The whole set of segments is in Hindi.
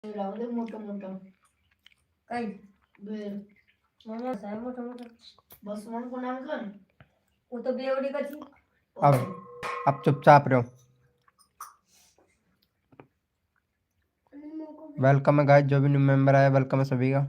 लावले मोठं मोठं काही मोमोज आहे मोठं मोठं बस मन कोण अंकल वो तो बेवड़ी का थी अब चुपचाप रहो। वेलकम है गाइस, जो भी न्यू मेंबर आया वेलकम है सभी का।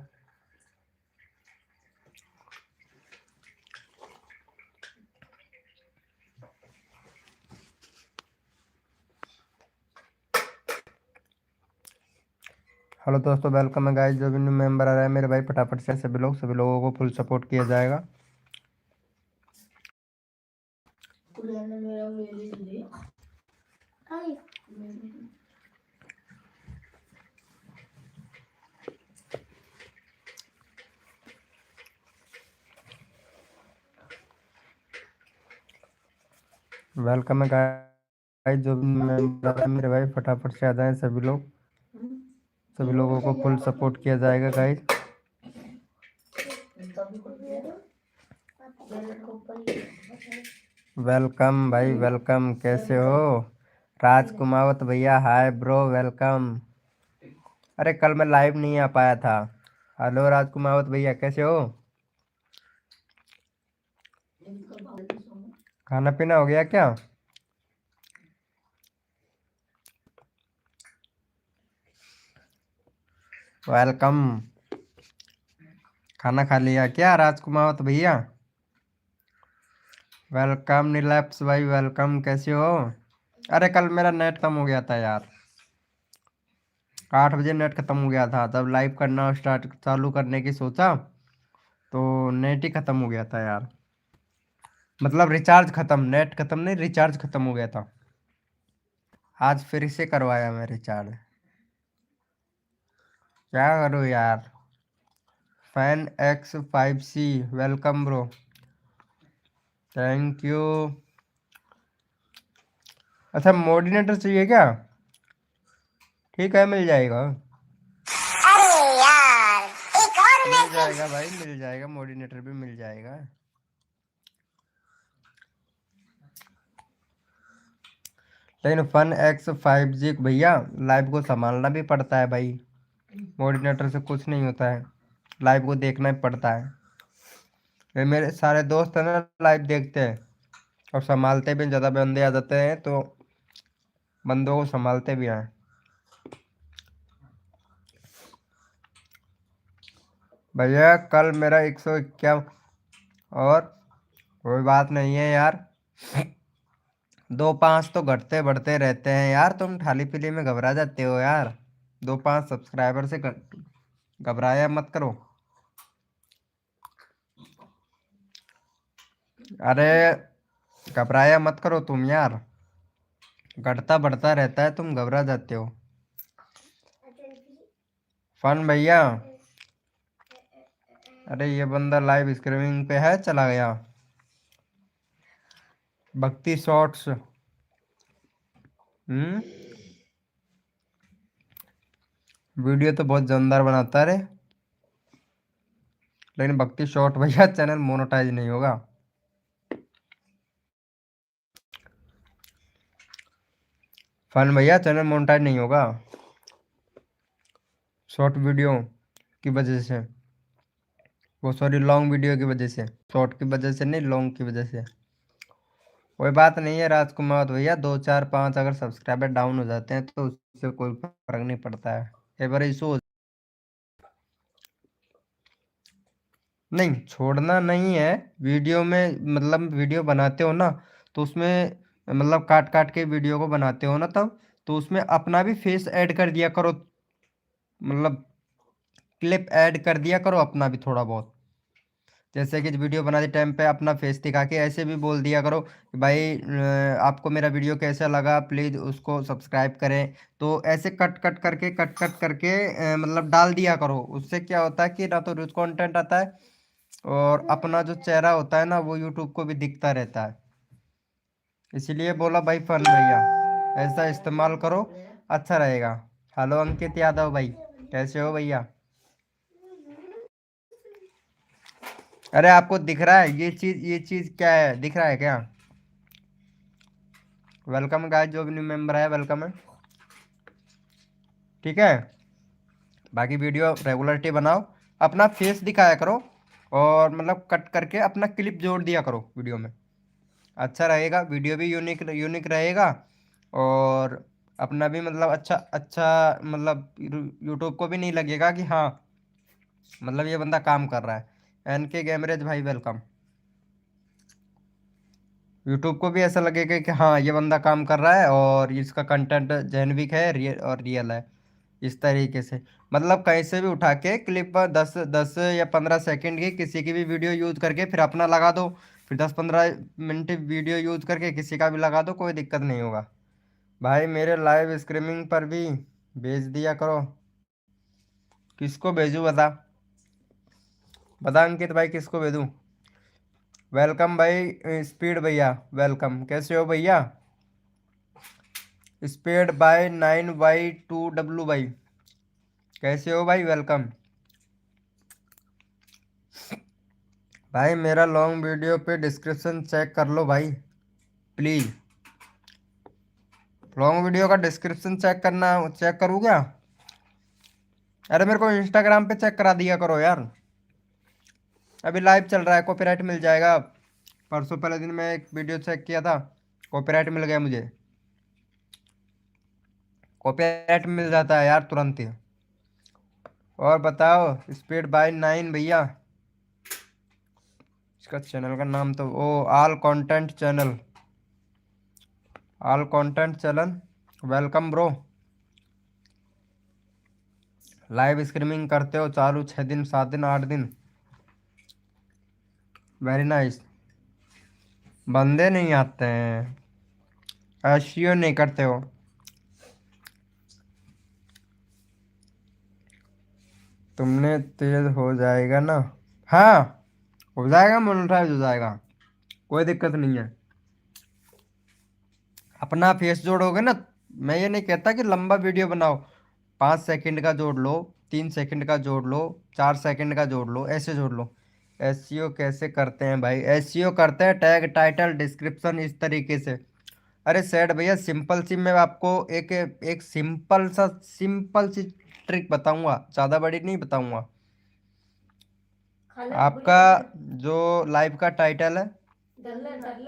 हेलो दोस्तों, वेलकम है गाइस, जो भी न्यू मेंबर आ रहा है मेरे भाई फटाफट से सभी लोगों को फुल सपोर्ट किया जाएगा। वेलकम है गाइस, जो भी मेंबर आ रहा है मेरे भाई फटाफट से आ जाएं सभी लोगों को फुल सपोर्ट किया जाएगा गाइस। वेलकम भाई वेलकम, कैसे हो राजकुमावत भैया? Hi bro, welcome. अरे कल मैं लाइव नहीं आ पाया था। हेलो राजकुमावत भैया, कैसे हो? खाना पीना हो गया क्या? वेलकम। खाना खा लिया क्या राजकुमावत भैया? वेलकम नीलैप्स भाई, वेलकम, कैसे हो? अरे कल मेरा नेट कम हो गया था यार, 8 बजे नेट खत्म हो गया था। तब लाइव करना स्टार्ट चालू करने की सोचा तो नेट ही खत्म हो गया था यार। मतलब रिचार्ज खत्म, नेट खत्म नहीं, रिचार्ज खत्म हो गया था। आज फिर से करवाया मैं रिचार्ज। क्या करूँ यार। Fan X5C, welcome bro, thank you. अच्छा मोडिनेटर चाहिए क्या? ठीक है मिल जाएगा। अरे यार, एक और मिल जाएगा भाई, मिल जाएगा, मोडिनेटर भी मिल जाएगा। लेकिन फन X5G भैया लाइव को संभालना भी पड़ता है भाई, मोडिनेटर से कुछ नहीं होता है, लाइव को देखना ही पड़ता है। ये मेरे सारे दोस्त है ना लाइव देखते हैं और संभालते भी। ज़्यादा बंदे आ जाते हैं तो बंदों को संभालते भी हैं। भैया कल मेरा 151 और कोई बात नहीं है यार, 2-5 तो घटते बढ़ते रहते हैं यार। तुम थाली पीली में घबरा जाते हो यार। 2-5 सब्सक्राइबर से घबराया मत करो। अरे घबराया मत करो तुम यार, घटता बढ़ता रहता है, तुम घबरा जाते हो। फन भैया, अरे ये बंदा लाइव स्ट्रीमिंग पे है, चला गया। भक्ति शॉर्ट्स, वीडियो तो बहुत जानदार बनाता है रे, लेकिन भक्ति शॉर्ट भैया चैनल मोनेटाइज नहीं होगा। फन भैया चैनल मोनेटाइज नहीं होगा शॉर्ट वीडियो की वजह से, वो सॉरी लॉन्ग वीडियो की वजह से, शॉर्ट की वजह से नहीं, लॉन्ग की वजह से। कोई बात नहीं है राजकुमार भैया, 2-4-5 अगर सब्सक्राइबर डाउन हो जाते हैं तो उससे कोई फर्क नहीं पड़ता है, एवरेज इशू। नहीं छोड़ना नहीं है, वीडियो में मतलब वीडियो बनाते हो ना तो उसमें मतलब काट काट के वीडियो को बनाते हो ना, तब तो उसमें अपना भी फेस ऐड कर दिया करो, मतलब क्लिप ऐड कर दिया करो अपना भी थोड़ा बहुत। जैसे कि वीडियो बनाते टाइम पे अपना फेस दिखा के ऐसे भी बोल दिया करो कि भाई आपको मेरा वीडियो कैसा लगा, प्लीज़ उसको सब्सक्राइब करें। तो ऐसे कट कट करके मतलब डाल दिया करो। उससे क्या होता है कि ना तो रिच कंटेंट आता है और अपना जो चेहरा होता है ना वो यूट्यूब को भी दिखता रहता है। इसीलिए बोला भाई फन भैया ऐसा इस्तेमाल करो, अच्छा रहेगा। हेलो अंकित यादव भाई, कैसे हो भैया? अरे आपको दिख रहा है ये चीज क्या है, दिख रहा है क्या? वेलकम गाइस, जो भी न्यू मेंबर है वेलकम है। ठीक है, बाकी वीडियो रेगुलरिटी बनाओ, अपना फेस दिखाया करो और मतलब कट करके अपना क्लिप जोड़ दिया करो वीडियो में, अच्छा रहेगा, वीडियो भी यूनिक यूनिक रहेगा और अपना भी मतलब अच्छा अच्छा, मतलब यूट्यूब को भी नहीं लगेगा कि हाँ मतलब ये बंदा काम कर रहा है। एन के गैमरेज भाई वेलकम। यूट्यूब को भी ऐसा लगेगा कि हाँ ये बंदा काम कर रहा है और इसका कंटेंट जेन्युइन है, रियल है। इस तरीके से मतलब कहीं से भी उठा के क्लिप 10 10 या 15 सेकंड की किसी की भी वीडियो यूज करके फिर अपना लगा दो, फिर 10 15 मिनट वीडियो यूज करके किसी का भी लगा दो, कोई दिक्कत नहीं होगा। भाई मेरे लाइव स्ट्रीमिंग पर भी भेज दिया करो। किसको भेजूं बता, बता अंकित भाई किसको भेजूं। वेलकम भाई स्पीड भैया वेलकम, कैसे हो भैया। स्पीड बाय 9Y2W भाई, कैसे हो भाई वेलकम। भाई मेरा लॉन्ग वीडियो पे डिस्क्रिप्शन चेक कर लो भाई प्लीज। लॉन्ग वीडियो का डिस्क्रिप्शन चेक करना, चेक करूँ क्या। अरे मेरे को इंस्टाग्राम पे चेक करा दिया करो यार, अभी लाइव चल रहा है, कॉपीराइट मिल जाएगा। परसों पहले दिन मैं एक वीडियो चेक किया था, कॉपीराइट मिल गया मुझे, कॉपीराइट मिल जाता है यार तुरंत ही। और बताओ स्पीड बाय 9 भैया, इसका चैनल का नाम तो ओ all content channel, all content channel welcome bro. Live streaming करते हो चालू 6 दिन 7 दिन 8 दिन, वेरी नाइस। बंदे नहीं आते हैं, एसईओ नहीं करते हो। तुमने तेज हो जाएगा ना, हाँ हो जाएगा, मोनेटाइज हो जाएगा, कोई दिक्कत नहीं है। अपना फेस जोड़ोगे ना, मैं ये नहीं कहता कि लंबा वीडियो बनाओ, 5 सेकंड का जोड़ लो, 3 सेकंड का जोड़ लो, 4 सेकंड का जोड़ लो, ऐसे जोड़ लो। एसईओ कैसे करते हैं भाई, एसईओ करते हैं टैग टाइटल डिस्क्रिप्शन इस तरीके से। अरे सेठ भैया सिंपल सी मैं आपको एक एक सिंपल सी ट्रिक बताऊंगा, ज़्यादा बड़ी नहीं बताऊंगा। आपका जो लाइव का टाइटल है,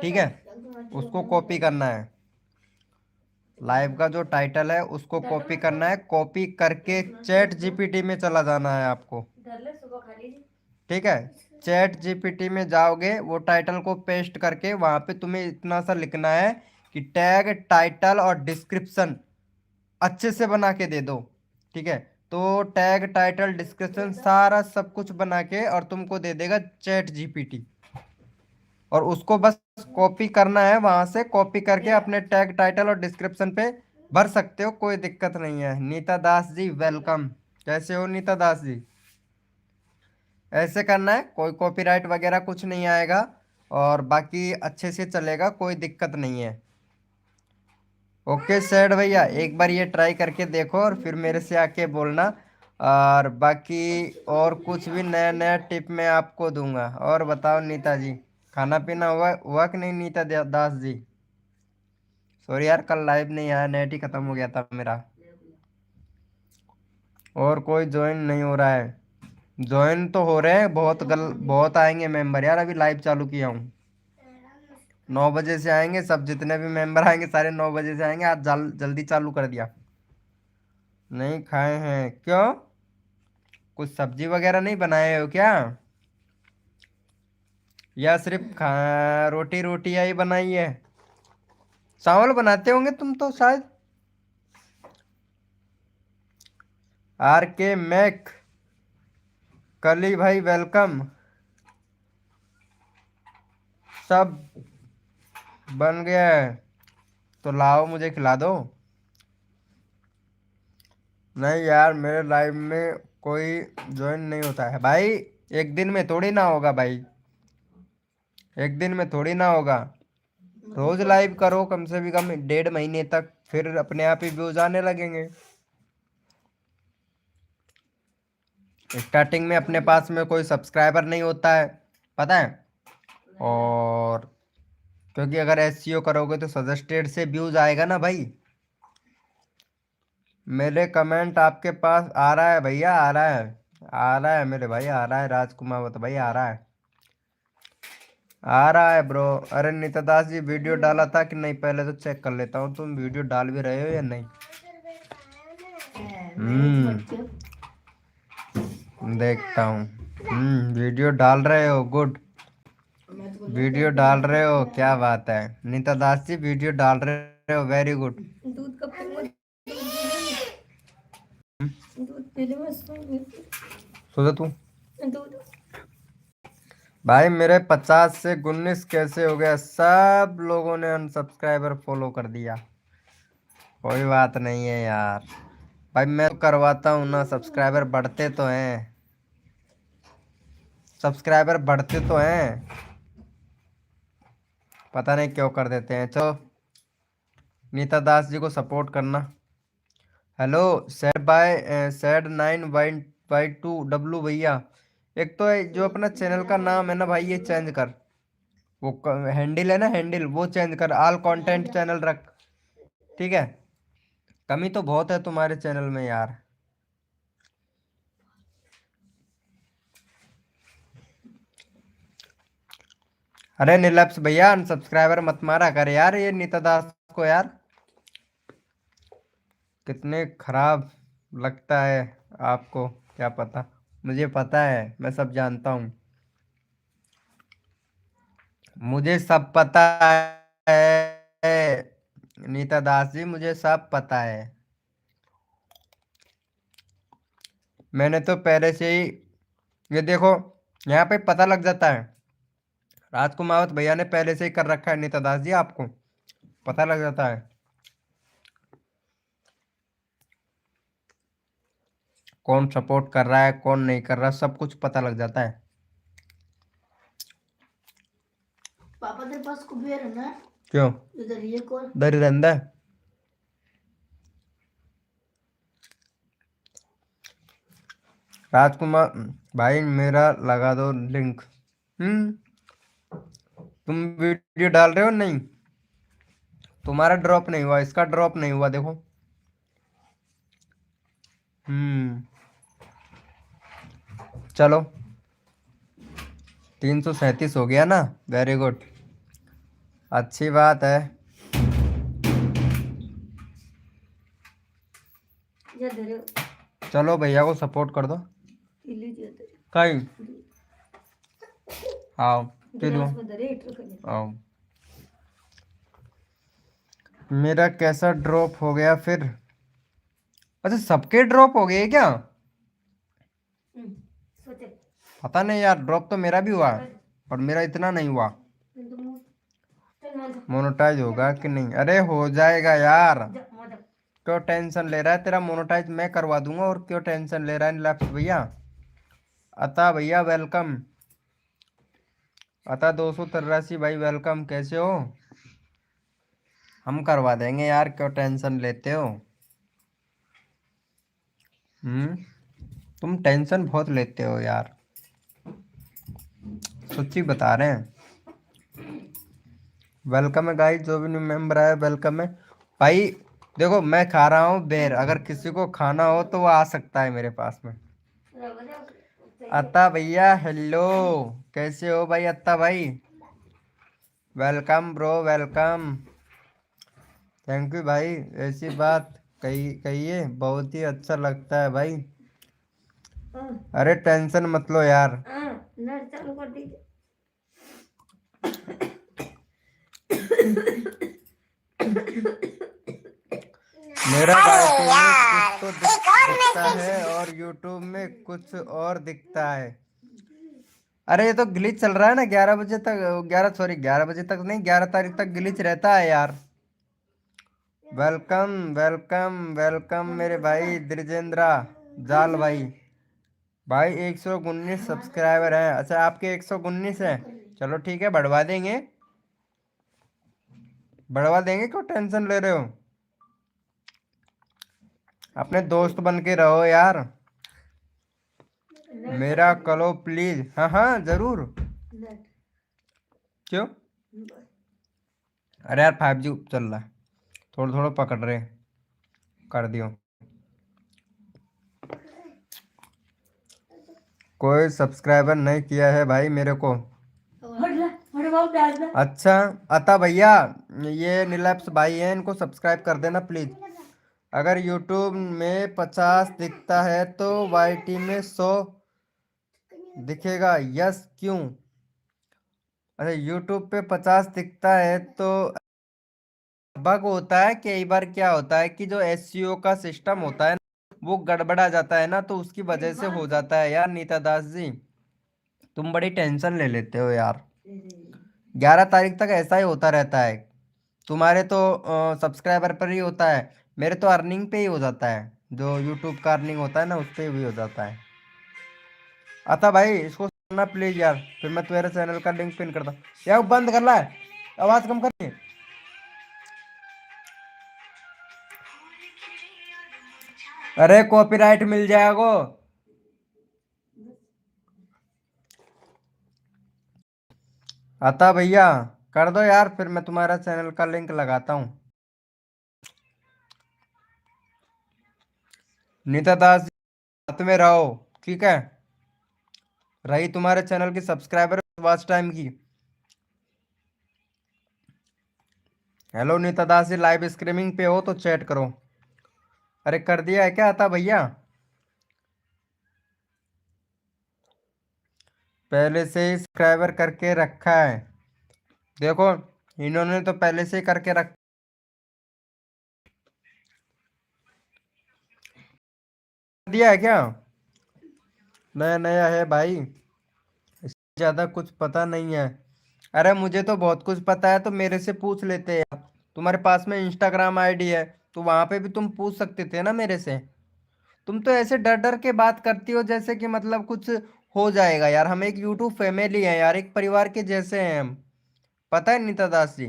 ठीक है, उसको कॉपी करना है। लाइव का जो टाइटल है उसको कॉपी करना है, कॉपी करके चैट जीपीटी में चला जाना है आपको, ठीक है। चैट जीपीटी में जाओगे, वो टाइटल को पेस्ट करके वहां पे तुम्हें इतना सा लिखना है कि टैग टाइटल और डिस्क्रिप्शन अच्छे से बना के दे दो, ठीक है। तो टैग टाइटल डिस्क्रिप्शन सारा सब कुछ बना के और तुमको दे देगा चैट जीपीटी, और उसको बस कॉपी करना है, वहां से कॉपी करके अपने टैग टाइटल और डिस्क्रिप्शन पे भर सकते हो, कोई दिक्कत नहीं है। नीता दास जी वेलकम, कैसे हो नीता दास जी। ऐसे करना है, कोई कॉपीराइट वगैरह कुछ नहीं आएगा और बाकी अच्छे से चलेगा, कोई दिक्कत नहीं है। ओके सेठ भैया, एक बार ये ट्राई करके देखो और फिर मेरे से आके बोलना, और बाकी और कुछ भी नया नया टिप मैं आपको दूंगा। और बताओ नीता जी, खाना पीना हुआ कि नहीं नीता दास जी। सॉरी यार कल लाइव नहीं आया, नेट ही खत्म हो गया था मेरा। और कोई ज्वाइन नहीं हो रहा है, ज्वाइन तो हो रहे हैं, बहुत आएंगे मेंबर यार, अभी लाइव चालू किया हूँ। 9 बजे से आएंगे सब, जितने भी मेंबर आएंगे सारे 9 बजे से आएंगे, आज जल्दी चालू कर दिया। नहीं खाए हैं क्यों, कुछ सब्जी वगैरह नहीं बनाए हो क्या, या सिर्फ रोटी रोटी ही बनाई है। चावल बनाते होंगे तुम तो शायद। आर के मैक कली भाई वेलकम, सब बन गया है तो लाओ मुझे खिला दो। नहीं यार मेरे लाइव में कोई ज्वाइन नहीं होता है भाई, एक दिन में थोड़ी ना होगा भाई, एक दिन में थोड़ी ना होगा। रोज लाइव करो कम से भी कम 1.5 महीने तक, फिर अपने आप ही व्यूज आने लगेंगे। स्टार्टिंग में अपने पास में कोई सब्सक्राइबर नहीं होता है, पता है। और क्योंकि अगर एसईओ करोगे तो सजेस्टेड से व्यूज आएगा ना भाई। मेरे कमेंट आपके पास आ रहा है भैया, आ रहा है, आ रहा है मेरे भाई, आ रहा है राजकुमार तो भाई, आ रहा है, आ रहा है ब्रो। अरे नीता दास जी वीडियो डाला था कि नहीं, पहले तो चेक कर लेता हूँ तुम वीडियो डाल भी रहे हो या नहीं। देखता हूँ। वीडियो डाल रहे हो, गुड। वीडियो डाल रहे हो, क्या बात है नीता दास जी, वीडियो डाल रहे हो, वेरी गुड। दूध कब तक मैं दूध पहले मैं सोचा तू दूध भाई मेरे 50 से 19 कैसे हो गया? सब लोगों ने अनसब्सक्राइबर फॉलो कर दिया। कोई बात नहीं है यार, भाई मैं तो करवाता हूँ ना, सब्सक्राइबर बढ़ते तो हैं, सब्सक्राइबर बढ़ते तो हैं, पता नहीं क्यों कर देते हैं। चलो नीता दास जी को सपोर्ट करना। हेलो सैड बाय सैड 9 बाई 2 डब्लू भैया, एक तो जो अपना चैनल का नाम है ना भाई, ये चेंज कर, वो हैंडल है ना, हैंडल वो चेंज कर, ऑल कंटेंट चैनल रख, ठीक है। कमी तो बहुत है तुम्हारे चैनल में यार। अरे नीलप्स भैया अनसब्सक्राइबर मत मारा कर यार ये नीता दास को यार, कितने खराब लगता है आपको, क्या पता, मुझे पता है, मैं सब जानता हूँ, मुझे सब पता है नीता दास जी, मुझे सब पता है। मैंने तो पहले से ही, ये देखो यहाँ पे पता लग जाता है, राजकुमावत भैया ने पहले से ही कर रखा है नीता दास जी, आपको पता लग जाता है कौन सपोर्ट कर रहा है कौन नहीं कर रहा, सब कुछ पता लग जाता है। पापा तेरे पास कुबेर है ना? क्यों? इधर ये कौन? दर रहता है। राजकुमार भाई मेरा लगा दो लिंक। तुम वीडियो डाल रहे हो नहीं, तुम्हारा ड्रॉप नहीं हुआ, इसका ड्रॉप नहीं हुआ देखो। चलो 337 हो गया ना, वेरी गुड, अच्छी बात है। चलो भैया को सपोर्ट कर दो। कहीं आओ, चलो आओ। मेरा कैसा ड्रॉप हो गया फिर? अच्छा सबके ड्रॉप हो गए क्या? पता नहीं यार, ड्रॉप तो मेरा भी हुआ पर मेरा इतना नहीं हुआ। मोनेटाइज होगा कि नहीं? अरे हो जाएगा यार, क्यों टेंशन ले रहा है, तेरा मोनेटाइज मैं करवा दूंगा, और क्यों टेंशन ले रहा है लक्ष्य भैया। अता भैया वेलकम, अता 283 भाई वेलकम, कैसे हो? हम करवा देंगे यार, क्यों टेंशन लेते हो। तुम टेंशन बहुत लेते हो यार, सच्ची बता रहे हैं। वेलकम है गाइस, जो भी न्यू मेंबर आया वेलकम है भाई। देखो मैं खा रहा हूँ बेर, अगर किसी को खाना हो तो वो आ सकता है मेरे पास में। अत्ता भैया हेलो, कैसे हो भाई अत्ता भाई? Welcome bro welcome, thank you भाई, ऐसी बात कहिए, बहुत ही अच्छा लगता है भाई। अरे टेंशन मत लो यार। चालू कर दीजिए। मेरा अरे कार्टून में यार, कुछ तो एक और दिखता मैसेज। है और यूट्यूब में कुछ और दिखता है। अरे ये तो ग्लिच चल रहा है ना, 11 बजे तक, 11 सॉरी 11 बजे तक नहीं, 11 तारीख तक ग्लिच रहता है यार। वेलकम वेलकम वेलकम मेरे भाई द्रिजेंद्रा जाल भाई। भाई 119 सब्सक्राइबर हैं, अच्छा आपके 119 है, चलो ठीक है बढ़वा देंगे, बढ़वा देंगे, क्यों टेंशन ले रहे हो, अपने दोस्त बन के रहो यार। मेरा करो प्लीज, हाँ हाँ जरूर। क्यों? अरे यार 5G चल रहा है, थोड़ा थोड़ा पकड़ रहे, कर दियो। कोई सब्सक्राइबर नहीं किया है भाई मेरे को। अच्छा अता भैया, ये नीलैप्स भाई हैं, इनको सब्सक्राइब कर देना प्लीज। अगर यूट्यूब में 50 दिखता है तो वाईटी में 100 दिखेगा, यस क्यों? अच्छा यूट्यूब पे 50 दिखता है तो बग होता है, कई बार क्या होता है कि जो एसईओ का सिस्टम होता है वो गड़बड़ा जाता है ना, तो उसकी वजह से हो जाता है यार। नीता दास जी, तुम बड़ी टेंशन ले लेते हो यार। 11 तारीख तक ऐसा ही होता रहता है। तुम्हारे तो सब्सक्राइबर पर ही होता है, मेरे तो अर्निंग पे ही हो जाता है, जो यूट्यूब का अर्निंग होता है ना उस पे भी हो जाता है। आता भाई इसको सुनना प्लीज यार, फिर मैं तुम्हारे चैनल का लिंक पिन करता हूँ। यार बंद कर ला है, आवाज कम करनी। अरे कॉपीराइट मिल जाएगा। आता भैया कर दो यार, फिर मैं तुम्हारा चैनल का लिंक लगाता हूँ। नीता दास जी, साथ में रहो, ठीक है? रही तुम्हारे चैनल की सब्सक्राइबर वॉच टाइम की। Hello Nita Das ji, live streaming पे हो तो चैट करो। अरे कर दिया है क्या आता भैया? पहले से ही सब्सक्राइबर करके रखा है, देखो इन्होंने तो पहले से ही करके रख दिया है क्या? नया नया है भाई, इससे ज्यादा कुछ पता नहीं है। अरे मुझे तो बहुत कुछ पता है, तो मेरे से पूछ लेते यार। तुम्हारे पास में इंस्टाग्राम आईडी है तो वहां पे भी तुम पूछ सकते थे ना मेरे से। तुम तो ऐसे डर डर के बात करती हो जैसे कि मतलब कुछ हो जाएगा यार। हम एक यूट्यूब फैमिली है यार, एक परिवार के जैसे हैं हम। पता है नीता दास जी,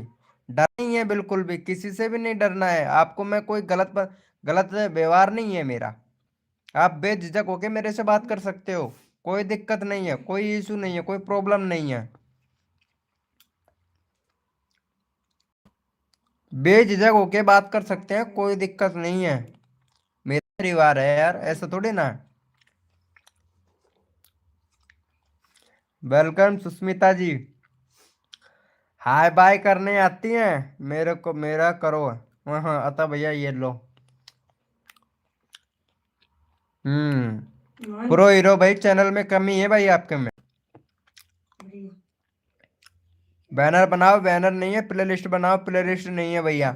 डर नहीं है बिल्कुल भी, किसी से भी नहीं डरना है आपको। मैं कोई गलत व्यवहार नहीं है मेरा। आप बेझिझक होके मेरे से बात कर सकते हो, कोई दिक्कत नहीं है, कोई इशू नहीं है, कोई प्रॉब्लम नहीं है। बेझिझक होके बात कर सकते हैं, कोई दिक्कत नहीं है। मेरा परिवार है यार, ऐसा थोड़ी ना। वेलकम सुष्मिता जी। हाय बाय करने आती हैं मेरे को, मेरा करो। हाँ हाँ अता भैया ये लो। प्रो हीरो भाई चैनल में कमी है भाई आपके में। बैनर बनाओ, बैनर नहीं है, प्लेलिस्ट बनाओ, प्लेलिस्ट नहीं है भैया।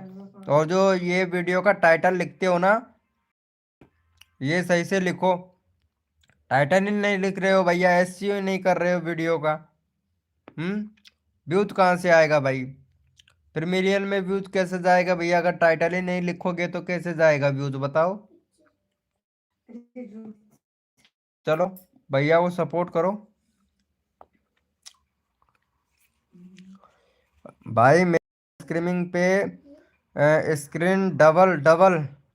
और जो ये वीडियो का टाइटल लिखते हो ना, ये सही से लिखो। टाइटल ही नहीं लिख रहे हो भैया, एसईओ ही नहीं कर रहे हो वीडियो का। व्यूज कहाँ से आएगा भाई? फिर मिलियन में व्यूज कैसे जाएगा भैया? अगर टाइटल ही नहीं लिखोगे तो कैसे जाएगा व्यूज बताओ? चलो भैया को सपोर्ट करो भाई। मेरे स्क्रीमिंग पे स्क्रीन डबल डबल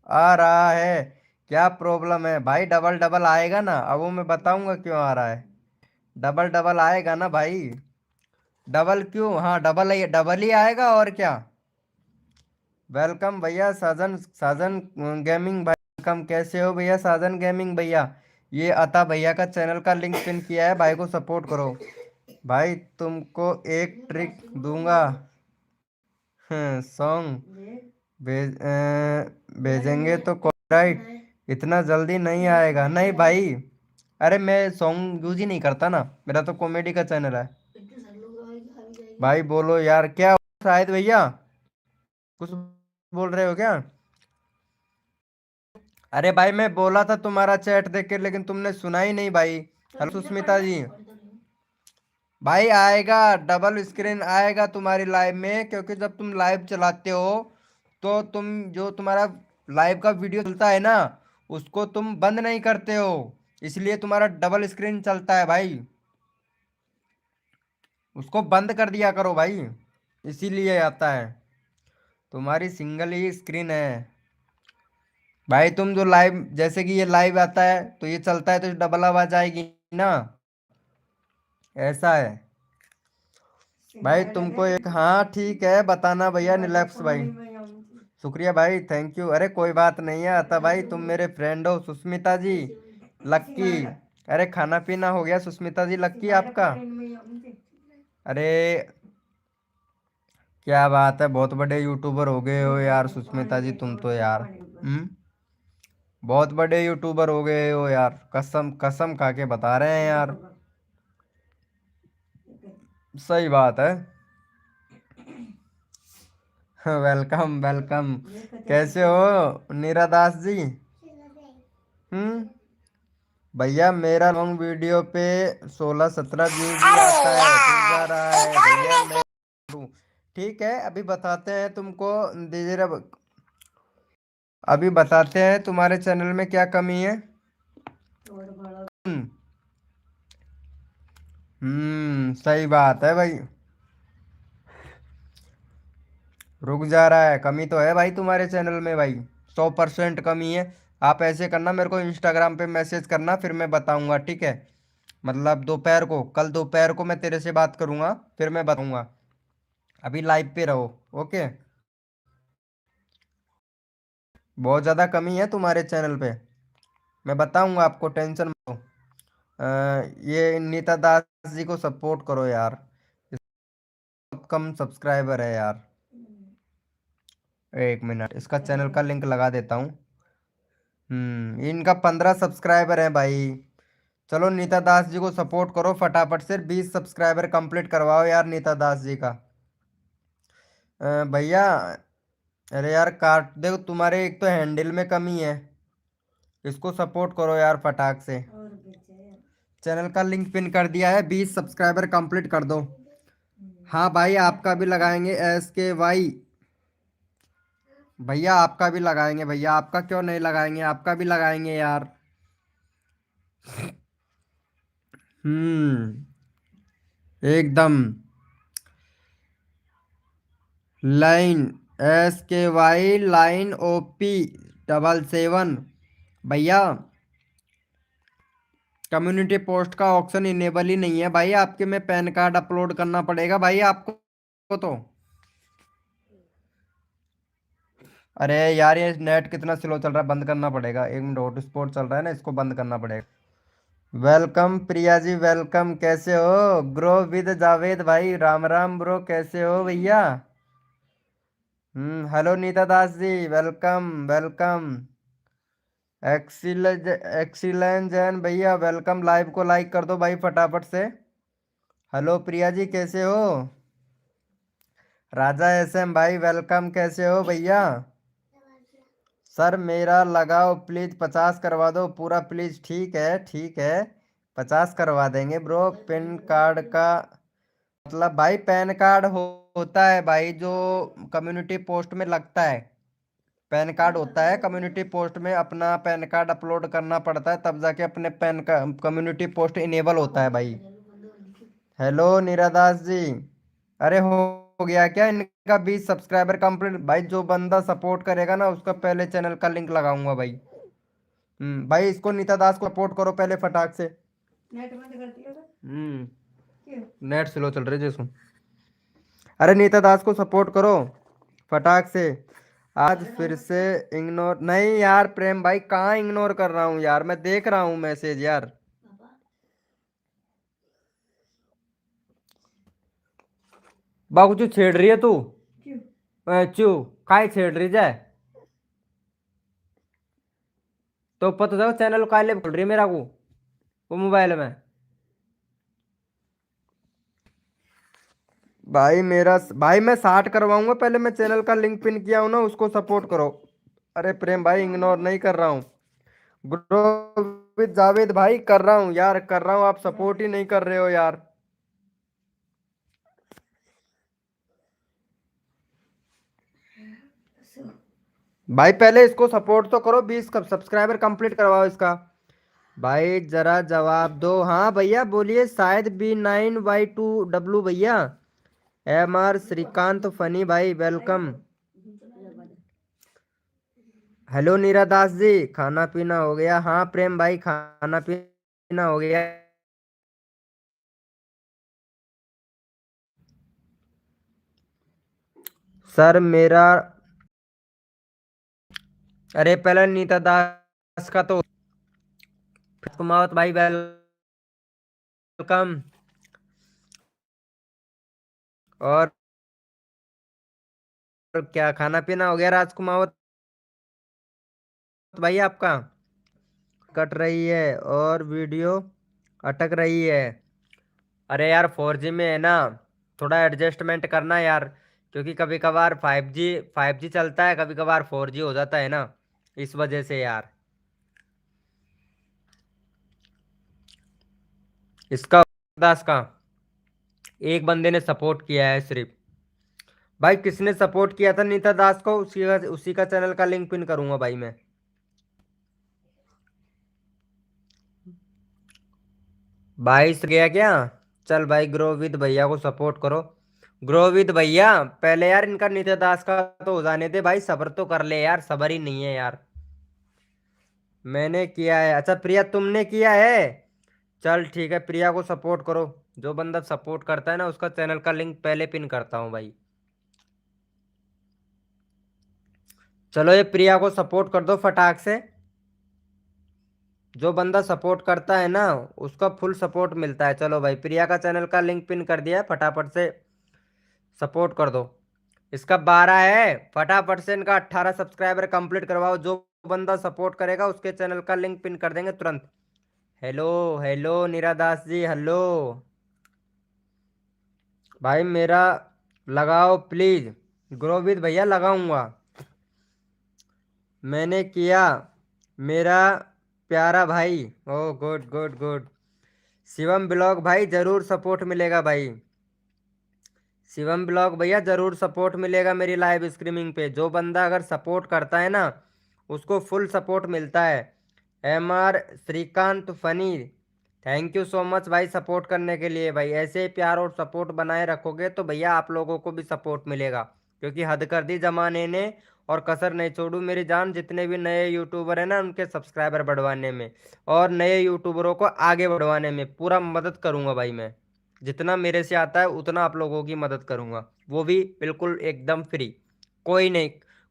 आ रहा है, क्या प्रॉब्लम है भाई? डबल डबल आएगा ना, अब वो मैं बताऊंगा क्यों आ रहा है। डबल डबल आएगा ना भाई। डबल क्यों? हाँ डबल ही आएगा और क्या। वेलकम भैया साजन, साजन गेमिंग भाई, वेलकम। कैसे हो भैया साजन गेमिंग भैया? ये अता भैया का चैनल का लिंक पिन किया है, भाई को सपोर्ट करो। भाई तुमको एक ट्रिक दूंगा, सॉन्ग भेजेंगे तो कॉपीराइट इतना जल्दी नहीं आएगा। नहीं भाई, अरे मैं सॉन्ग यूज ही नहीं करता ना, मेरा तो कॉमेडी का चैनल है। भाई बोलो यार क्या शायद भैया कुछ बोल रहे हो क्या? अरे भाई मैं बोला था तुम्हारा चैट देख के, लेकिन तुमने सुना ही नहीं भाई। हेलो सुष्मिता जी, भाई आएगा, डबल स्क्रीन आएगा तुम्हारी लाइव में, क्योंकि जब तुम लाइव चलाते हो तो तुम जो तुम्हारा लाइव का वीडियो चलता है ना उसको तुम बंद नहीं करते हो, इसलिए तुम्हारा डबल स्क्रीन चलता है भाई। उसको बंद कर दिया करो भाई, इसीलिए आता है। तुम्हारी सिंगल ही स्क्रीन है भाई। तुम जो लाइव, जैसे कि ये लाइव आता है तो ये चलता है तो डबल आवाज आएगी ना, ऐसा है। भाई तुमको एक, हाँ ठीक है बताना भैया निलक्स भाई। शुक्रिया भाई, थैंक यू। अरे कोई बात नहीं है आता भाई, तुम मेरे फ्रेंड हो। सुष्मिता जी, लक्की, अरे खाना पीना हो गया सुष्मिता जी, लक्की आपका? अरे क्या बात है, बहुत बड़े यूट्यूबर हो गए हो यार सुष्मिता जी तुम तो यार। बहुत बड़े यूट्यूबर हो गए हो यार, कसम कसम खा के बता रहे हैं यार। सही बात है। Welcome welcome. कैसे हो नीरा दास जी? हम्म। भैया मेरा लॉन्ग वीडियो पे 16-17 व्यूज ही अरे आता है, रुक जा यार रहा है एक और भैया मैं मैसेज। करूं। ठीक है अभी बताते हैं तुमको, दीजिए अभी बताते हैं तुम्हारे चैनल में क्या कमी है। सही बात है भाई। रुक जा रहा है, कमी तो है भाई तुम्हारे चैनल में भाई, 100% कमी है। आप ऐसे करना, मेरे को इंस्टाग्राम पे मैसेज करना, फिर मैं बताऊंगा ठीक है। मतलब दोपहर को, कल दोपहर को मैं तेरे से बात करूंगा, फिर मैं बताऊंगा। अभी लाइव पे रहो। ओके। बहुत ज़्यादा कमी है तुम्हारे चैनल पे, मैं बताऊंगा आपको, टेंशन मत लो। ये नीता दास जी को सपोर्ट करो यार, बहुत कम सब्सक्राइबर है यार। एक मिनट, इसका चैनल का लिंक लगा देता हूँ। इनका 15 सब्सक्राइबर है भाई। चलो नीता दास जी को सपोर्ट करो फटाफट से, 20 सब्सक्राइबर कंप्लीट करवाओ यार नीता दास जी का। भैया, अरे यार काट दो, तुम्हारे एक तो हैंडल में कमी है, इसको सपोर्ट करो यार फटाक से। चैनल का लिंक पिन कर दिया है, 20 सब्सक्राइबर कंप्लीट कर दो। हाँ भाई आपका भी लगाएंगे, SKY भैया आपका भी लगाएंगे भैया, आपका क्यों नहीं लगाएंगे, आपका भी लगाएंगे यार। हम्म एकदम। लाइन SKY लाइन OP 77 भैया, कम्युनिटी पोस्ट का ऑप्शन इनेबल ही नहीं है भाई आपके में, पैन कार्ड अपलोड करना पड़ेगा भाई आपको तो। अरे यार ये नेट कितना स्लो चल रहा है, बंद करना पड़ेगा, एक मिनट, हॉटस्पॉट चल रहा है ना, इसको बंद करना पड़ेगा। Welcome Priya ji, welcome. कैसे हो? ग्रो विद जावेद भाई, राम राम ब्रो, कैसे हो भैया? Hello Nita Das ji, welcome welcome. Excellent Jain भैया वेलकम, लाइव को लाइक कर दो भाई फटाफट से। हेलो प्रिया जी कैसे हो? राजा SM भाई वेलकम, कैसे हो भैया? सर मेरा लगाओ प्लीज, 50 करवा दो पूरा प्लीज। ठीक है ठीक है, 50 करवा देंगे ब्रो। पैन कार्ड का मतलब भाई, पैन कार्ड होता है भाई जो कम्युनिटी पोस्ट में लगता है, पैन कार्ड होता है कम्युनिटी पोस्ट में, अपना पैन कार्ड अपलोड करना पड़ता है तब जाके अपने पैन का कम्युनिटी पोस्ट इनेबल होता है भाई। हेलो निरादास जी, अरे हो गया क्या इनका 20 सब्सक्राइबर कंप्लीट? भाई जो बंदा सपोर्ट करेगा ना उसका पहले चैनल का लिंक लगाऊंगा भाई। भाई इसको नीता दास को सपोर्ट करो पहले फटाक से। नेट बंद कर दिया था। नेट स्लो चल रही है जैसो। अरे नीता दास को सपोर्ट करो फटाक से। आज फिर से इग्नोर नहीं यार, प्रेम भाई कहाँ इग्नोर कर रहा हूँ यार, मैं देख रहा हूँ मैसेज यार। बाबू जो छेड़ रही है तू, चू काय छेड़ रही जाए, तो पता था चैनल काले खोल रही है मेरा को वो मोबाइल में। भाई मेरा भाई मैं 60 करवाऊंगा, पहले मैं चैनल का लिंक पिन किया हूं ना, उसको सपोर्ट करो। अरे प्रेम भाई इग्नोर नहीं कर रहा हूँ, ग्रो विद जावेद भाई कर रहा हूँ यार, कर रहा हूँ, आप सपोर्ट ही नहीं कर रहे हो यार। भाई पहले इसको सपोर्ट तो करो, 20 सब्सक्राइबर कंप्लीट करवाओ इसका। भाई जरा जवाब दो। हाँ भैया बोलिए, शायद B9Y2W भैया। MR श्रीकांत फनी भाई वेलकम। हेलो नीरा दास जी, खाना पीना हो गया? हाँ प्रेम भाई खाना पीना हो गया। सर मेरा, अरे पहले नीता दास का तो, कुमावत भाई वेलकम। और क्या खाना पीना हो गया राजकुमावत भाई आपका? कट रही है और वीडियो अटक रही है। अरे यार 4G में है ना, थोड़ा एडजस्टमेंट करना यार, क्योंकि कभी कभार 5G चलता है, कभी कभार 4G हो जाता है ना, इस वजह से यार। इसका दास का एक बंदे ने सपोर्ट किया है सिर्फ। भाई किसने सपोर्ट किया था नीता दास को, उसी का चैनल का लिंक पिन करूंगा भाई मैं। भाई से गया क्या? चल भाई ग्रो विद भैया को सपोर्ट करो। ग्रो विद भैया पहले यार इनका नीता दास का तो हो जाने दे भाई, सब्र तो कर ले यार, सब्र ही नहीं है यार। मैंने किया है, अच्छा प्रिया तुमने किया है? चल ठीक है, प्रिया को सपोर्ट करो। जो बंदा सपोर्ट करता है ना उसका चैनल का लिंक पहले पिन करता हूँ भाई। चलो ये प्रिया को सपोर्ट कर दो फटाक से। जो बंदा सपोर्ट करता है ना उसका फुल सपोर्ट मिलता है। चलो भाई प्रिया का चैनल का लिंक पिन कर दिया है, फटाफट से सपोर्ट कर दो। इसका 12 है, फटाफट से इनका 18 सब्सक्राइबर कंप्लीट करवाओ। जो बंदा सपोर्ट करेगा उसके चैनल का लिंक पिन कर देंगे तुरंत। हेलो हेलो निरादास जी, हेलो भाई मेरा लगाओ प्लीज। ग्रोविद भैया लगाऊंगा, मैंने किया मेरा प्यारा भाई। ओ good good good. Shivam blog भाई जरूर सपोर्ट मिलेगा भाई। शिवम ब्लॉग भैया जरूर सपोर्ट मिलेगा मेरी लाइव स्ट्रीमिंग पे। जो बंदा अगर सपोर्ट करता है ना उसको फुल सपोर्ट मिलता है। MR Shrikant Phani, thank you so much भाई सपोर्ट करने के लिए। भाई ऐसे ही प्यार और सपोर्ट बनाए रखोगे तो भैया आप लोगों को भी सपोर्ट मिलेगा, क्योंकि हद कर दी जमाने ने और कसर नहीं छोड़ू मेरी जान। जितने भी नए यूट्यूबर हैं ना उनके सब्सक्राइबर बढ़वाने में और नए यूट्यूबरों को आगे बढ़वाने में पूरा मदद करूंगा भाई मैं। जितना मेरे से आता है उतना आप लोगों की मदद करूंगा, वो भी बिल्कुल एकदम फ्री। कोई नहीं,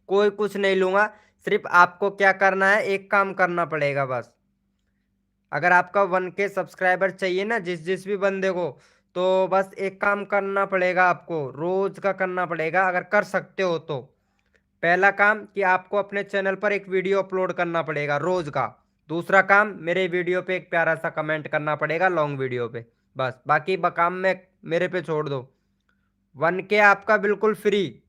कोई कुछ नहीं लूंगा। सिर्फ आपको क्या करना है, एक काम करना पड़ेगा बस। अगर आपका 1K सब्सक्राइबर चाहिए ना जिस जिस भी बंदे को, तो बस एक काम करना पड़ेगा, आपको रोज का करना पड़ेगा अगर कर सकते हो तो। पहला काम कि आपको अपने चैनल पर एक वीडियो अपलोड करना पड़ेगा रोज का। दूसरा काम मेरे वीडियो पे एक प्यारा सा कमेंट करना पड़ेगा लॉन्ग वीडियो पे। बस बाकी काम में मेरे पे छोड़ दो। 1K आपका बिल्कुल फ्री,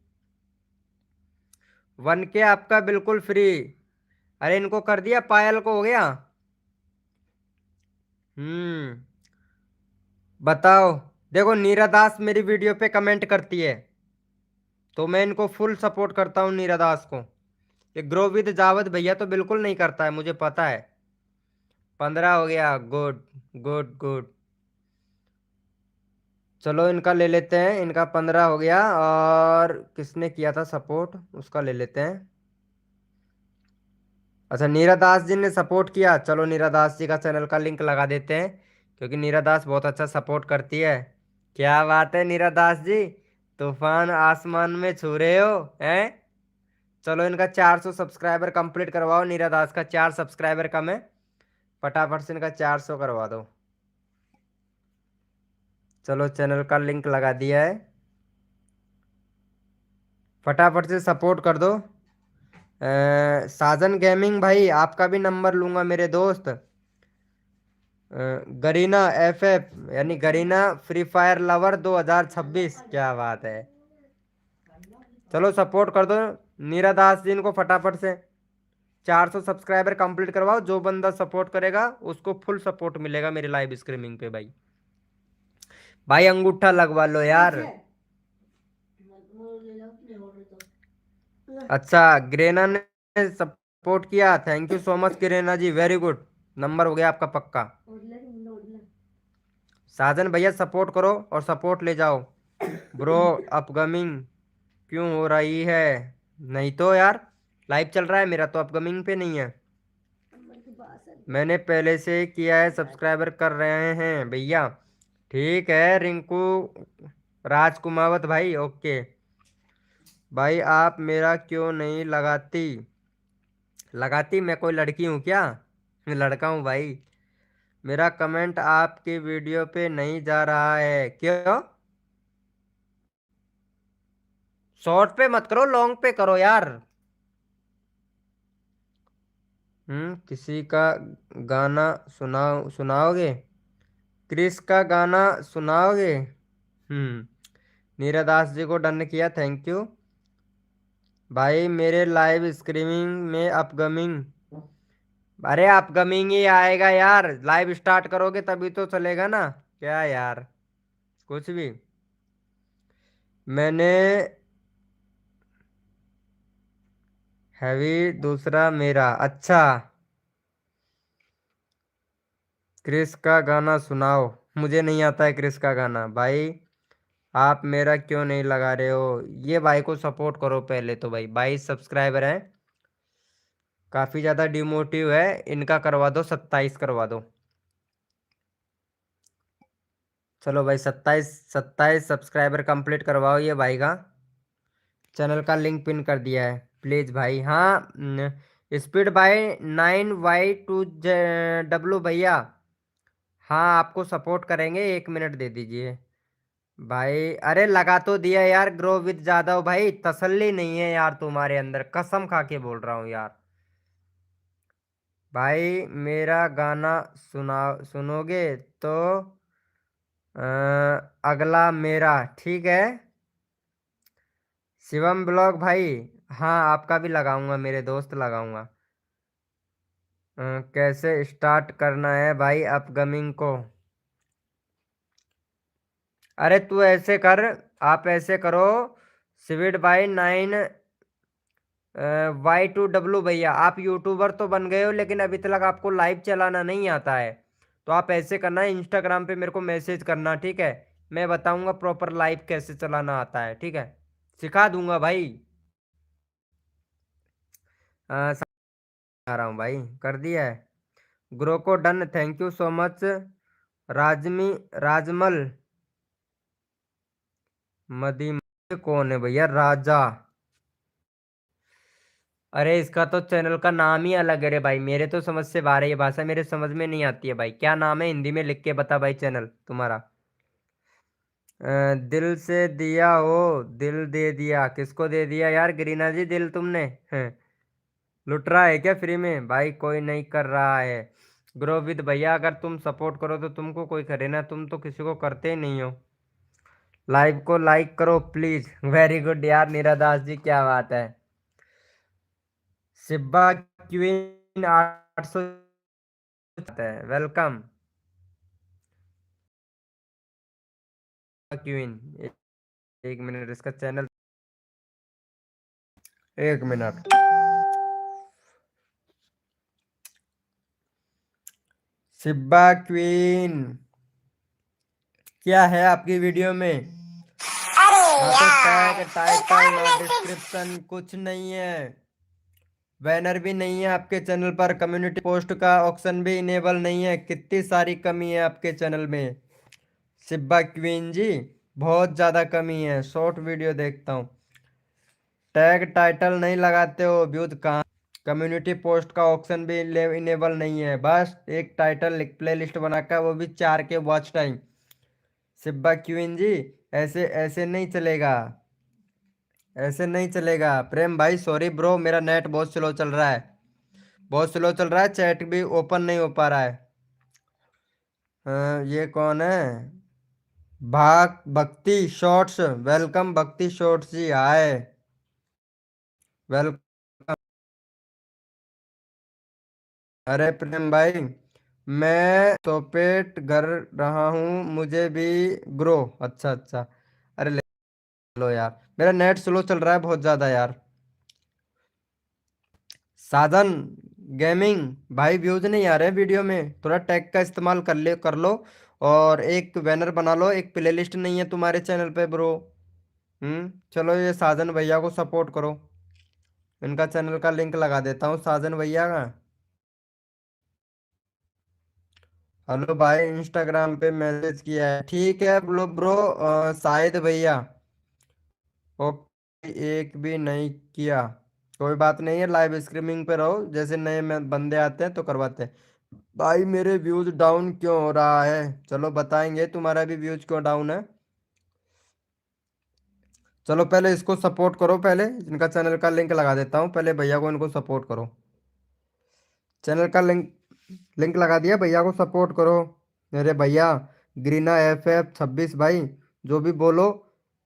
1K आपका बिल्कुल फ्री। अरे इनको कर दिया, पायल को हो गया। हम्म, बताओ। देखो नीरा दास मेरी वीडियो पे कमेंट करती है तो मैं इनको फुल सपोर्ट करता हूँ नीरा दास को। ये ग्रो विद जावद भैया तो बिल्कुल नहीं करता है, मुझे पता है। 15 हो गया, गुड गुड गुड। चलो इनका ले लेते हैं, इनका 15 हो गया। और किसने किया था सपोर्ट उसका ले लेते हैं। अच्छा नीरा दास जी ने सपोर्ट किया, चलो नीरा दास जी का चैनल का लिंक लगा देते हैं, क्योंकि नीरा दास बहुत अच्छा सपोर्ट करती है। क्या बात है नीरा दास जी, तूफान आसमान में छू रहे हो हैं। चलो इनका 400 सब्सक्राइबर कंप्लीट करवाओ। नीरा दास का 4 सब्सक्राइबर कम है, फटाफट से इनका 400 करवा दो। चलो चैनल का लिंक लगा दिया है, फटाफट से सपोर्ट कर दो। साजन गेमिंग भाई आपका भी नंबर लूंगा मेरे दोस्त। गरीना FF यानी गरीना फ्री फायर लवर 2026, क्या बात है। चलो सपोर्ट कर दो नीरा दास जी इनको फटाफट से। 400 सब्सक्राइबर कंप्लीट करवाओ, जो बंदा सपोर्ट करेगा उसको फुल सपोर्ट मिलेगा मेरी लाइव स्ट्रीमिंग पे भाई। भाई अंगूठा लगवा लो यार। अच्छा ग्रेना ने सपोर्ट किया, थैंक यू सो मच ग्रेना जी, वेरी गुड। नंबर हो गया आपका पक्का। साजन भैया सपोर्ट करो और सपोर्ट ले जाओ। ब्रो अपकमिंग क्यों हो रही है? नहीं तो यार लाइव चल रहा है मेरा, तो अपकमिंग पे नहीं है। मैंने पहले से किया है, सब्सक्राइबर कर रहे हैं भैया। ठीक है रिंकू राजकुमावत भाई, ओके। भाई आप मेरा क्यों नहीं लगाती? लगाती? मैं कोई लड़की हूँ क्या? मैं लड़का हूँ भाई। मेरा कमेंट आपकी वीडियो पे नहीं जा रहा है क्यों? शॉर्ट पे मत करो, लॉन्ग पे करो यार। किसी का गाना सुनाओगे? क्रिस का गाना सुनाओगे? नीरा दास जी को डन किया, थैंक यू। भाई मेरे लाइव स्ट्रीमिंग में अपकमिंग, अरे अपकमिंग ही आएगा यार, लाइव स्टार्ट करोगे तभी तो चलेगा ना। क्या यार, कुछ भी। मैंने हैवी दूसरा मेरा, अच्छा। क्रिस का गाना सुनाओ। मुझे नहीं आता है क्रिस का गाना भाई। आप मेरा क्यों नहीं लगा रहे हो? ये भाई को सपोर्ट करो पहले तो भाई, 22 सब्सक्राइबर हैं, काफी ज्यादा डिमोटिव है। इनका करवा दो, 27 करवा दो। चलो भाई, 27 सब्सक्राइबर कंप्लीट करवाओ ये भाई का। चैनल का लिंक पिन कर दिया है, प्लीज भाई। हाँ, स्पीड बाय 9Y2W भैया, हाँ आपको सपोर्ट करेंगे, 1 मिनट दे दीजिए भाई। अरे लगा तो दिया यार, ग्रो विद जादव भाई, तसल्ली नहीं है यार तुम्हारे अंदर, कसम खा के बोल रहा हूँ यार। भाई मेरा गाना सुनोगे तो अ, अगला मेरा, ठीक है। शिवम ब्लॉग भाई, हाँ आपका भी लगाऊंगा, मेरे दोस्त लगाऊंगा। कैसे स्टार्ट करना है भाई अपकमिंग को? अरे तू ऐसे कर, आप ऐसे करो, स्वीट बाई 9Y2W भैया, आप यूट्यूबर तो बन गए हो लेकिन अभी तक आपको लाइव चलाना नहीं आता है। तो आप ऐसे करना, इंस्टाग्राम पे मेरे को मैसेज करना, ठीक है। मैं बताऊंगा प्रॉपर लाइव कैसे चलाना आता है, ठीक है। सिखा दूंगा भाई। आ रहा हूँ भाई, कर दिया है। ग्रो को done, thank you so much. राजमी राजमल मदी कौन है भैया? राजा, अरे इसका तो चैनल का नाम ही अलग है रे भाई, मेरे तो समझ से बाहर है ये भाषा, मेरे समझ में नहीं आती है भाई। क्या नाम है हिंदी में लिख के बता भाई चैनल तुम्हारा। दिल से दिया हो, दिल दे दिया, किसको दे दिया यार गरीना जी दिल तुमने? लुट रहा है क्या फ्री में भाई? कोई नहीं कर रहा है। ग्रो विद भैया, अगर तुम सपोर्ट करो तो तुमको कोई करे ना, तुम तो किसी को करते ही नहीं हो। लाइव को लाइक करो प्लीज। वेरी गुड यार नीरा दास जी, क्या बात है। सिब्बा क्वीन 800 है, वेलकम क्वीन। एक मिनट, इसका चैनल, 1 मिनट। सिब्बा क्वीन, क्या है आपकी वीडियो में? अरे ना तो यार टैग एक टाइटल और ना मैसेज। डिस्क्रिप्शन, कुछ नहीं है। बैनर भी नहीं है आपके चैनल पर, कम्युनिटी पोस्ट का ऑप्शन भी इनेबल नहीं है। कितनी सारी कमी है आपके चैनल में सिब्बा क्वीन जी, बहुत ज्यादा कमी है। शॉर्ट वीडियो देखता हूँ, टैग टाइटल नहीं लगाते हो, व्यूज कहाँ? कम्युनिटी पोस्ट का ऑप्शन भी इनेबल नहीं है। बस एक टाइटल प्ले लिस्ट बनाकर, वो भी 4 के वॉच टाइम। सिब्बा क्वीन जी, ऐसे ऐसे नहीं चलेगा, ऐसे नहीं चलेगा। प्रेम भाई सॉरी ब्रो, मेरा नेट बहुत स्लो चल रहा है, बहुत स्लो चल रहा है, चैट भी ओपन नहीं हो पा रहा है। ये कौन है? भाग भक्ति शॉर्ट्स, वेलकम भक्ति शॉर्ट्स जी, हाय, वेलकम। अरे प्रेम भाई, मैं सोपेट कर रहा हूँ, मुझे भी ग्रो, अच्छा अच्छा। अरे ले लो यार, मेरा नेट स्लो चल रहा है बहुत ज्यादा यार। साधन गेमिंग भाई, व्यूज नहीं आ रहे हैं वीडियो में, थोड़ा टैग का इस्तेमाल कर लो। और एक बैनर बना लो, एक प्लेलिस्ट नहीं है तुम्हारे चैनल पे ब्रो। चलो ये साजन भैया को सपोर्ट करो, इनका चैनल का लिंक लगा देता हूँ साजन भैया का। हेलो भाई, इंस्टाग्राम पे मैसेज किया है, ठीक है ब्रो ब्रो, शाहिद भैया, ओके। एक भी नहीं किया। कोई बात नहीं है, लाइव स्ट्रीमिंग पे रहो, जैसे नए बंदे आते हैं तो करवाते हैं। भाई मेरे व्यूज डाउन क्यों हो रहा है? चलो बताएंगे तुम्हारा भी व्यूज क्यों डाउन है। चलो पहले इसको सपोर्ट करो, पहले इनका चैनल का लिंक लगा देता हूँ, पहले भैया को इनको सपोर्ट करो। चैनल का लिंक लिंक लगा दिया, भैया को सपोर्ट करो। मेरे भैया ग्रीना FF 26 भाई, जो भी बोलो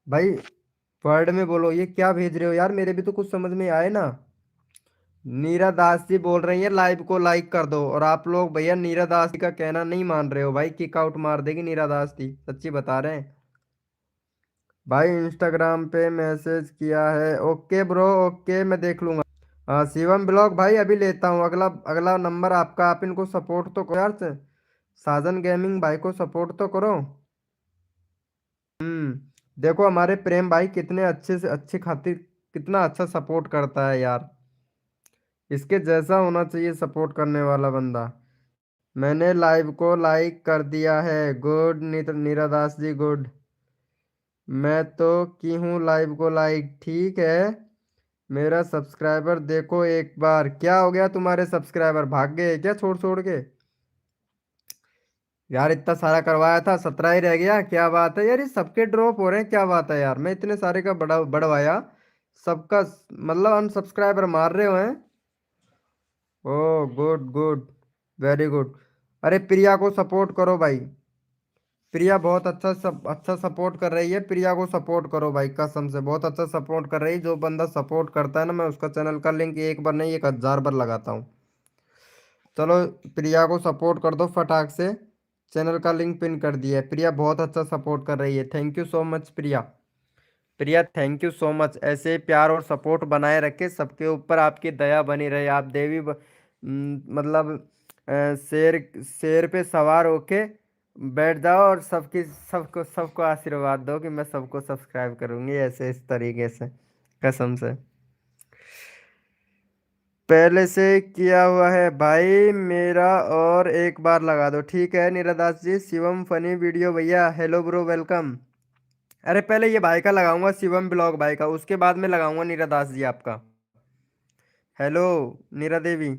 भाई, वर्ड में बोलो। ये क्या भेज रहे हो यार, मेरे भी तो कुछ समझ में आए ना। नीरा दास जी बोल रही है लाइव को लाइक कर दो, और आप लोग भैया नीरा दास जी का कहना नहीं मान रहे हो भाई, किक आउट मार देगी नीरा दास जी, सच्ची बता रहे हैं भाई। इंस्टाग्राम पे मैसेज किया है, ओके ब्रो ओके, मैं देख लूंगा। शिवम ब्लॉग भाई अभी लेता हूँ, अगला अगला नंबर आपका। आप इनको सपोर्ट तो करो यार से। साजन गेमिंग भाई को सपोर्ट तो करो। देखो हमारे प्रेम भाई कितने अच्छे से अच्छे खातिर कितना अच्छा सपोर्ट करता है यार, इसके जैसा होना चाहिए सपोर्ट करने वाला बंदा। मैंने लाइव को लाइक कर दिया है, गुड नीरा दास जी गुड। मैं तो की हूँ लाइव को लाइक, ठीक है। मेरा सब्सक्राइबर देखो एक बार, क्या हो गया तुम्हारे सब्सक्राइबर, भाग गए क्या छोड़ छोड़ के? यार इतना सारा करवाया था, 17 ही रह गया, क्या बात है यार, ये सबके ड्रॉप हो रहे हैं, क्या बात है यार? मैं इतने सारे का बढ़वाया, सबका मतलब अनसब्सक्राइबर मार रहे हो हैं। ओ गुड गुड, वेरी गुड। अरे प्रिया को सपोर्ट करो भाई, प्रिया बहुत अच्छा सपोर्ट कर रही है, प्रिया को सपोर्ट करो भाई, कसम से बहुत अच्छा सपोर्ट कर रही है। जो बंदा सपोर्ट करता है ना, मैं उसका चैनल का लिंक एक बार नहीं 1000 बार लगाता हूँ। चलो प्रिया को सपोर्ट कर दो फटाक से, चैनल का लिंक पिन कर दिया है। प्रिया बहुत अच्छा सपोर्ट कर रही है, thank you so much Priya. Priya thank you so much, ऐसे ही प्यार और सपोर्ट बनाए रखे, सबके ऊपर आपकी दया बनी रहे। आप देवी मतलब शेर शेर पे सवार होके बैठ जाओ, और सबको सबको आशीर्वाद दो कि मैं सबको सब्सक्राइब करूंगी, ऐसे इस तरीके से, कसम से। पहले से किया हुआ है भाई मेरा, और एक बार लगा दो, ठीक है नीरदास जी। शिवम फनी वीडियो भैया, हेलो ब्रो वेलकम। अरे पहले ये भाई का लगाऊंगा, शिवम ब्लॉग भाई का, उसके बाद में लगाऊंगा नीरदास जी आपका। हेलो नीरा देवी।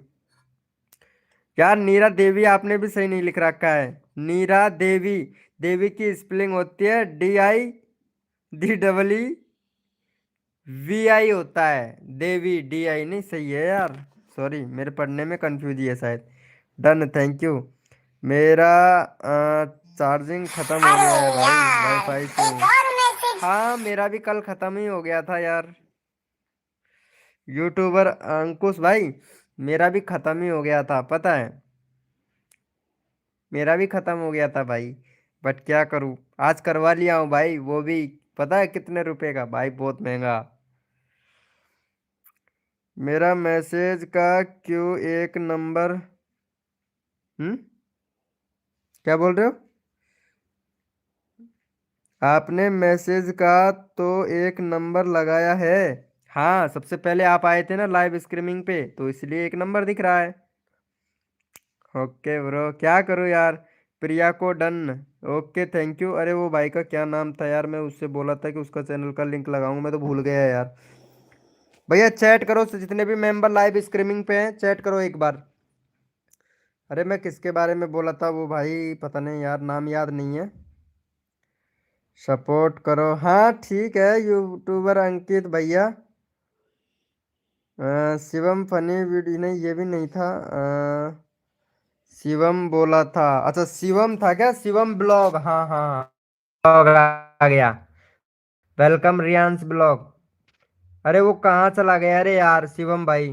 यार नीरा देवी आपने भी सही नहीं लिख रखा है, नीरा देवी। देवी की स्पेलिंग होती है DIDVI होता है, देवी DI नहीं, सही है यार। सॉरी मेरे पढ़ने में कंफ्यूज है शायद। Done thank you. मेरा चार्जिंग खत्म हो अरे गया है भाई यार, वाईफाई से। एक और मैसेज। हाँ मेरा भी कल खत्म ही हो गया था यार। यूट्यूबर अंकुश भाई, मेरा भी खत्म ही हो गया था पता है, मेरा भी खत्म हो गया था भाई, बट क्या करूँ, आज करवा लिया हूँ भाई, वो भी पता है कितने रुपए का भाई, बहुत महंगा। मेरा मैसेज का क्यों एक नंबर, हम्म, क्या बोल रहे हो? आपने मैसेज का तो एक नंबर लगाया है। हाँ सबसे पहले आप आए थे ना लाइव स्ट्रीमिंग पे, तो इसलिए एक नंबर दिख रहा है। ओके ब्रो, क्या करूँ यार। प्रिया को डन, ओके थैंक यू। अरे वो भाई का क्या नाम था यार, मैं उससे बोला था कि उसका चैनल का लिंक लगाऊंगा, मैं तो भूल गया यार। भैया चैट करो, जितने भी मेंबर लाइव स्ट्रीमिंग पे हैं चैट करो एक बार। अरे मैं किसके बारे में बोला था, वो भाई पता नहीं यार, नाम याद नहीं है। सपोर्ट करो, हाँ ठीक है यूट्यूबर अंकित भैया। शिवम फनी वीडियो नहीं, ये भी नहीं था। शिवम बोला था, अच्छा शिवम था क्या, शिवम ब्लॉग, हाँ हाँ हाँ ब्लॉग आ गया। Welcome Riyansh blog. अरे वो कहाँ चला गया अरे यार शिवम भाई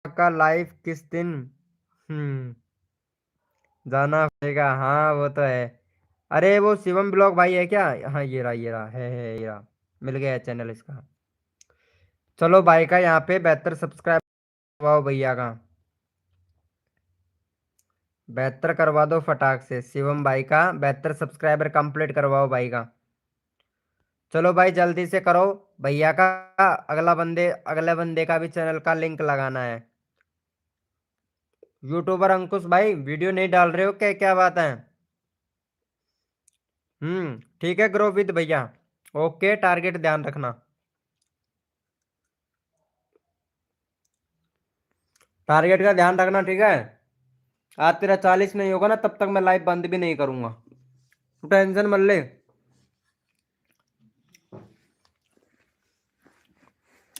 का लाइव किस दिन, हम्म, जाना पड़ेगा, हाँ वो तो है। अरे वो शिवम ब्लॉग भाई है क्या? हाँ ये रहा है ये रहा, मिल गया चैनल इसका। चलो भाई का यहाँ पे 72 सब्सक्राइब करवाओ भैया का, 72 करवा दो फटाक से, शिवम भाई का 72 सब्सक्राइबर कंप्लीट करवाओ भाई का। चलो भाई जल्दी से करो भैया का। अगले बंदे का भी चैनल का लिंक लगाना है। यूट्यूबर अंकुश भाई वीडियो नहीं डाल रहे हो क्या, क्या बात है? ठीक है ग्रो विद भैया, ओके टारगेट ध्यान रखना। टारगेट का ध्यान रखना, ठीक है। आज तेरा 40 नहीं होगा ना, तब तक मैं लाइव बंद भी नहीं करूंगा, तू टेंशन मत ले।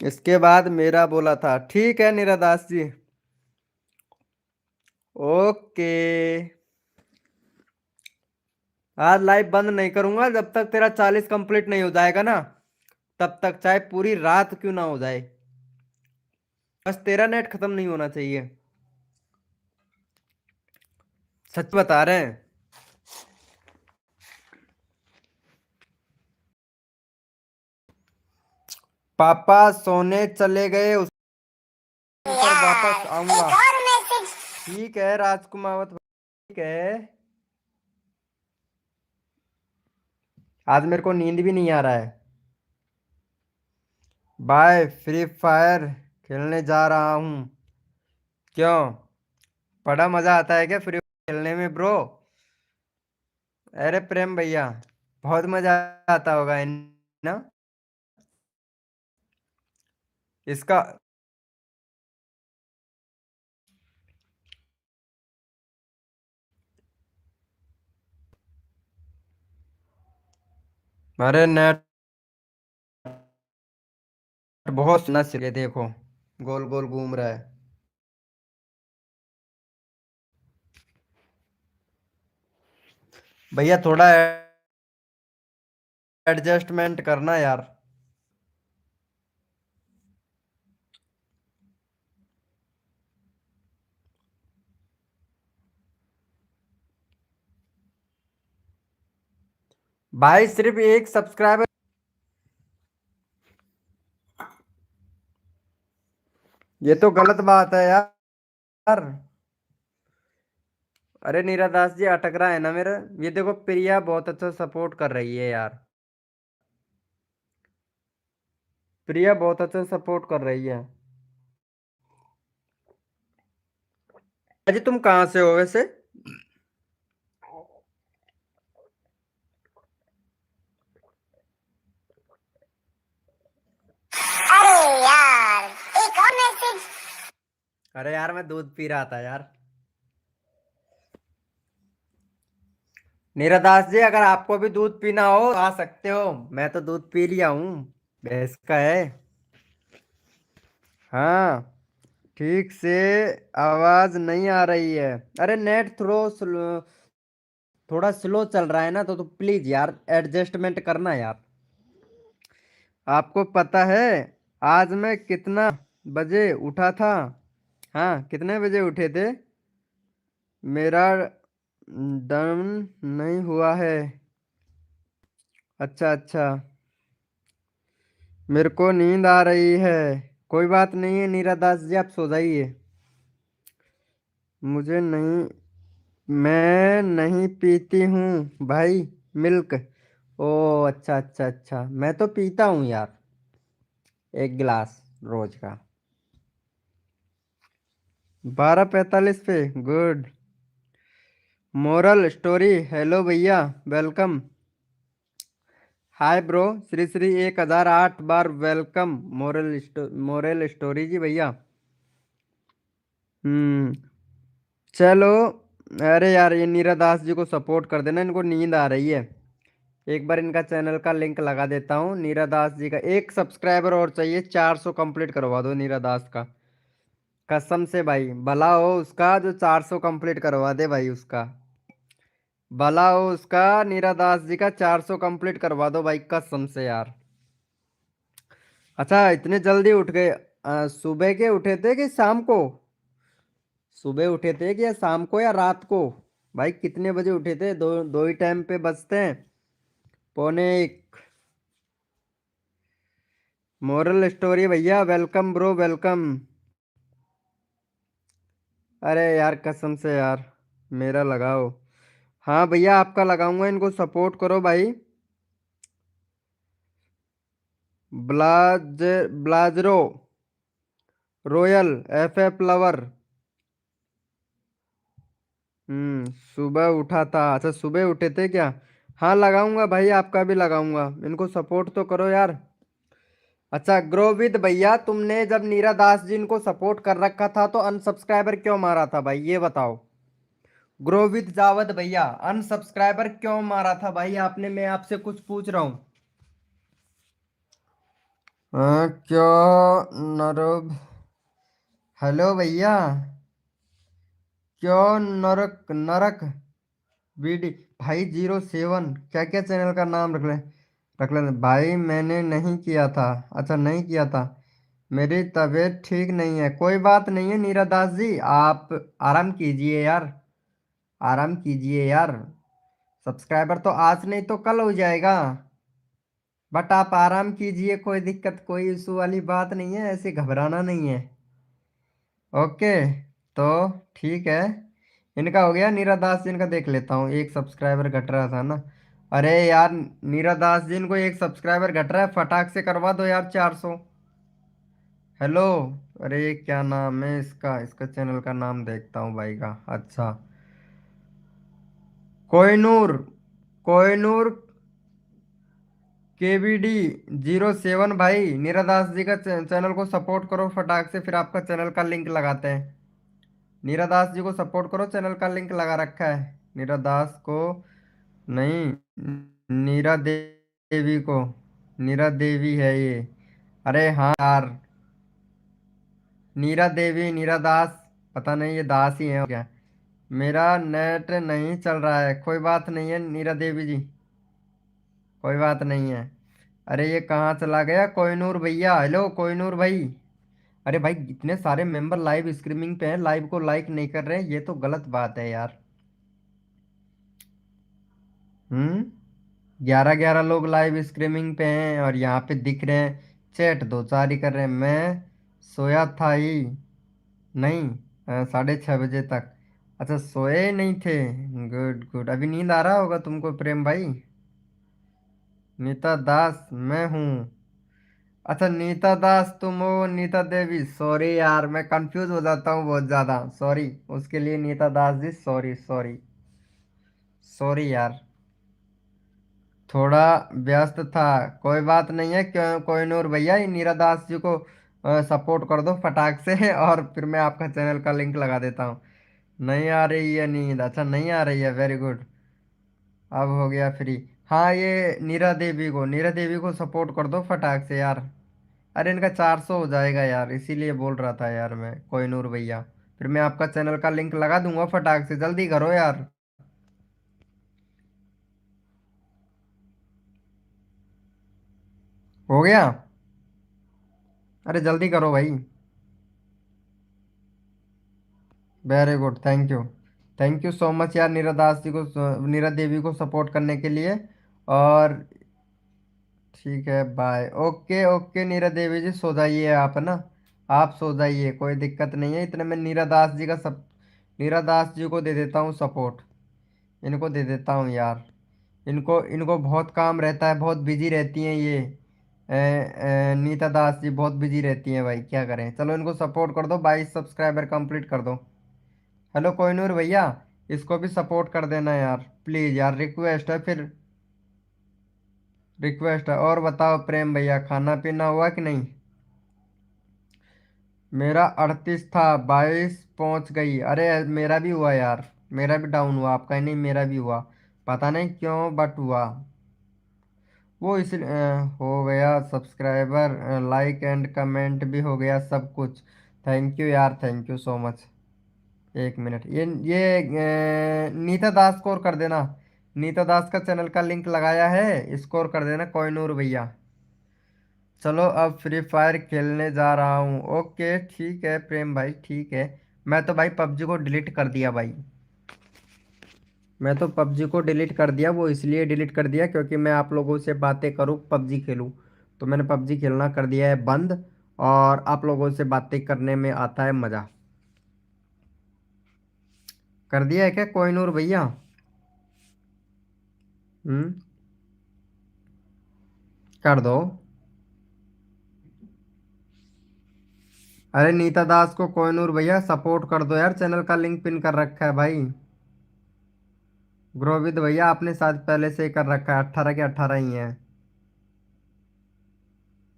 इसके बाद मेरा बोला था, ठीक है नीरादास जी, ओके। आज लाइव बंद नहीं करूंगा जब तक तेरा 40 कंप्लीट नहीं हो जाएगा ना, तब तक, चाहे पूरी रात क्यों ना हो जाए, बस तेरा नेट खत्म नहीं होना चाहिए। सच बता रहे हैं। पापा सोने चले गए, उस पर वापस आऊंगा। एक और मैसेज। ठीक है राजकुमावत भाई, ठीक है। आज मेरे को नींद भी नहीं आ रहा है। बाय, फ्री फायर खेलने जा रहा हूँ। क्यों, बड़ा मजा आता है क्या फ्री फायर खेलने में ब्रो? अरे प्रेम भैया, बहुत मजा आता होगा है ना इसका। अरे नेट बहुत नस के देखो, गोल गोल घूम रहा है। भैया थोड़ा एडजस्टमेंट करना यार। भाई सिर्फ एक सब्सक्राइबर, ये तो गलत बात है यार। अरे नीरादास जी अटक रहा है ना मेरा, ये देखो प्रिया बहुत अच्छा सपोर्ट कर रही है यार, प्रिया बहुत अच्छा सपोर्ट कर रही है। अजी तुम कहाँ से हो वैसे? अरे यार, एक और मैसेज। अरे यार मैं दूध पी रहा था यार। नीरादास जी अगर आपको भी दूध पीना हो आ सकते हो, मैं तो दूध पी लिया हूँ, भैंस का है। हाँ, ठीक से आवाज नहीं आ रही है। अरे नेट थोड़ा स्लो चल रहा है ना, तो प्लीज यार एडजस्टमेंट करना यार। आपको पता है आज मैं कितना बजे उठा था? हाँ, कितने बजे उठे थे? मेरा दम नहीं हुआ है। अच्छा अच्छा, मेरे को नींद आ रही है। कोई बात नहीं है नीरादास जी, आप सो जाइए। मुझे नहीं, मैं नहीं पीती हूँ भाई मिल्क। ओ अच्छा अच्छा अच्छा, मैं तो पीता हूँ यार, एक गिलास रोज का। 12:45 पे, गुड। मोरल स्टोरी, हेलो भैया, welcome. Hi bro, Shri Shri 1008 बार वेलकम। मोरल स्टोरी जी भैया। हम्म, चलो। अरे यार ये नीरा दास जी को सपोर्ट कर देना, इनको नींद आ रही है। एक बार इनका चैनल का लिंक लगा देता हूँ। नीरा दास जी का एक सब्सक्राइबर और चाहिए, 400 कंप्लीट करवा दो नीरा दास का, कसम से भाई। भला हो उसका जो 400 कंप्लीट करवा दे भाई, उसका भला हो उसका। नीरा दास जी का 400 कंप्लीट करवा दो भाई, कसम से यार। अच्छा इतने जल्दी उठ गए, सुबह के उठे थे कि शाम को? सुबह उठे थे कि या शाम को या रात को? भाई कितने बजे उठे थे? दो दो ही टाइम पे बजते हैं, पौने एक। मोरल स्टोरी भैया, वेलकम ब्रो, वेलकम। अरे यार कसम से यार, मेरा लगाओ। हाँ भैया आपका लगाऊंगा, इनको सपोर्ट करो भाई। ब्लाजरो रॉयल, एफ लवर। सुबह उठा था, अच्छा सुबह उठे थे क्या? हाँ लगाऊंगा भाई, आपका भी लगाऊंगा, इनको सपोर्ट तो करो यार। अच्छा ग्रोविद भैया, तुमने जब नीरा दास जी को सपोर्ट कर रखा था तो अनसब्सक्राइबर क्यों मारा था भाई, ये बताओ। ग्रोविद जावद भैया, अनसब्सक्राइबर क्यों मारा था भाई आपने, मैं आपसे कुछ पूछ रहा हूँ। क्या नरब, हेलो भैया, क्यों नरक नरक बीडी भाई 07, क्या क्या चैनल का नाम रख ले भाई, मैंने नहीं किया था। अच्छा नहीं किया था, मेरी तबीयत ठीक नहीं है। कोई बात नहीं है नीरा दास जी, आप आराम कीजिए यार, आराम कीजिए यार। सब्सक्राइबर तो आज नहीं तो कल हो जाएगा, बट आप आराम कीजिए, कोई दिक्कत कोई इशू वाली बात नहीं है, ऐसे घबराना नहीं है। ओके, तो ठीक है, इनका हो गया। नीरा दास जी इनका देख लेता हूँ, एक सब्सक्राइबर घट रहा था ना। अरे यार नीरा दास जी इनको एक सब्सक्राइबर घट रहा है, फटाक से करवा दो यार 400। हेलो, अरे ये क्या नाम है इसका, इसका चैनल का नाम देखता हूँ भाई का। अच्छा, कोहिनूर, कोहिनूर केबीडी 07 भाई, नीरा दास जी का चैनल को सपोर्ट करो फटाक से, फिर आपका चैनल का लिंक लगाते हैं। नीरा दास जी को सपोर्ट करो, चैनल का लिंक लगा रखा है। नीरा दास को नहीं, नीरा देवी को, नीरा देवी है ये। अरे हाँ यार, नीरा देवी नीरा दास, पता नहीं ये दास ही है क्या। मेरा नेट नहीं चल रहा है, कोई बात नहीं है नीरा देवी जी, कोई बात नहीं है। अरे ये कहाँ चला गया कोहिनूर भैया, हेलो कोहिनूर भाई। अरे भाई इतने सारे मेंबर लाइव स्ट्रीमिंग पे हैं, लाइव को लाइक नहीं कर रहे हैं, ये तो गलत बात है यार। 11-11 लोग लाइव स्ट्रीमिंग पे हैं और यहाँ पे दिख रहे हैं, चैट दो चार ही कर रहे हैं। मैं सोया था ही नहीं 6:30 बजे तक। अच्छा सोए ही नहीं थे, गुड गुड। अभी नींद आ रहा होगा तुमको प्रेम भाई। नीता दास मैं हूँ। अच्छा नीता दास तुम हो, नीता देवी, सॉरी यार मैं कंफ्यूज हो जाता हूँ बहुत ज़्यादा, सॉरी उसके लिए Nita Das ji, sorry sorry sorry यार, थोड़ा व्यस्त था। कोई बात नहीं है, क्यों कोहिनूर भैया, ये नीरा दास जी को सपोर्ट कर दो फटाक से और फिर मैं आपका चैनल का लिंक लगा देता हूँ। नहीं आ रही है नींद, अच्छा नहीं आ रही है, वेरी गुड, अब हो गया फ्री। हाँ ये नीरा देवी को सपोर्ट कर दो फटाक से यार। अरे इनका 400 हो जाएगा यार, इसीलिए बोल रहा था यार मैं कोहिनूर भैया, फिर मैं आपका चैनल का लिंक लगा दूंगा, फटाक से जल्दी करो यार। हो गया, अरे जल्दी करो भाई। Very good, thank you, thank you so much यार नीरा दास जी को, नीरा देवी को सपोर्ट करने के लिए। और ठीक है बाय, ओके ओके नीरा देवी जी सो जाइए आप ना, आप सो जाइए, कोई दिक्कत नहीं है। इतने में नीरा दास जी का सब, नीरा दास जी को दे देता हूँ सपोर्ट, इनको दे देता हूँ यार। इनको इनको बहुत काम रहता है, बहुत बिजी रहती हैं ये। नीता दास जी बहुत बिजी रहती हैं भाई, क्या करें, चलो इनको सपोर्ट कर दो, 22 सब्सक्राइबर कंप्लीट कर दो। हेलो कोहिनूर भैया, इसको भी सपोर्ट कर देना यार प्लीज यार, रिक्वेस्ट है फिर, रिक्वेस्ट है। और बताओ प्रेम भैया, खाना पीना हुआ कि नहीं। मेरा 38 था, 22 पहुंच गई। अरे मेरा भी हुआ यार, मेरा भी डाउन हुआ, आपका ही नहीं मेरा भी हुआ, पता नहीं क्यों बट हुआ वो, इसलिए हो गया सब्सक्राइबर, लाइक एंड कमेंट भी हो गया सब कुछ। थैंक यू यार, थैंक यू सो मच। एक मिनट, ये नीता दास को और कर देना, नीता दास का चैनल का लिंक लगाया है, स्कोर कर देना कोहिनूर भैया। चलो अब फ्री फायर खेलने जा रहा हूँ, ओके ठीक है प्रेम भाई, ठीक है। मैं तो भाई पबजी को डिलीट कर दिया भाई, मैं तो पबजी को डिलीट कर दिया, वो इसलिए डिलीट कर दिया क्योंकि मैं आप लोगों से बातें करूँ पबजी खेलूँ, तो मैंने पबजी खेलना कर दिया है बंद, और आप लोगों से बातें करने में आता है मज़ा। कर दिया है क्या कोहिनूर भैया। हम्म, कर दो। अरे नीता दास को कोहिनूर भैया सपोर्ट कर दो यार, चैनल का लिंक पिन कर रखा है भाई। ग्रोविद भैया आपने शायद पहले से ही कर रखा है, 18 के 18 ही है।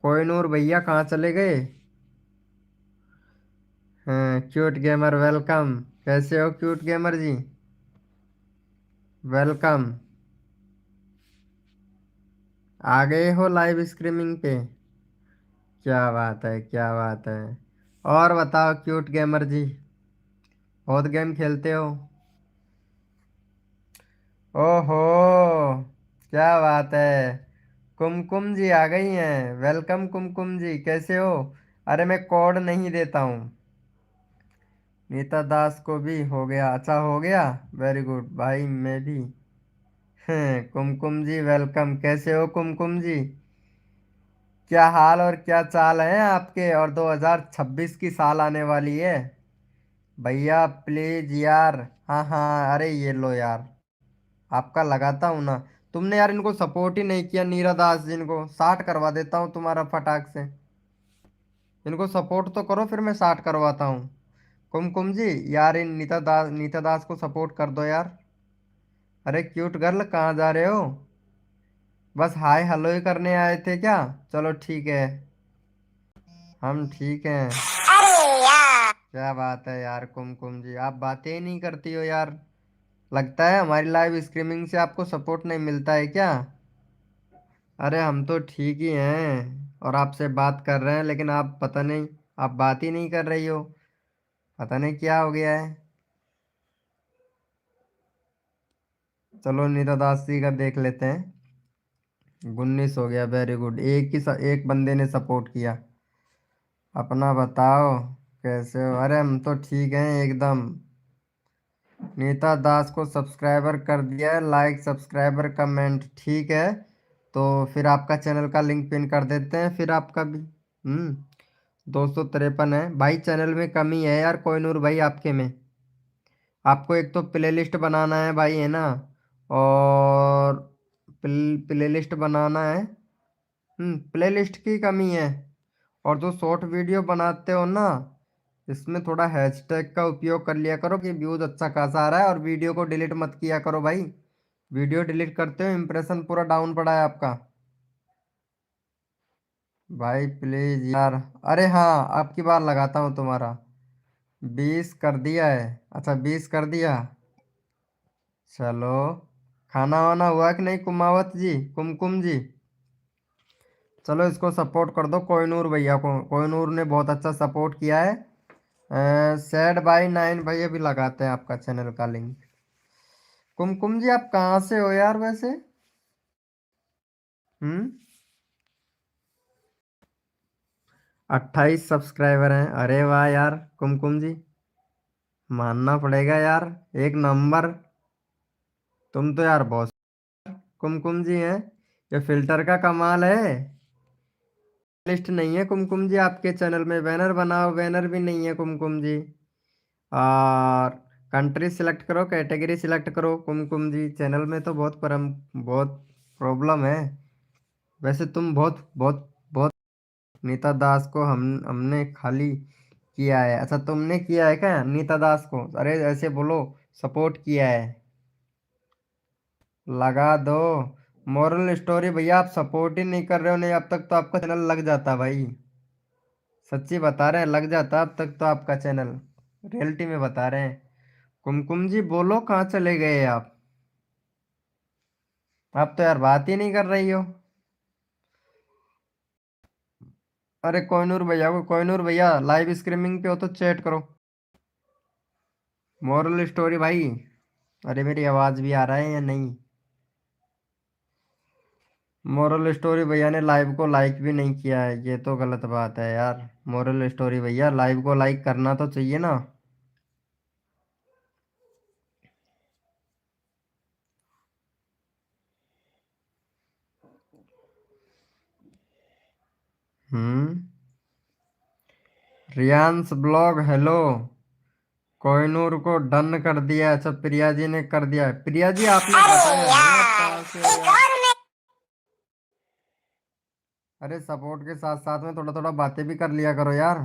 कोहिनूर भैया कहाँ चले गए? हाँ, क्यूट गेमर वेलकम। कैसे हो क्यूट गेमर जी? वेलकम। आ गए हो लाइव स्ट्रीमिंग पे? क्या बात है, क्या बात है। और बताओ क्यूट गेमर जी, बहुत गेम खेलते हो? ओहो, क्या बात है। कुमकुम जी आ गई हैं, वेलकम कुमकुम जी, कैसे हो? अरे मैं कोड नहीं देता हूँ। नीता दास को भी हो गया? अच्छा हो गया, वेरी गुड भाई, मैं भी। कुमकुम जी वेलकम, कैसे हो कुमकुम जी? क्या हाल और क्या चाल है आपके? और 2026 की साल आने वाली है भैया, प्लीज यार। हाँ हाँ, अरे ये लो यार, आपका लगाता हूँ ना। तुमने यार इनको सपोर्ट ही नहीं किया, नीरा दास जिनको 60 करवा देता हूँ तुम्हारा फटाक से। इनको सपोर्ट तो करो, फिर मैं 60 करवाता हूँ। कुमकुम जी यार, इन नीता दास को सपोर्ट कर दो यार। अरे क्यूट गर्ल, कहाँ जा रहे हो? बस हाय हेलो ही करने आए थे क्या? चलो ठीक है, हम ठीक हैं। अरे यार, क्या बात है यार कुमकुम जी, आप बातें ही नहीं करती हो यार। लगता है हमारी लाइव स्ट्रीमिंग से आपको सपोर्ट नहीं मिलता है क्या? अरे हम तो ठीक ही हैं और आपसे बात कर रहे हैं, लेकिन आप पता नहीं, आप बात ही नहीं कर रही हो। पता नहीं क्या हो गया है। चलो नीता दास जी का देख लेते हैं। 19 हो गया, वेरी गुड। एक बंदे ने सपोर्ट किया। अपना बताओ, कैसे हो? अरे हम तो ठीक हैं एकदम। नीता दास को सब्सक्राइबर कर दिया है, लाइक सब्सक्राइबर कमेंट, ठीक है। तो फिर आपका चैनल का लिंक पिन कर देते हैं, फिर आपका भी। 253 है भाई, चैनल में कमी है यार कोहिनूर भाई आपके में। आपको एक तो प्लेलिस्ट बनाना है भाई, है ना? और प्लेलिस्ट बनाना है। प्लेलिस्ट की कमी है। और जो शॉर्ट वीडियो बनाते हो ना, इसमें थोड़ा हैशटैग का उपयोग कर लिया करो कि व्यूज अच्छा खासा आ रहा है, और वीडियो को डिलीट मत किया करो भाई। वीडियो डिलीट करते हो इंप्रेशन पूरा डाउन पड़ा है आपका। भाई प्लीज यार। अरे हाँ, आपकी बार लगाता हूँ तुम्हारा। 20 कर दिया है? अच्छा 20 कर दिया। चलो, खाना वाना हुआ कि नहीं कुमावत जी, कुमकुम जी? चलो इसको सपोर्ट कर दो कोहिनूर भैया को, कोहिनूर ने बहुत अच्छा सपोर्ट किया है। सैड बाई 9 भैया भी लगाते हैं आपका चैनल का लिंक। कुमकुम जी आप कहाँ से हो यार वैसे? हम्म 28 सब्सक्राइबर हैं, अरे वाह यार कुमकुम जी, मानना पड़ेगा यार, एक नंबर। तुम तो यार बॉस कुमकुम जी हैं। ये फिल्टर का कमाल है। लिस्ट नहीं है कुमकुम जी आपके चैनल में, बैनर बनाओ, बैनर भी नहीं है कुमकुम जी। और कंट्री सिलेक्ट करो, कैटेगरी सिलेक्ट करो कुमकुम जी, चैनल में तो बहुत प्रॉब्लम है। वैसे तुम बहुत बहुत बहुत। नीता दास को हमने खाली किया है? अच्छा तुमने किया है क्या नीता दास को? अरे ऐसे बोलो, सपोर्ट किया है। लगा दो मॉरल स्टोरी भैया, आप सपोर्ट ही नहीं कर रहे हो, नहीं अब तक तो आपका चैनल लग जाता भाई। सच्ची बता रहे हैं, लग जाता अब तक तो आपका चैनल, रियलिटी में बता रहे हैं। कुमकुम जी बोलो, कहाँ चले गए आप? आप तो यार बात ही नहीं कर रही हो। अरे कोहिनूर भैया लाइव स्ट्रीमिंग पे हो तो चैट करो। मॉरल स्टोरी भाई, अरे मेरी आवाज भी आ रहा है या नहीं? मॉरल स्टोरी भैया ने लाइव को लाइक भी नहीं किया है, ये तो गलत बात है यार। मॉरल स्टोरी भैया लाइव को लाइक करना तो चाहिए ना। हम्म रियांस ब्लॉग हेलो। कोहिनूर को डन कर दिया। अच्छा प्रिया जी ने कर दिया है। प्रिया जी आपने अरे बताया नहीं आप यार, कहाँ से हो एक यार? और मैं अरे सपोर्ट के साथ साथ में थोड़ा थोड़ा बातें भी कर लिया करो यार।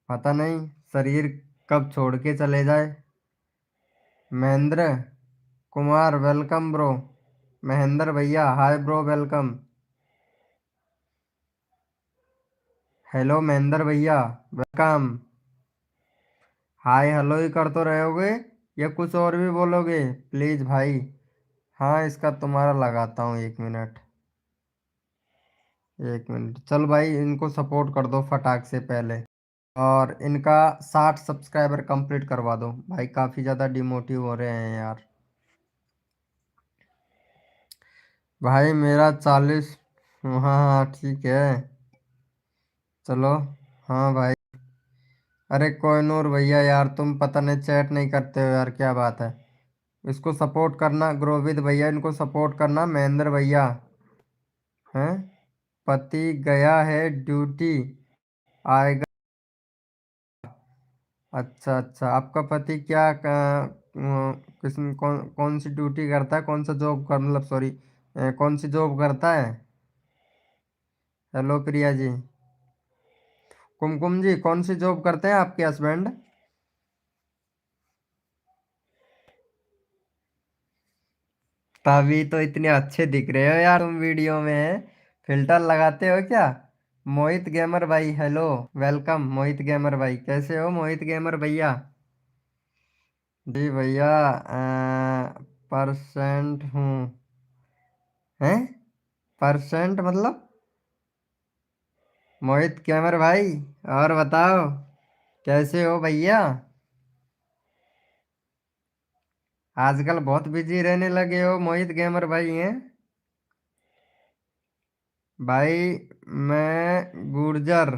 पता नहीं शरीर कब छोड़ के चले जाए। Mahendra Kumar welcome bro. महेंद्र भैया hi bro, welcome. Hello Mahendra भैया, वेलकम। हाय हेलो ही कर तो रहोगे या कुछ और भी बोलोगे प्लीज भाई। हाँ इसका तुम्हारा लगाता हूँ, 1 मिनट। 1 मिनट, चल भाई इनको सपोर्ट कर दो फटाक से पहले। और इनका 60 सब्सक्राइबर कंप्लीट करवा दो भाई, काफ़ी ज़्यादा डिमोटिव हो रहे हैं यार। भाई मेरा 40। हाँ हाँ ठीक है, चलो। हाँ भाई। अरे कोई नूर भैया यार, तुम पता नहीं चैट नहीं करते हो यार, क्या बात है। इसको सपोर्ट करना ग्रोविद भैया, इनको सपोर्ट करना महेंद्र भैया। हैं, पति गया है ड्यूटी, आएगा। अच्छा अच्छा, आपका पति क्या किस कौन कौन सी ड्यूटी करता है, कौन सा जॉब कर, मतलब सॉरी, कौन सी जॉब करता है। हेलो प्रिया जी। कुमकुम जी, कौन सी जॉब करते हैं आपके हस्बैंड। तभी तो इतने अच्छे दिख रहे हो यार तुम वीडियो में, फिल्टर लगाते हो क्या। मोहित गेमर भाई हेलो, वेलकम मोहित गेमर भाई, कैसे हो मोहित गेमर भैया। जी भैया, परसेंट हूँ। हैं, परसेंट मतलब। मोहित गेमर भाई, और बताओ कैसे हो भैया। आजकल बहुत बिजी रहने लगे हो मोहित गेमर भाई हैं। भाई मैं गुर्जर।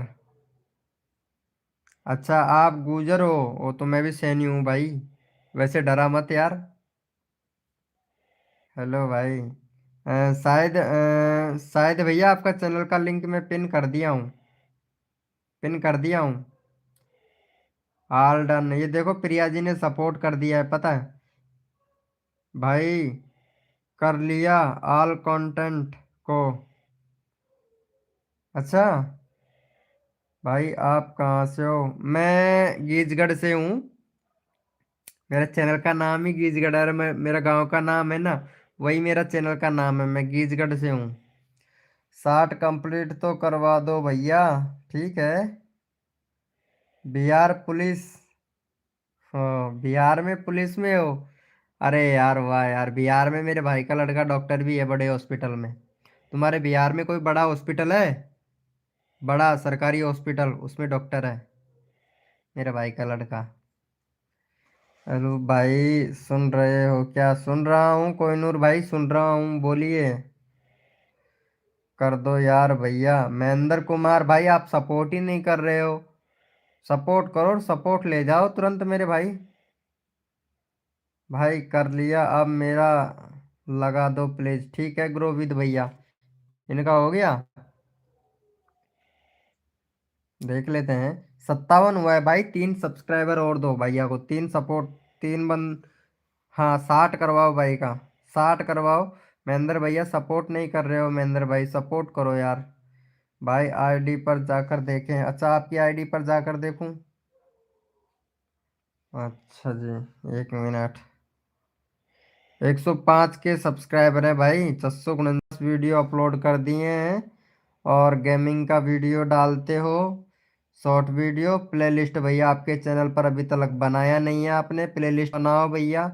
अच्छा आप गुजर हो, वो तो मैं भी सैनी हूँ भाई, वैसे डरा मत यार। हेलो भाई। शायद भैया आपका चैनल का लिंक मैं पिन कर दिया हूँ, पिन कर दिया हूँ। ऑल डन, ये देखो प्रिया जी ने सपोर्ट कर दिया है, पता है भाई, कर लिया ऑल कंटेंट को। अच्छा भाई आप कहाँ से हो। मैं गीजगढ़ से हूँ, मेरा चैनल का नाम ही गीजगढ़ है, मेरा गांव का नाम है ना, वही मेरा चैनल का नाम है, मैं गीजगढ़ से हूँ। 60 कंप्लीट तो करवा दो भैया, ठीक है। बिहार पुलिस, हाँ बिहार में पुलिस में हो। अरे यार वाह यार, बिहार में मेरे भाई का लड़का डॉक्टर भी है बड़े हॉस्पिटल में। तुम्हारे बिहार में कोई बड़ा हॉस्पिटल है, बड़ा सरकारी हॉस्पिटल, उसमें डॉक्टर है मेरे भाई का लड़का। हेलो भाई, सुन रहे हो क्या। सुन रहा हूँ कोहिनूर भाई, सुन रहा हूँ बोलिए। कर दो यार भैया। महेंद्र कुमार भाई आप सपोर्ट ही नहीं कर रहे हो, सपोर्ट करो, सपोर्ट ले जाओ तुरंत मेरे भाई। भाई कर लिया, अब मेरा लगा दो प्लीज, ठीक है ग्रोविद भैया। इनका हो गया, देख लेते हैं। 57 हुआ है भाई, 3 सब्सक्राइबर और दो भैया को, 3 सपोर्ट, 3 बंद। हाँ 60 करवाओ भाई का, 60 करवाओ। महेंद्र भैया सपोर्ट नहीं कर रहे हो, महेंद्र भाई सपोर्ट करो यार। भाई आईडी पर जाकर देखें, अच्छा आपकी आईडी पर जाकर देखूं। अच्छा जी, 1 मिनट। 105 के सब्सक्राइबर है भाई, 649 वीडियो अपलोड कर दिए हैं, और गेमिंग का वीडियो डालते हो, शॉर्ट वीडियो। प्लेलिस्ट भैया आपके चैनल पर अभी तक बनाया नहीं है आपने, प्लेलिस्ट बनाओ भैया।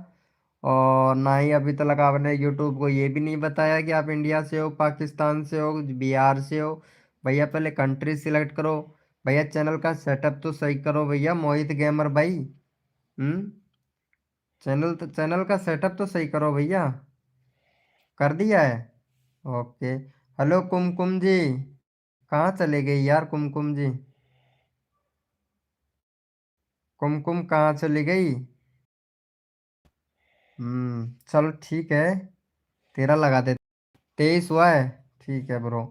और ना ही अभी तक आपने यूट्यूब को ये भी नहीं बताया कि आप इंडिया से हो, पाकिस्तान से हो, बिहार से हो। भैया पहले कंट्री सिलेक्ट करो, भैया चैनल का सेटअप तो सही करो भैया मोहित गेमर भाई। हम्म, चैनल का सेटअप तो सही करो भैया। कर दिया है, ओके। हेलो कुमकुम जी, कहाँ चले गई यार कुमकुम जी। कुमकुम कहाँ चली गई। चलो ठीक है, तेरा लगा दे। 23 हुआ है, ठीक है ब्रो।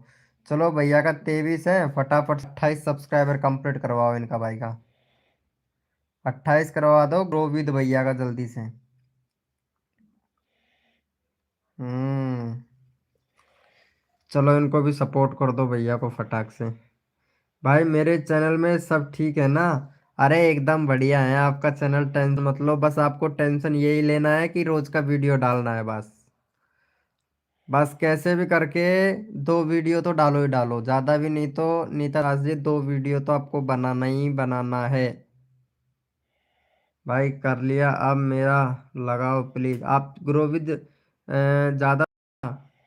चलो भैया का 23 है, फटाफट 28 सब्सक्राइबर कंप्लीट करवाओ इनका भाई का, 28 करवा दो ग्रोविद भैया का जल्दी से। हम्म, चलो इनको भी सपोर्ट कर दो भैया को फटाक से। भाई मेरे चैनल में सब ठीक है ना। अरे एकदम बढ़िया है आपका चैनल, टेंशन मत लो, बस आपको टेंशन यही लेना है कि रोज का वीडियो डालना है बस। बस कैसे भी करके 2 वीडियो तो डालो ही डालो, ज़्यादा भी नहीं तो नीता दास जी 2 वीडियो तो आपको बनाना ही बनाना है। भाई कर लिया, अब मेरा लगाओ प्लीज। आप ग्रो विद ज़्यादा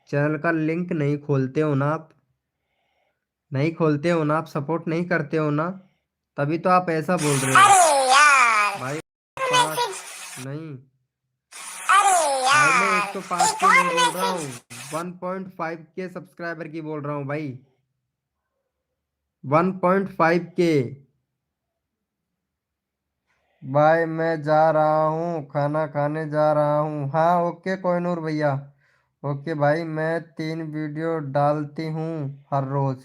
चैनल का लिंक नहीं खोलते हो ना आप, नहीं खोलते हो ना आप, सपोर्ट नहीं करते हो ना, तभी तो आप ऐसा बोल रहे हो। अरे यार भाई पाँच मैसेज नहीं, अरे भाई मैं यार 105 एक के नहीं और बोल रहा मैसेज हूँ, 1.5 के सब्सक्राइबर की बोल रहा हूँ भाई, 1.5 के। भाई मैं जा रहा हूँ, खाना खाने जा रहा हूँ। हाँ ओके कोहिनूर भैया, ओके भाई। मैं 3 वीडियो डालती हूँ हर रोज।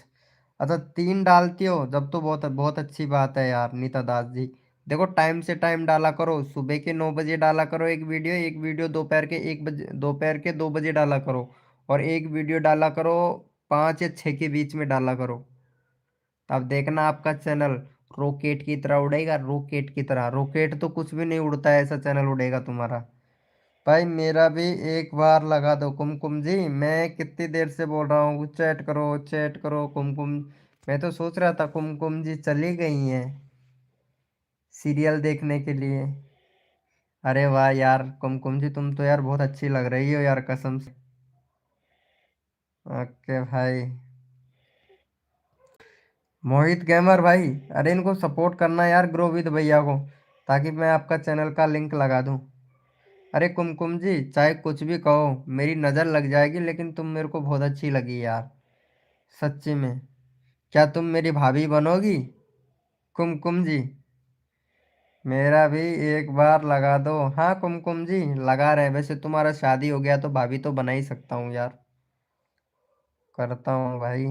अच्छा 3 डालती हो जब तो बहुत बहुत अच्छी बात है यार नीता दास जी। देखो टाइम से टाइम डाला करो, सुबह के 9 बजे डाला करो एक वीडियो दोपहर के 1 बजे, दोपहर के 2 बजे डाला करो। और एक वीडियो डाला करो 5 या 6 के बीच में डाला करो। अब देखना आपका चैनल रॉकेट की तरह उड़ेगा, रॉकेट की तरह। रॉकेट तो कुछ भी नहीं उड़ता है, ऐसा चैनल उड़ेगा तुम्हारा। भाई मेरा भी एक बार लगा दो कुमकुम जी, मैं कितनी देर से बोल रहा हूँ चैट करो कुमकुम। मैं तो सोच रहा था कुमकुम जी चली गई हैं सीरियल देखने के लिए। अरे वाह यार कुमकुम जी, तुम तो यार बहुत अच्छी लग रही हो यार कसम से। ओके भाई। मोहित गेमर भाई, अरे इनको सपोर्ट करना यार ग्रो विद भैया को, ताकि मैं आपका चैनल का लिंक लगा दूं। अरे कुमकुम जी चाहे कुछ भी कहो, मेरी नज़र लग जाएगी, लेकिन तुम मेरे को बहुत अच्छी लगी यार, सच्ची में। क्या तुम मेरी भाभी बनोगी कुमकुम जी? मेरा भी एक बार लगा दो। हाँ कुमकुम जी लगा रहे हैं, वैसे तुम्हारा शादी हो गया तो भाभी तो बना ही सकता हूँ यार, करता हूँ भाई।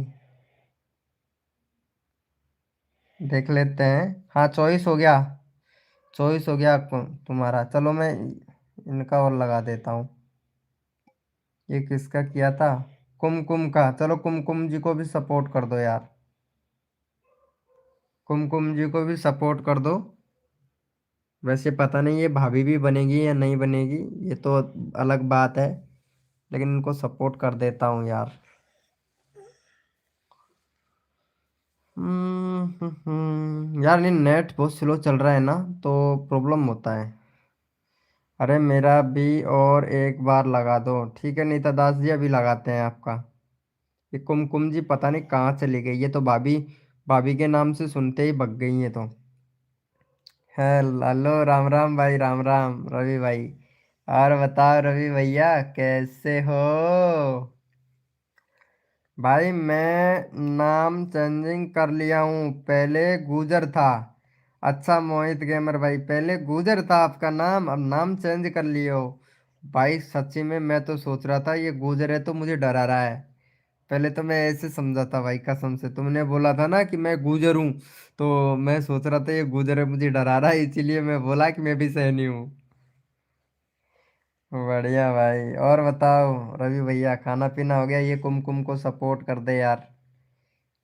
देख लेते हैं। हाँ चॉइस हो गया, चॉइस हो गया तुम्हारा। चलो मैं इनका और लगा देता हूँ। ये किसका किया था? कुमकुम का। चलो कुमकुम जी को भी सपोर्ट कर दो यार, कुमकुम जी को भी सपोर्ट कर दो। वैसे पता नहीं ये भाभी भी बनेगी या नहीं बनेगी, ये तो अलग बात है, लेकिन इनको सपोर्ट कर देता हूँ यार। यार ये नेट बहुत स्लो चल रहा है ना, तो प्रॉब्लम होता है। अरे मेरा भी और एक बार लगा दो, ठीक है नीता दास जी अभी लगाते हैं आपका। ये कुमकुम जी पता नहीं कहाँ चली गई, ये तो भाभी, भाभी के नाम से सुनते ही भग गई है तो। हेलो राम राम भाई, राम राम रवि भाई। और बताओ रवि भैया कैसे हो? भाई मैं नाम चेंजिंग कर लिया हूँ, पहले गुजर था। अच्छा मोहित गेमर भाई, पहले गुजर था आपका नाम, अब नाम चेंज कर लिए हो। भाई सच्ची में मैं तो सोच रहा था ये गुजर है तो मुझे डरा रहा है। पहले तो मैं ऐसे समझा था भाई, कसम से तुमने बोला था ना कि मैं गुजर हूँ, तो मैं सोच रहा था ये गुजर है मुझे डरा रहा है, इसीलिए मैं बोला कि मैं भी सहनी हूँ। बढ़िया भाई। और बताओ रवि भैया खाना पीना हो गया? ये कुमकुम को सपोर्ट कर दे यार।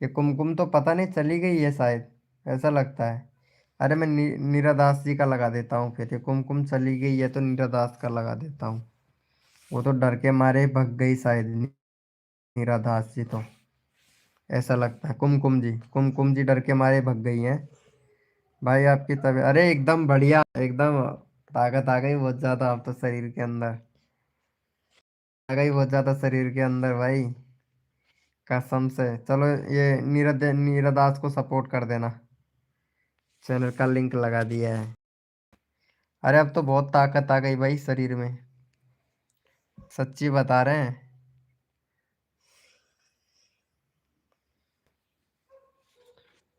ये कुमकुम तो पता नहीं चली गई है शायद, ऐसा लगता है। अरे मैं नीरा दास जी का लगा देता हूँ फिर, ये कुमकुम चली गई है तो नीरा दास का लगा देता हूँ। वो तो डर के मारे भग गई शायद नीरा दास जी तो, ऐसा लगता है। कुमकुम जी, कुमकुम जी डर के मारे भग गई हैं। भाई आपकी तबीयत, अरे एकदम बढ़िया एकदम, ताकत आ गई बहुत ज़्यादा अब तो शरीर के अंदर, आ गई बहुत ज़्यादा शरीर के अंदर भाई, कसम से। चलो ये नीरद दास को सपोर्ट कर देना, चैनल का लिंक लगा दिया है। अरे अब तो बहुत ताकत आ गई भाई शरीर में, सच्ची बता रहे हैं।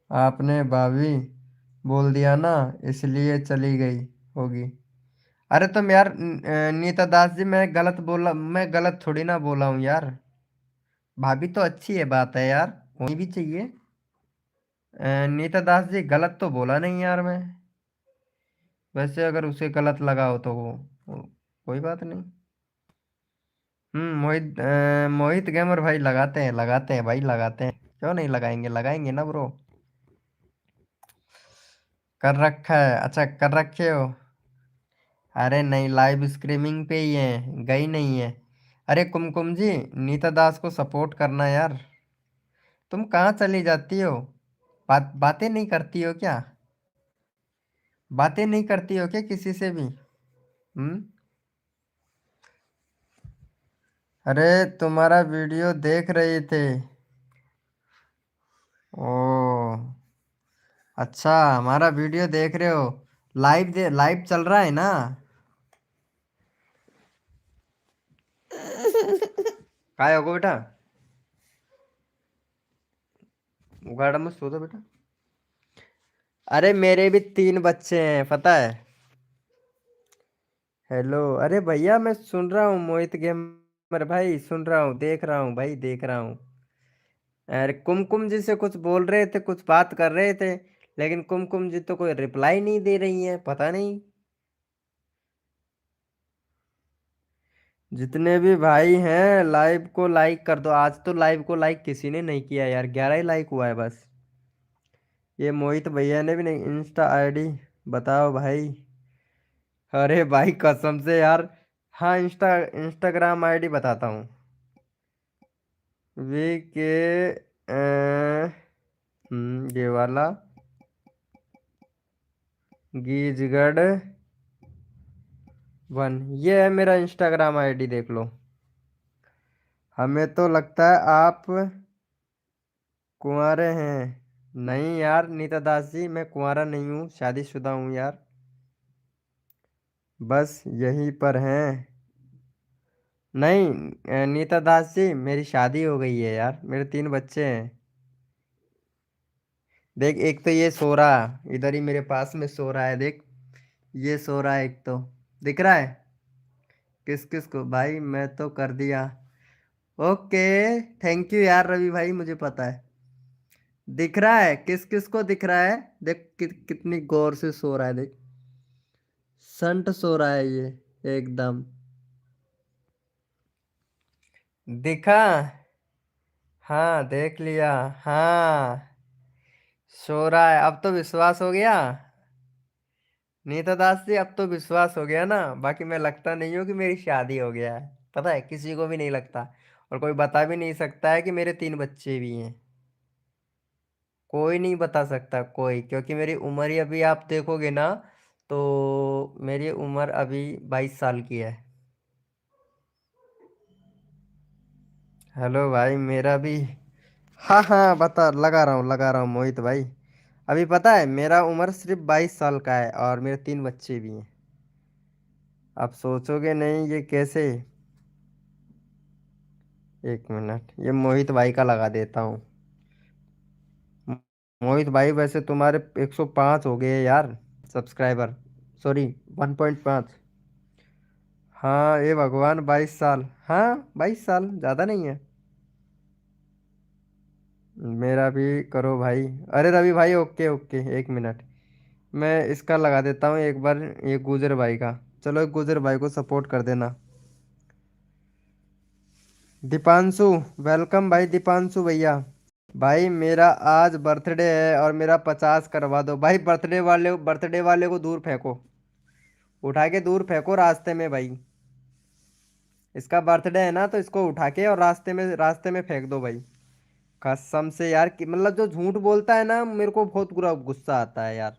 आपने भाभी बोल दिया ना, इसलिए चली गई होगी। अरे तुम यार नीता दास जी, मैं गलत बोला? मैं गलत थोड़ी ना बोला हूँ यार, भाभी तो अच्छी है, बात है यार, होनी भी चाहिए। नीता दास जी गलत तो बोला नहीं यार मैं। वैसे अगर उसे गलत लगा हो तो वो कोई बात नहीं। मोहित गेमर भाई लगाते हैं भाई लगाते हैं, क्यों नहीं लगाएंगे, लगाएंगे ना ब्रो। कर रखा है, अच्छा कर रखे हो। अरे नहीं लाइव स्ट्रीमिंग पे ही है, गई नहीं है। अरे कुमकुम जी, नीता दास को सपोर्ट करना यार। तुम कहाँ चली जाती हो? बातें नहीं करती हो क्या? बातें नहीं करती हो क्या किसी से भी? हम्म। अरे तुम्हारा वीडियो देख रहे थे। ओ, अच्छा, हमारा वीडियो देख रहे हो? लाइव चल रहा है ना? काय होगा बेटा? उगाड़ा मत सो दो बेटा। अरे मेरे भी 3 बच्चे हैं, पता है। हेलो, अरे भैया मैं सुन रहा हूँ, मोहित गेमर भाई सुन रहा हूँ, देख रहा हूँ भाई, देख रहा हूँ। अरे कुमकुम जी से कुछ बोल रहे थे, कुछ बात कर रहे थे, लेकिन कुमकुम जी तो कोई रिप्लाई नहीं दे रही है, पता नहीं। जितने भी भाई हैं लाइव को लाइक कर दो। आज तो लाइव को लाइक किसी ने नहीं किया यार, 11 ही लाइक हुआ है बस। ये मोहित भैया ने भी नहीं। इंस्टा आईडी बताओ भाई। अरे भाई कसम से यार। हाँ, इंस्टाग्राम आईडी बताता हूँ। वी के ये वाला गीजगढ़ 1, ये है मेरा इंस्टाग्राम आईडी, देख लो। हमें तो लगता है आप कुंवारे हैं। नहीं यार नीता दास जी, मैं कुंवारा नहीं हूँ, शादीशुदा हूँ यार। बस यहीं पर हैं। नहीं, नीता दास जी मेरी शादी हो गई है यार, मेरे 3 बच्चे हैं। देख, एक तो ये सो रहा, इधर ही मेरे पास में सो रहा है, देख। ये सो रहा है एक तो, दिख रहा है। किस किस को भाई, मैं तो कर दिया। ओके, थैंक यू यार रवि भाई, मुझे पता है। दिख रहा है किस किस को दिख रहा है। देख कितनी गौर से सो रहा है, देख। संट सो रहा है ये, एकदम। दिखा? हाँ देख लिया। हाँ, सो रहा है, अब तो विश्वास हो गया। नीता दास जी, अब तो विश्वास हो गया ना। बाकी मैं लगता नहीं हूँ कि मेरी शादी हो गया है, पता है, किसी को भी नहीं लगता। और कोई बता भी नहीं सकता है कि मेरे 3 बच्चे भी हैं। कोई नहीं बता सकता कोई, क्योंकि मेरी उम्र ही अभी आप देखोगे ना, तो मेरी उम्र अभी 22 साल की है। हेलो भाई, मेरा भी। हाँ हाँ, लगा रहा हूँ मोहित भाई। अभी पता है मेरा उम्र सिर्फ 22 साल का है, और मेरे 3 बच्चे भी हैं। आप सोचोगे नहीं ये कैसे। 1 मिनट, ये मोहित भाई का लगा देता हूँ। मोहित भाई, वैसे तुम्हारे 105 हो गए यार सब्सक्राइबर। सॉरी, 1.5। हाँ ये भगवान, 22 साल, हाँ 22 साल ज़्यादा नहीं है। मेरा भी करो भाई। अरे रवि भाई, ओके ओके, 1 मिनट। मैं इसका लगा देता हूँ एक बार, ये गुजर भाई का। चलो गुजर भाई को सपोर्ट कर देना। दीपांशु, वेलकम भाई दीपांशु भैया। भाई मेरा आज बर्थडे है, और मेरा 50 करवा दो भाई। बर्थडे वाले को दूर फेंको, उठा के दूर फेंको रास्ते में भाई। इसका बर्थडे है ना, तो इसको उठा के और रास्ते में फेंक दो भाई। कसम से यार, मतलब जो झूठ बोलता है ना, मेरे को बहुत बुरा गुस्सा आता है यार।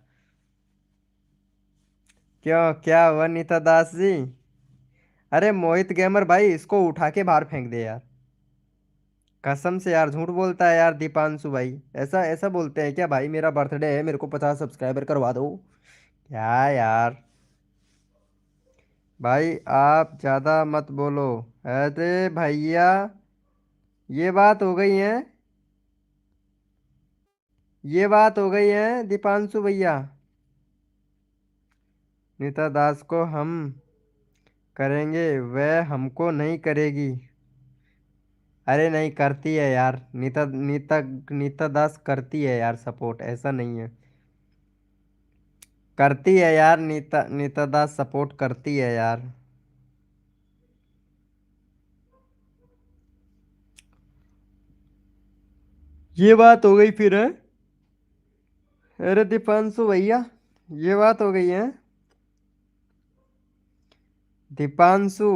क्यों, क्या हुआ नीता दास जी? अरे मोहित गेमर भाई, इसको उठा के बाहर फेंक दे यार। कसम से यार, झूठ बोलता है यार दीपांशु भाई। ऐसा ऐसा बोलते हैं क्या भाई? मेरा बर्थडे है, मेरे को 50 सब्सक्राइबर करवा दो। क्या यार। भाई आप ज्यादा मत बोलो। अरे भैया, ये बात हो गई है। ये बात हो गई है दीपांशु भैया। नीता दास को हम करेंगे, वह हमको नहीं करेगी। अरे नहीं, करती है यार। नीता नीता नीता दास करती है यार सपोर्ट, ऐसा नहीं है। करती है यार, नीता नीता दास सपोर्ट करती है यार। ये बात हो गई फिर है। अरे दीपांशु भैया, ये बात हो गई है। दीपांशु,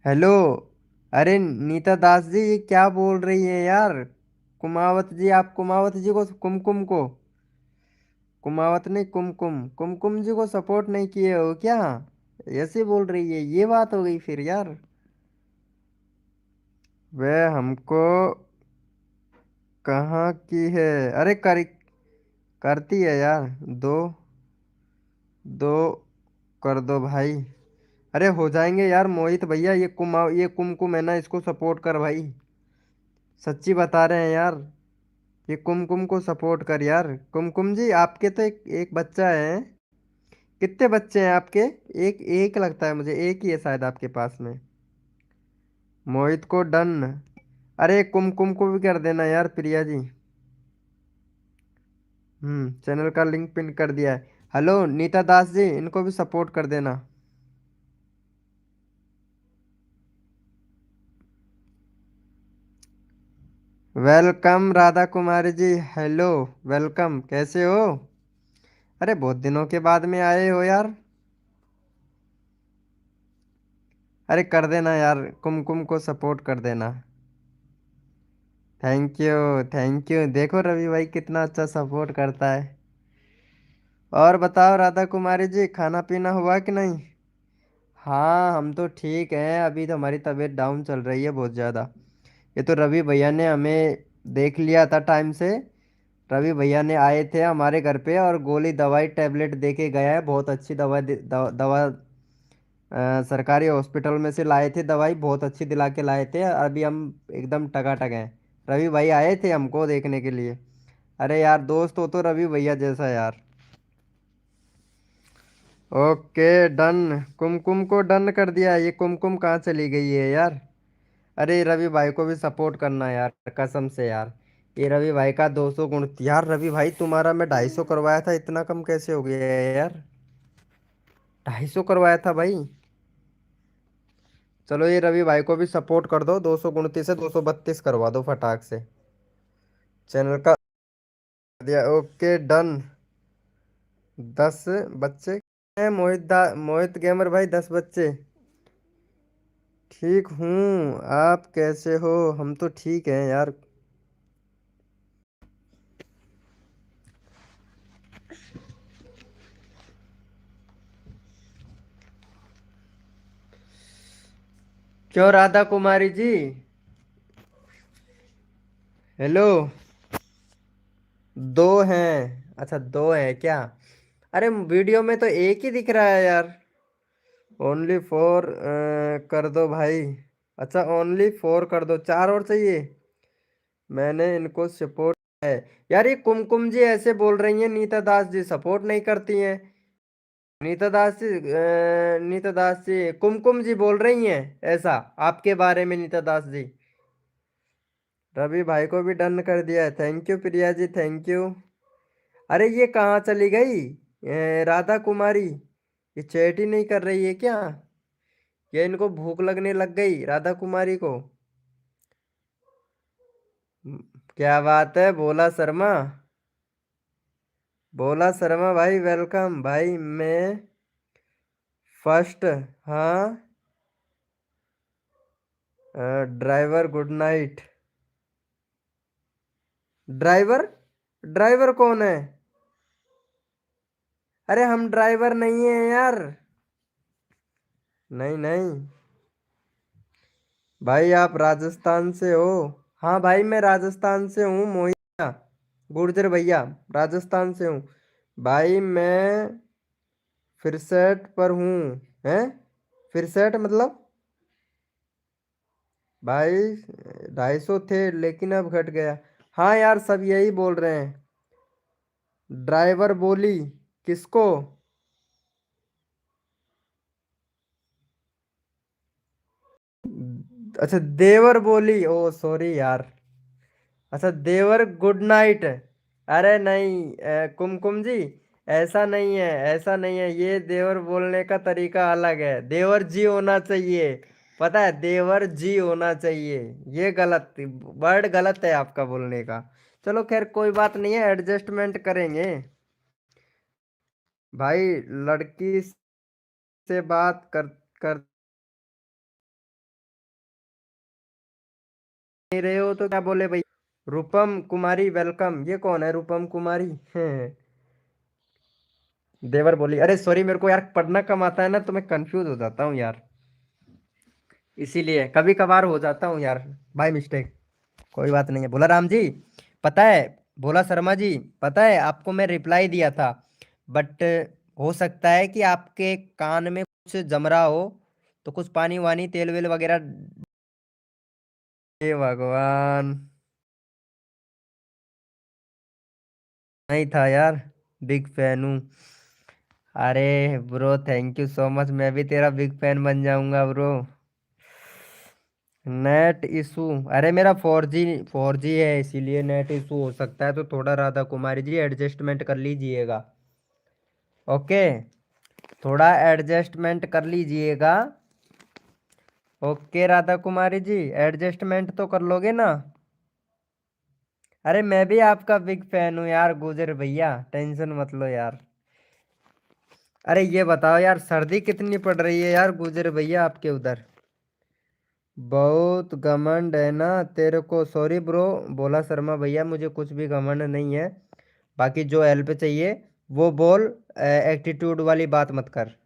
हेलो। अरे नीता दास जी, ये क्या बोल रही है यार? कुमावत जी, आप कुमावत जी को, कुमकुम को, कुमावत नहीं, कुमकुम, कुमकुम जी को सपोर्ट नहीं किए हो क्या? ऐसे बोल रही है, ये बात हो गई फिर यार। वह हमको कहाँ की है? अरे करती है यार। दो दो कर दो भाई। अरे हो जाएंगे यार मोहित भैया, ये कुमकुम है ना, इसको सपोर्ट कर भाई। सच्ची बता रहे हैं यार। ये कुमकुम को सपोर्ट कर यार। कुमकुम जी, आपके तो एक बच्चा है। कितने बच्चे हैं आपके? एक एक लगता है मुझे, एक ही है शायद आपके पास में। मोहित को डन। अरे कुमकुम को भी कर देना यार, प्रिया जी। चैनल का लिंक पिन कर दिया है। हेलो नीता दास जी, इनको भी सपोर्ट कर देना। Welcome Radha Kumari ji, hello. Welcome, कैसे हो? अरे बहुत दिनों के बाद में आए हो यार। अरे कर देना यार, कुमकुम को सपोर्ट कर देना। Thank you, thank you. देखो रवि भाई कितना अच्छा सपोर्ट करता है। और बताओ राधा कुमारी जी, खाना पीना हुआ कि नहीं? हाँ हम तो ठीक हैं। अभी तो हमारी तबीयत डाउन चल रही है बहुत ज़्यादा। ये तो रवि भैया ने हमें देख लिया था टाइम से। रवि भैया ने आए थे हमारे घर पे और गोली दवाई टैबलेट दे के गया है। बहुत अच्छी दवा दवा सरकारी हॉस्पिटल में से लाए थे दवाई, बहुत अच्छी दिला के लाए थे। अभी हम एकदम टकाटक हैं। रवि भाई आए थे हमको देखने के लिए। अरे यार दोस्त हो तो रवि भैया जैसा यार। Okay done. कुमकुम को डन कर दिया। ये कुमकुम कहाँ चली गई है यार? अरे रवि भाई को भी सपोर्ट करना यार, कसम से यार। ये रवि भाई का 200 गुण यार। रवि भाई तुम्हारा मैं 250 करवाया था, इतना कम कैसे हो गया है यार? 250 करवाया था भाई। चलो ये रवि भाई को भी सपोर्ट कर दो, 229 से 232 करवा दो फटाक से। चैनल का दिया, ओके डन। 10 बच्चे हैं मोहित गेमर भाई, 10 बच्चे। ठीक हूँ, आप कैसे हो? हम तो ठीक हैं यार। क्यों राधा कुमारी जी? हेलो। दो हैं? अच्छा दो हैं क्या? अरे वीडियो में तो एक ही दिख रहा है यार। ओनली फोर कर दो भाई। अच्छा ओनली फोर कर दो, चार और चाहिए। मैंने इनको सपोर्ट है। यार ये कुमकुम जी ऐसे बोल रही हैं, नीता दास जी सपोर्ट नहीं करती हैं। नीता दास जी कुमकुम जी बोल रही हैं ऐसा आपके बारे में, नीता दास जी। रवि भाई को भी डन कर दिया है, thank you Priya ji, thank you. अरे ये कहाँ चली गई राधा कुमारी? ये चैट ही नहीं कर रही है क्या? या इनको भूख लगने लग गई राधा कुमारी को? क्या बात है बोला शर्मा? बोला शर्मा भाई वेलकम भाई। मैं फर्स्ट। हाँ। Driver good night. Driver? Driver कौन है? अरे हम ड्राइवर नहीं है यार। नहीं नहीं। भाई आप राजस्थान से हो? हाँ भाई मैं राजस्थान से हूँ मोहित गुर्जर भैया, राजस्थान से हूँ। भाई मैं फिर सेट पर हूँ। हैं? फिर सेट मतलब? भाई 250 थे लेकिन अब घट गया। हाँ यार सब यही बोल रहे हैं। ड्राइवर बोली किसको? अच्छा देवर बोली, ओ सॉरी यार। अच्छा देवर गुड नाइट। अरे नहीं कुमकुम जी, ऐसा नहीं है, ऐसा नहीं है। ये देवर बोलने का तरीका अलग है, देवर जी होना चाहिए। पता है, देवर जी होना चाहिए। ये गलत वर्ड गलत है आपका बोलने का। चलो खैर कोई बात नहीं है, एडजस्टमेंट करेंगे। भाई लड़की से बात कर नहीं रहे हो तो क्या बोले भाई। रूपम कुमारी वेलकम। ये कौन है रूपम कुमारी? देवर बोली, अरे सॉरी मेरे को यार पढ़ना कम आता है ना, तो मैं कंफ्यूज हो जाता हूँ यार, इसीलिए कभी कभार हो जाता हूँ यार, बाय मिस्टेक। कोई बात नहीं है। भोला राम जी, पता है, भोला शर्मा जी, पता है आपको मैं रिप्लाई दिया था, बट हो सकता है कि आपके कान में कुछ जम रहा हो, तो कुछ पानी वानी तेल वेल वगैरह। हे भगवान, नहीं था यार, बिग फैन हूँ। अरे bro thank you so much, मैं भी तेरा बिग फैन बन जाऊंगा ब्रो। नेट इशू, अरे मेरा 4G है, इसीलिए नेट इशू हो सकता है, तो थोड़ा राधा कुमारी जी एडजस्टमेंट कर लीजिएगा। ओके, थोड़ा एडजस्टमेंट कर लीजिएगा। ओके राधा कुमारी जी, एडजस्टमेंट तो कर लोगे ना? अरे मैं भी आपका बिग फैन हूँ यार गुजर भैया, टेंशन मत लो यार। अरे ये बताओ यार, सर्दी कितनी पड़ रही है यार गुजर भैया आपके उधर? बहुत घमंड है ना तेरे को? सॉरी ब्रो, बोला शर्मा भैया, मुझे कुछ भी घमंड नहीं है। बाकी जो हेल्प चाहिए वो बोल, एटीट्यूड वाली बात मत कर।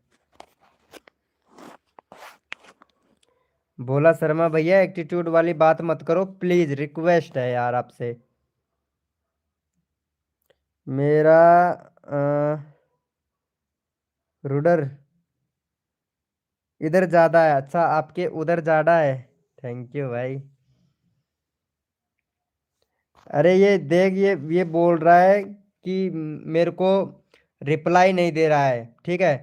बोला शर्मा भैया, एटीट्यूड वाली बात मत करो प्लीज, रिक्वेस्ट है यार आपसे। मेरा रुडर इधर ज्यादा है, अच्छा आपके उधर ज्यादा है। थैंक यू भाई। अरे ये देख, ये बोल रहा है कि मेरे को रिप्लाई नहीं दे रहा है, ठीक है।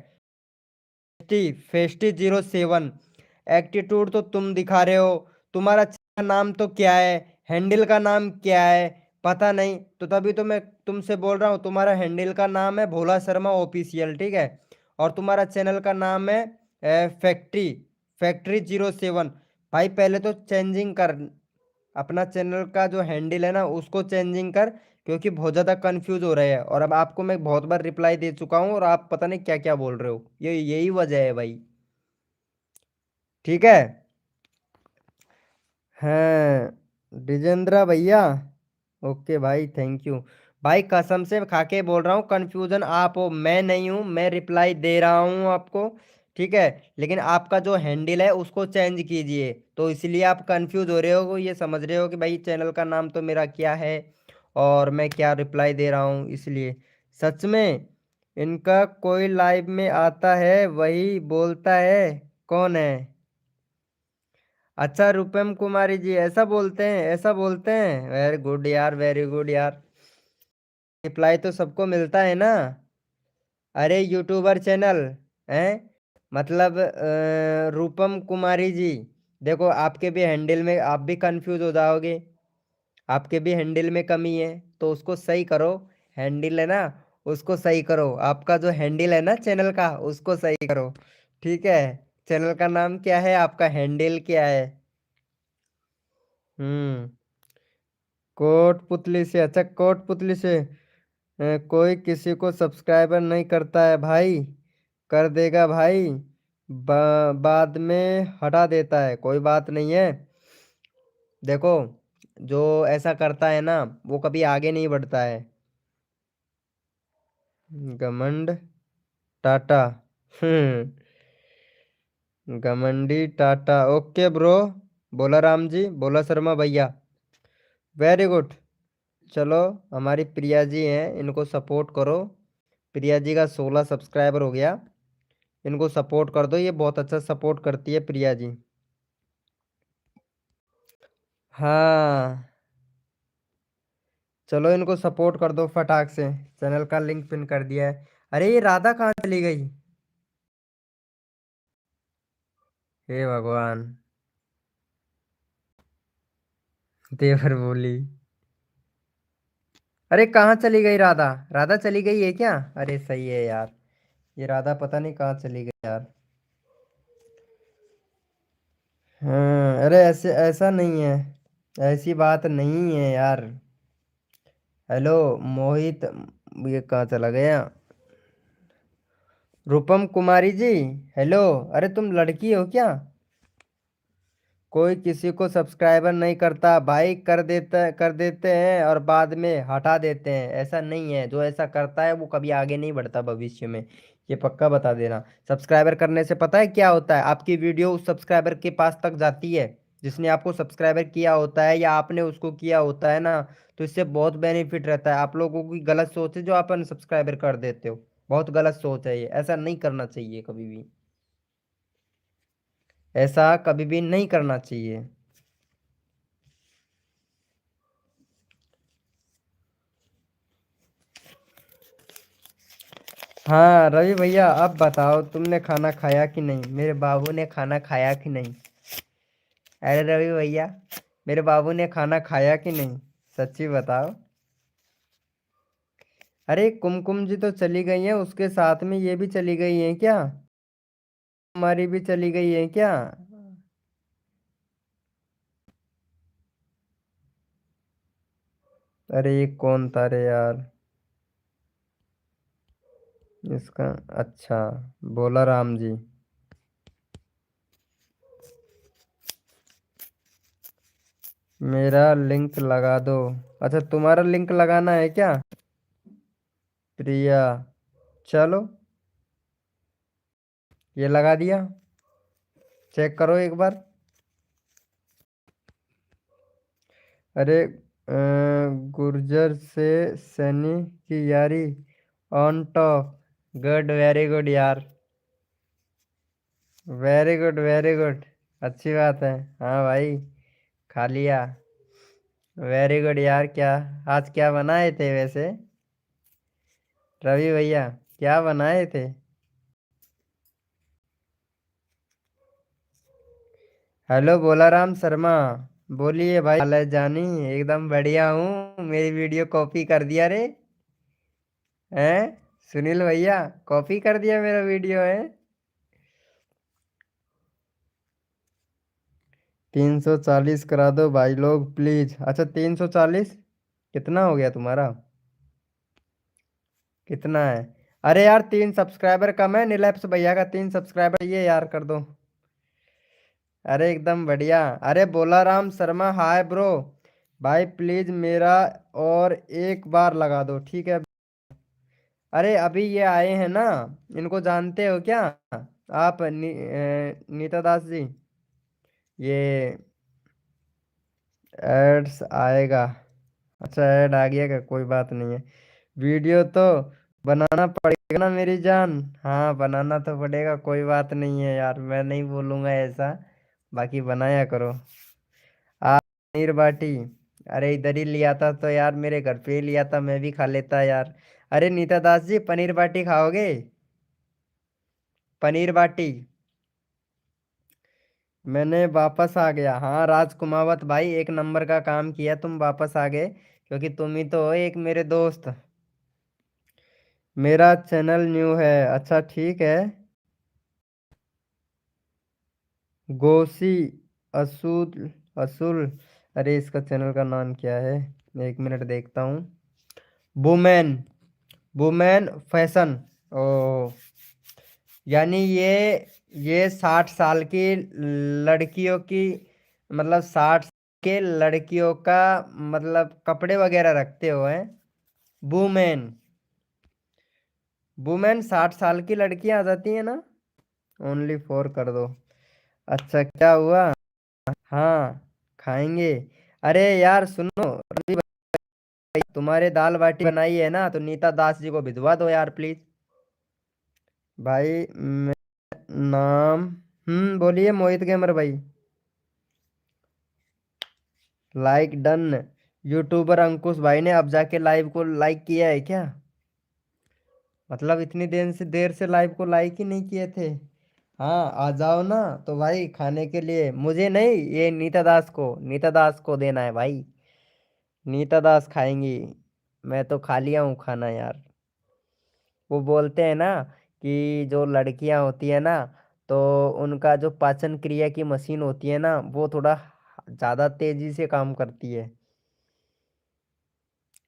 फेस्टी 07, एटीट्यूड तो तुम दिखा रहे हो, तुम्हारा चैनल का नाम तो क्या है, हैंडल का नाम क्या है, पता नहीं, तो तभी तो मैं तुमसे बोल रहा हूँ। तुम्हारा हैंडल का नाम है भोला शर्मा ऑफिशियल, ठीक है, और तुम्हारा चैनल का नाम है फैक्ट्री फैक्ट्री 07। भाई पहले तो चेंजिंग कर, अपना चैनल का जो हैंडल है ना उसको चेंजिंग कर, क्योंकि बहुत ज़्यादा कंफ्यूज हो रहे हैं, और अब आपको मैं बहुत बार रिप्लाई दे चुका हूँ और आप पता नहीं क्या क्या बोल रहे हो, ये यही वजह है भाई, ठीक है। हाँ डिजेंद्रा भैया, ओके भाई थैंक यू। भाई कसम से खा के बोल रहा हूँ, कंफ्यूजन आप हो, मैं नहीं हूँ, मैं रिप्लाई दे रहा हूँ आपको, ठीक है, लेकिन आपका जो हैंडल है उसको चेंज कीजिए, तो इसलिए आप कंफ्यूज हो रहे हो, ये समझ रहे हो कि भाई चैनल का नाम तो मेरा क्या है और मैं क्या रिप्लाई दे रहा हूँ, इसलिए। सच में इनका कोई लाइव में आता है वही बोलता है, कौन है? अच्छा रूपम कुमारी जी, ऐसा बोलते हैं, ऐसा बोलते हैं, वेरी गुड यार, वेरी गुड यार। रिप्लाई तो सबको मिलता है ना। अरे यूट्यूबर चैनल है, मतलब रूपम कुमारी जी, देखो आपके भी हैंडल में आप भी कंफ्यूज हो जाओगे, आपके भी हैंडल में कमी है, तो उसको सही करो। हैंडल है ना, उसको सही करो, आपका जो हैंडल है ना चैनल का उसको सही करो, ठीक है। चैनल का नाम क्या है, आपका हैंडल क्या है? हम्म। कोटपुतली से, अच्छा कोटपुतली से, कोई किसी को सब्सक्राइबर नहीं करता है भाई, कर देगा भाई, बाद में हटा देता है, कोई बात नहीं है। देखो जो ऐसा करता है ना वो कभी आगे नहीं बढ़ता है। घमंड टाटा, घमंडी टाटा, ओके ब्रो। बोला राम जी, बोला शर्मा भैया, वेरी गुड। चलो, हमारी प्रिया जी हैं, इनको सपोर्ट करो। प्रिया जी का 16 सब्सक्राइबर हो गया, इनको सपोर्ट कर दो, ये बहुत अच्छा सपोर्ट करती है प्रिया जी। हाँ चलो इनको सपोर्ट कर दो फटाक से, चैनल का लिंक पिन कर दिया है। अरे ये राधा कहाँ चली गई? हे भगवान, देवर बोली, अरे कहाँ चली गई राधा? राधा चली गई है क्या? अरे सही है यार, ये राधा पता नहीं कहाँ चली गई यार। हाँ अरे ऐसे ऐसा नहीं है, ऐसी बात नहीं है यार। हेलो मोहित, ये कहाँ चला गया? रूपम कुमारी जी, हेलो, अरे तुम लड़की हो क्या? कोई किसी को सब्सक्राइबर नहीं करता भाई, कर देते हैं और बाद में हटा देते हैं। ऐसा नहीं है, जो ऐसा करता है वो कभी आगे नहीं बढ़ता भविष्य में, ये पक्का बता देना। सब्सक्राइबर करने से पता है क्या होता है, आपकी वीडियो उस सब्सक्राइबर के पास तक जाती है जिसने आपको सब्सक्राइबर किया होता है या आपने उसको किया होता है ना। तो इससे बहुत बेनिफिट रहता है। आप लोगों की गलत सोच है जो आप अनसब्सक्राइबर कर देते हो, बहुत गलत सोच है ये, ऐसा नहीं करना चाहिए कभी भी, ऐसा कभी भी नहीं करना चाहिए। हाँ रवि भैया, अब बताओ तुमने खाना खाया कि नहीं, मेरे बाबू ने खाना खाया कि नहीं। अरे रवि भैया, मेरे बाबू ने खाना खाया कि नहीं, सच्ची बताओ। अरे कुमकुम जी तो चली गई हैं, उसके साथ में ये भी चली गई हैं क्या, हमारी भी चली गई हैं क्या। अरे ये कौन था रे यार, इसका, अच्छा, बोला राम जी। मेरा लिंक लगा दो। अच्छा तुम्हारा लिंक लगाना है क्या, प्रिया, चलो ये लगा दिया, चेक करो एक बार। अरे गुर्जर से सनी की यारी on top, good, very good यार, वेरी गुड वेरी गुड, अच्छी बात है। हाँ भाई, खा लिया, वेरी गुड यार। क्या आज क्या बनाए थे वैसे, रवि भैया क्या बनाए थे। हेलो बोला राम शर्मा, बोलिए भाई, हाल है जानी, एकदम बढ़िया हूँ, मेरी वीडियो कॉपी कर दिया रे, हैं सुनील भैया, कॉपी कर दिया मेरा वीडियो है। 340 करा दो भाई लोग प्लीज। अच्छा 340, कितना हो गया तुम्हारा, कितना है। अरे यार 3 सब्सक्राइबर कम है, नीलेप्स भैया का 3 सब्सक्राइबर ये यार कर दो। अरे एकदम बढ़िया। अरे बोला राम शर्मा, हाय ब्रो, भाई प्लीज मेरा और एक बार लगा दो, ठीक है। अरे अभी ये आए हैं ना, इनको जानते हो क्या आप, नीता दास जी, ये एड्स आएगा। अच्छा ऐड आ गया क्या, कोई बात नहीं है, वीडियो तो बनाना पड़ेगा ना मेरी जान। हाँ बनाना तो पड़ेगा, कोई बात नहीं है यार, मैं नहीं बोलूँगा ऐसा, बाकी बनाया करो। पनीर बाटी, अरे इधर ही लिया था तो यार, मेरे घर पे ही लिया था, मैं भी खा लेता यार। अरे नीता दास जी पनीर बाटी खाओगे, पनीर बाटी। मैंने वापस आ गया, हाँ राजकुमावत भाई, एक नंबर का काम किया, तुम वापस आ गए, क्योंकि तुम ही तो हो एक मेरे दोस्त। मेरा चैनल न्यू है, अच्छा ठीक है। गोसी असूल, असूल, अरे इसका चैनल का नाम क्या है, एक मिनट देखता हूँ। वुमेन, वुमेन फैशन, ओ, यानी ये 60 साल की लड़कियों की, मतलब 60 के लड़कियों का मतलब कपड़े वगैरह रखते हो हैं, वुमेन, वुमेन 60 साल की लड़कियां आ जाती हैं ना, ओनली फॉर कर दो। अच्छा क्या हुआ, हाँ खाएंगे। अरे यार सुनो रवि भाई, तुम्हारे दाल बाटी बनाई है ना, तो नीता दास जी को भिजवा दो यार प्लीज। भाई नाम, बोलिए मोहित गेमर भाई, लाइक डन। यूट्यूबर अंकुश भाई ने अब जाके लाइव को लाइक किया है क्या, मतलब इतनी देर से लाइव को लाइक ही नहीं किए थे। हाँ आ जाओ ना, तो भाई खाने के लिए, मुझे नहीं, ये नीता दास को, नीता दास को देना है भाई, नीता दास खाएंगी, मैं तो खा लिया हूँ खाना यार। वो बोलते हैं ना कि जो लड़कियां होती है ना, तो उनका जो पाचन क्रिया की मशीन होती है ना, वो थोड़ा ज़्यादा तेजी से काम करती है।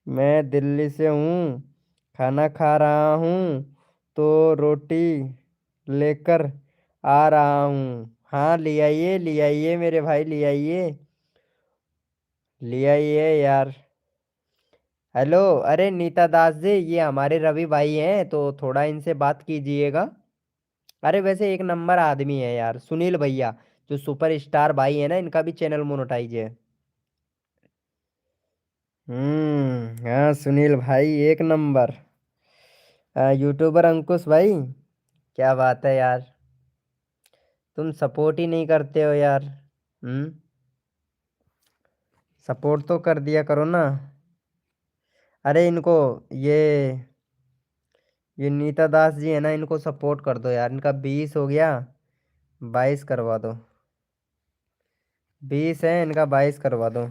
मैं दिल्ली से हूँ, खाना खा रहा हूँ, तो रोटी लेकर आ रहा हूँ, हाँ ले आइए मेरे भाई, ले आइए यार। हेलो, अरे नीता दास जी, ये हमारे रवि भाई हैं, तो थोड़ा इनसे बात कीजिएगा। अरे वैसे एक नंबर आदमी है यार, सुनील भैया, जो सुपर स्टार भाई है ना, इनका भी चैनल मोनेटाइज है। हाँ सुनील भाई एक नंबर। यूट्यूबर अंकुश भाई, क्या बात है यार, तुम सपोर्ट ही नहीं करते हो यार। सपोर्ट तो कर दिया करो ना। अरे इनको, ये ये नीता दास जी है ना, इनको सपोर्ट कर दो यार, इनका 20 हो गया, 22 करवा दो। 20 है इनका, 22 करवा दो।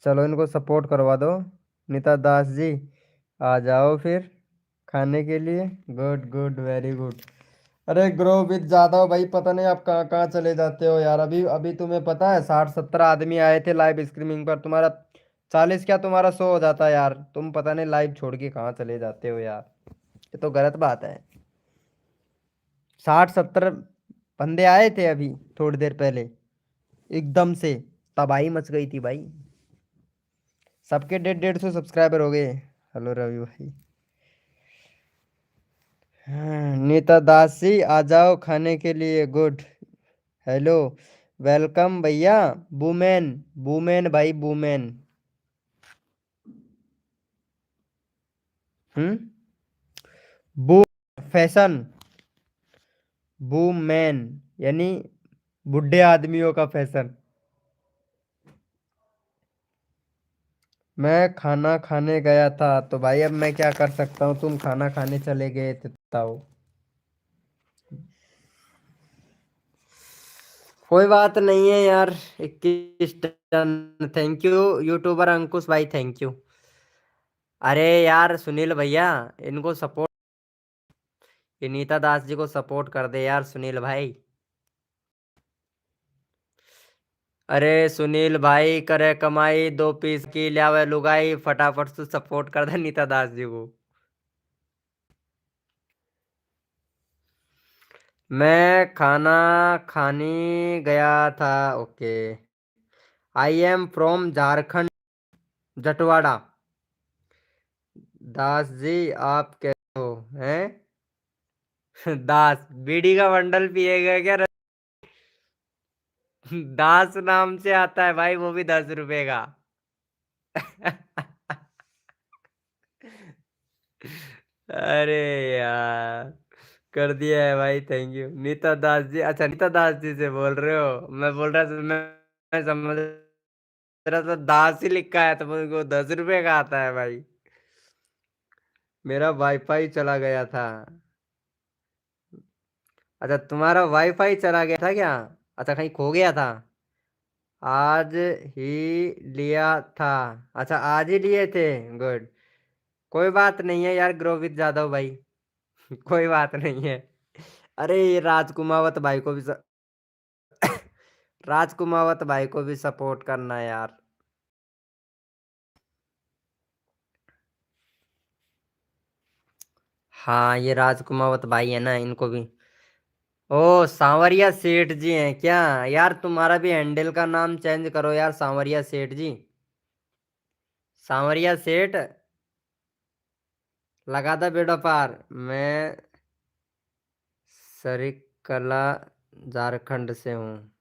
चलो इनको सपोर्ट करवा दो। नीता दास जी आ जाओ फिर खाने के लिए। Good good very good. अरे ग्रो विद जादव भाई, पता नहीं आप कहाँ कहाँ चले जाते हो यार। अभी अभी तुम्हें पता है 60-70 आदमी आए थे लाइव स्ट्रीमिंग पर, तुम्हारा 40 क्या तुम्हारा 100 हो जाता है यार। तुम पता नहीं लाइव छोड़ के कहाँ चले जाते हो यार, ये तो गलत बात है। 60-70 बंदे आए थे अभी थोड़ी देर पहले, एकदम से तबाही मच गई थी भाई। सबके 150-150 सब्सक्राइबर हो गए। हेलो रवि भाई। हाँ, नीता दास जी आ जाओ खाने के लिए। गुड, हेलो, वेलकम भैया। वुमेन, वुमेन भाई, वुमेन। हम्म, बू फैशन, वुमेन यानी बुढ़े आदमियों का फैशन। मैं खाना खाने गया था, तो भाई अब मैं क्या कर सकता हूँ, तुम खाना खाने चले गए थे, बताओ। कोई बात नहीं है यार। 21 टन, थैंक यू यूट्यूबर अंकुश भाई, थैंक यू। अरे यार सुनील भैया, इनको सपोर्ट, ये नीता दास जी को सपोर्ट कर दे यार सुनील भाई। अरे सुनील भाई करे कमाई 2 पीस की लियावे लुगाई, फटाफट से सपोर्ट कर दे नीता दास जी को। मैं खाना खाने गया था। Okay, I am from Jharkhand, Jatwara. Das ji आप कैसे हो हैं? दास बीड़ी का बंडल पिएगा क्या? दास नाम से आता है भाई, वो भी 10 रुपए का। अरे यार, कर दिया है भाई, थैंक यू नीता दास जी। अच्छा नीता दास जी से बोल रहे हो, मैं बोल रहा था, मैं समझ रहा था दास ही लिखा है, तो मुझको 10 रुपए का आता है भाई। मेरा वाईफाई चला गया था। अच्छा तुम्हारा वाईफाई चला गया था क्या? अच्छा कहीं खो गया था? आज ही लिया था? अच्छा आज ही लिए थे। गुड, कोई बात नहीं है यार ग्रोवित जादव भाई। कोई बात नहीं है। अरे ये राजकुमावत भाई को भी राजकुमावत भाई को भी सपोर्ट करना यार। हाँ ये राजकुमावत भाई है ना, इनको भी। ओ सांवरिया सेठ जी हैं क्या? यार तुम्हारा भी हैंडल का नाम चेंज करो यार, सांवरिया सेठ जी। सांवरिया सेठ, लगा था बेड़ा पार। मैं सरिकला झारखंड से हूँ।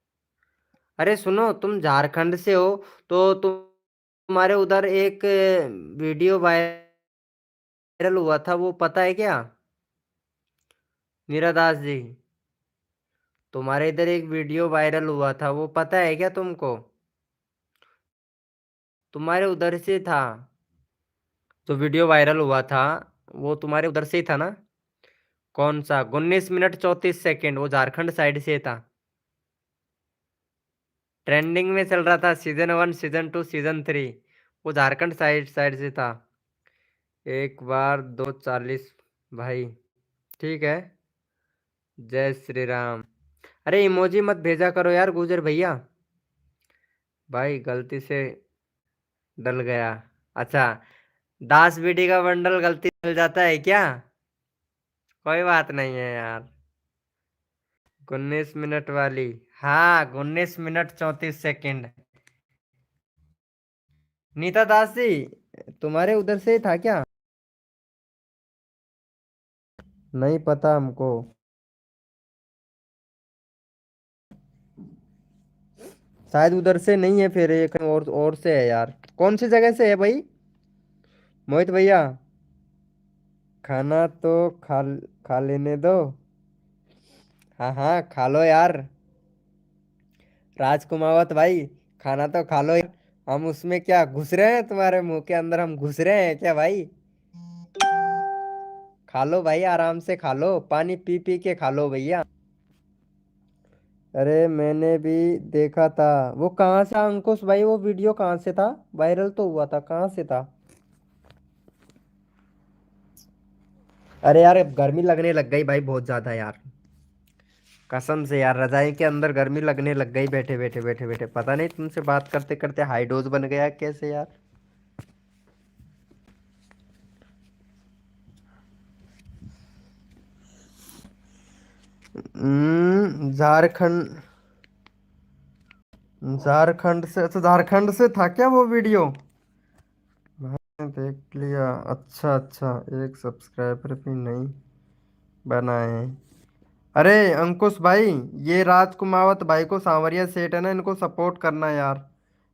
अरे सुनो, तुम झारखंड से हो तो तुम्हारे उधर एक वीडियो वायरल हुआ था, वो पता है क्या मीरा दास जी? तुम्हारे इधर एक वीडियो वायरल हुआ था, वो पता है क्या तुमको? तुम्हारे उधर से था, जो वीडियो वायरल हुआ था, वो तुम्हारे उधर से ही था ना? कौन सा? 19 मिनट 34 सेकेंड, वो झारखंड साइड से था। ट्रेंडिंग में चल रहा था, सीजन 1 सीजन 2 सीजन 3, वो झारखंड साइड साइड से था। एक बार दो 40 भाई, ठीक है। जय श्री राम। अरे इमोजी मत भेजा करो यार गुजर भैया, भाई गलती से डल गया। अच्छा, दास बीडी का बंडल गलती से डल जाता है क्या? कोई बात नहीं है यार। 19 मिनट वाली। हाँ, 19 मिनट 34 सेकंड। नीता दास जी, तुम्हारे उधर से था क्या? नहीं पता हमको। शायद उधर से नहीं है, फिर एक और से है यार। कौन सी जगह से है भाई? मोहित भैया, खाना तो खा लेने दो। हाँ हाँ, खा लो यार। राजकुमावत भाई, खाना तो खा लो यार। हम उसमें क्या घुस रहे हैं? तुम्हारे मुंह के अंदर हम घुस रहे हैं क्या भाई? खा लो भाई, आराम से खा लो, पानी पी पी के खा लो भैया। अरे मैंने भी देखा था। वो कहाँ से अंकुश भाई, वो वीडियो कहाँ से था? वायरल तो हुआ था, कहाँ से था? अरे यार, अब गर्मी लगने लग गई भाई, बहुत ज्यादा यार। कसम से यार, रजाई के अंदर गर्मी लगने लग गई, बैठे बैठे बैठे बैठे। पता नहीं तुमसे बात करते करते हाई डोज बन गया कैसे यार। झारखंड। झारखंड से? अच्छा, झारखंड से था क्या वो वीडियो? मैंने देख लिया। अच्छा अच्छा, एक सब्सक्राइबर भी नहीं बनाए। अरे अंकुश भाई, ये राजकुमावत भाई को सांवरिया सेठ है ना, इनको सपोर्ट करना यार।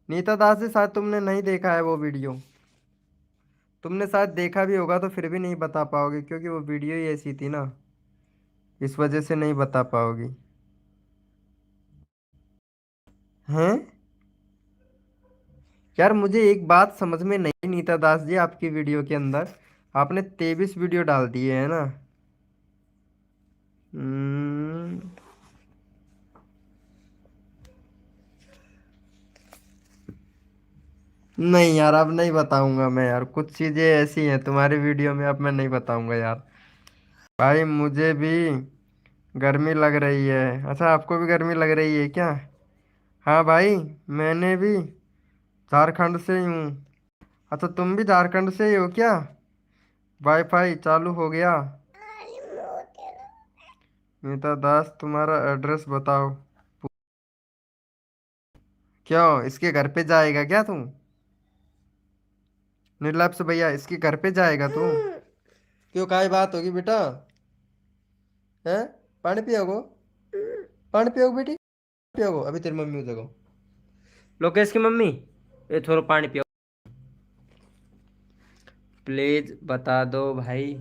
नीता दास जी, शायद तुमने नहीं देखा है वो वीडियो। तुमने शायद देखा भी होगा तो फिर भी नहीं बता पाओगे, क्योंकि वो वीडियो ही ऐसी थी ना, इस वजह से नहीं बता पाओगी। हैं? यार मुझे एक बात समझ में नहीं, नीता दास जी, आपकी वीडियो के अंदर आपने 23 वीडियो डाल दिए है ना? हम्म, नहीं यार, अब नहीं बताऊंगा मैं यार। कुछ चीजें ऐसी हैं तुम्हारी वीडियो में, अब मैं नहीं बताऊंगा यार। भाई मुझे भी गर्मी लग रही है। अच्छा, आपको भी गर्मी लग रही है क्या? हाँ भाई, मैंने भी झारखंड से ही हूँ। अच्छा, तुम भी झारखंड से ही हो क्या? वाईफाई चालू हो गया? नीता दास, तुम्हारा एड्रेस बताओ। क्यों, इसके घर पे जाएगा क्या तू? निर्लप्स भैया, इसके घर पे जाएगा तू? क्यों, काय बात होगी बेटा? है? पानी पियोगो? पानी पियोगे बेटी? पियोगो? अभी तेरी मम्मी हो जाएगा। लोकेश की मम्मी, ये थोड़ा पानी पियो प्लीज, बता दो भाई।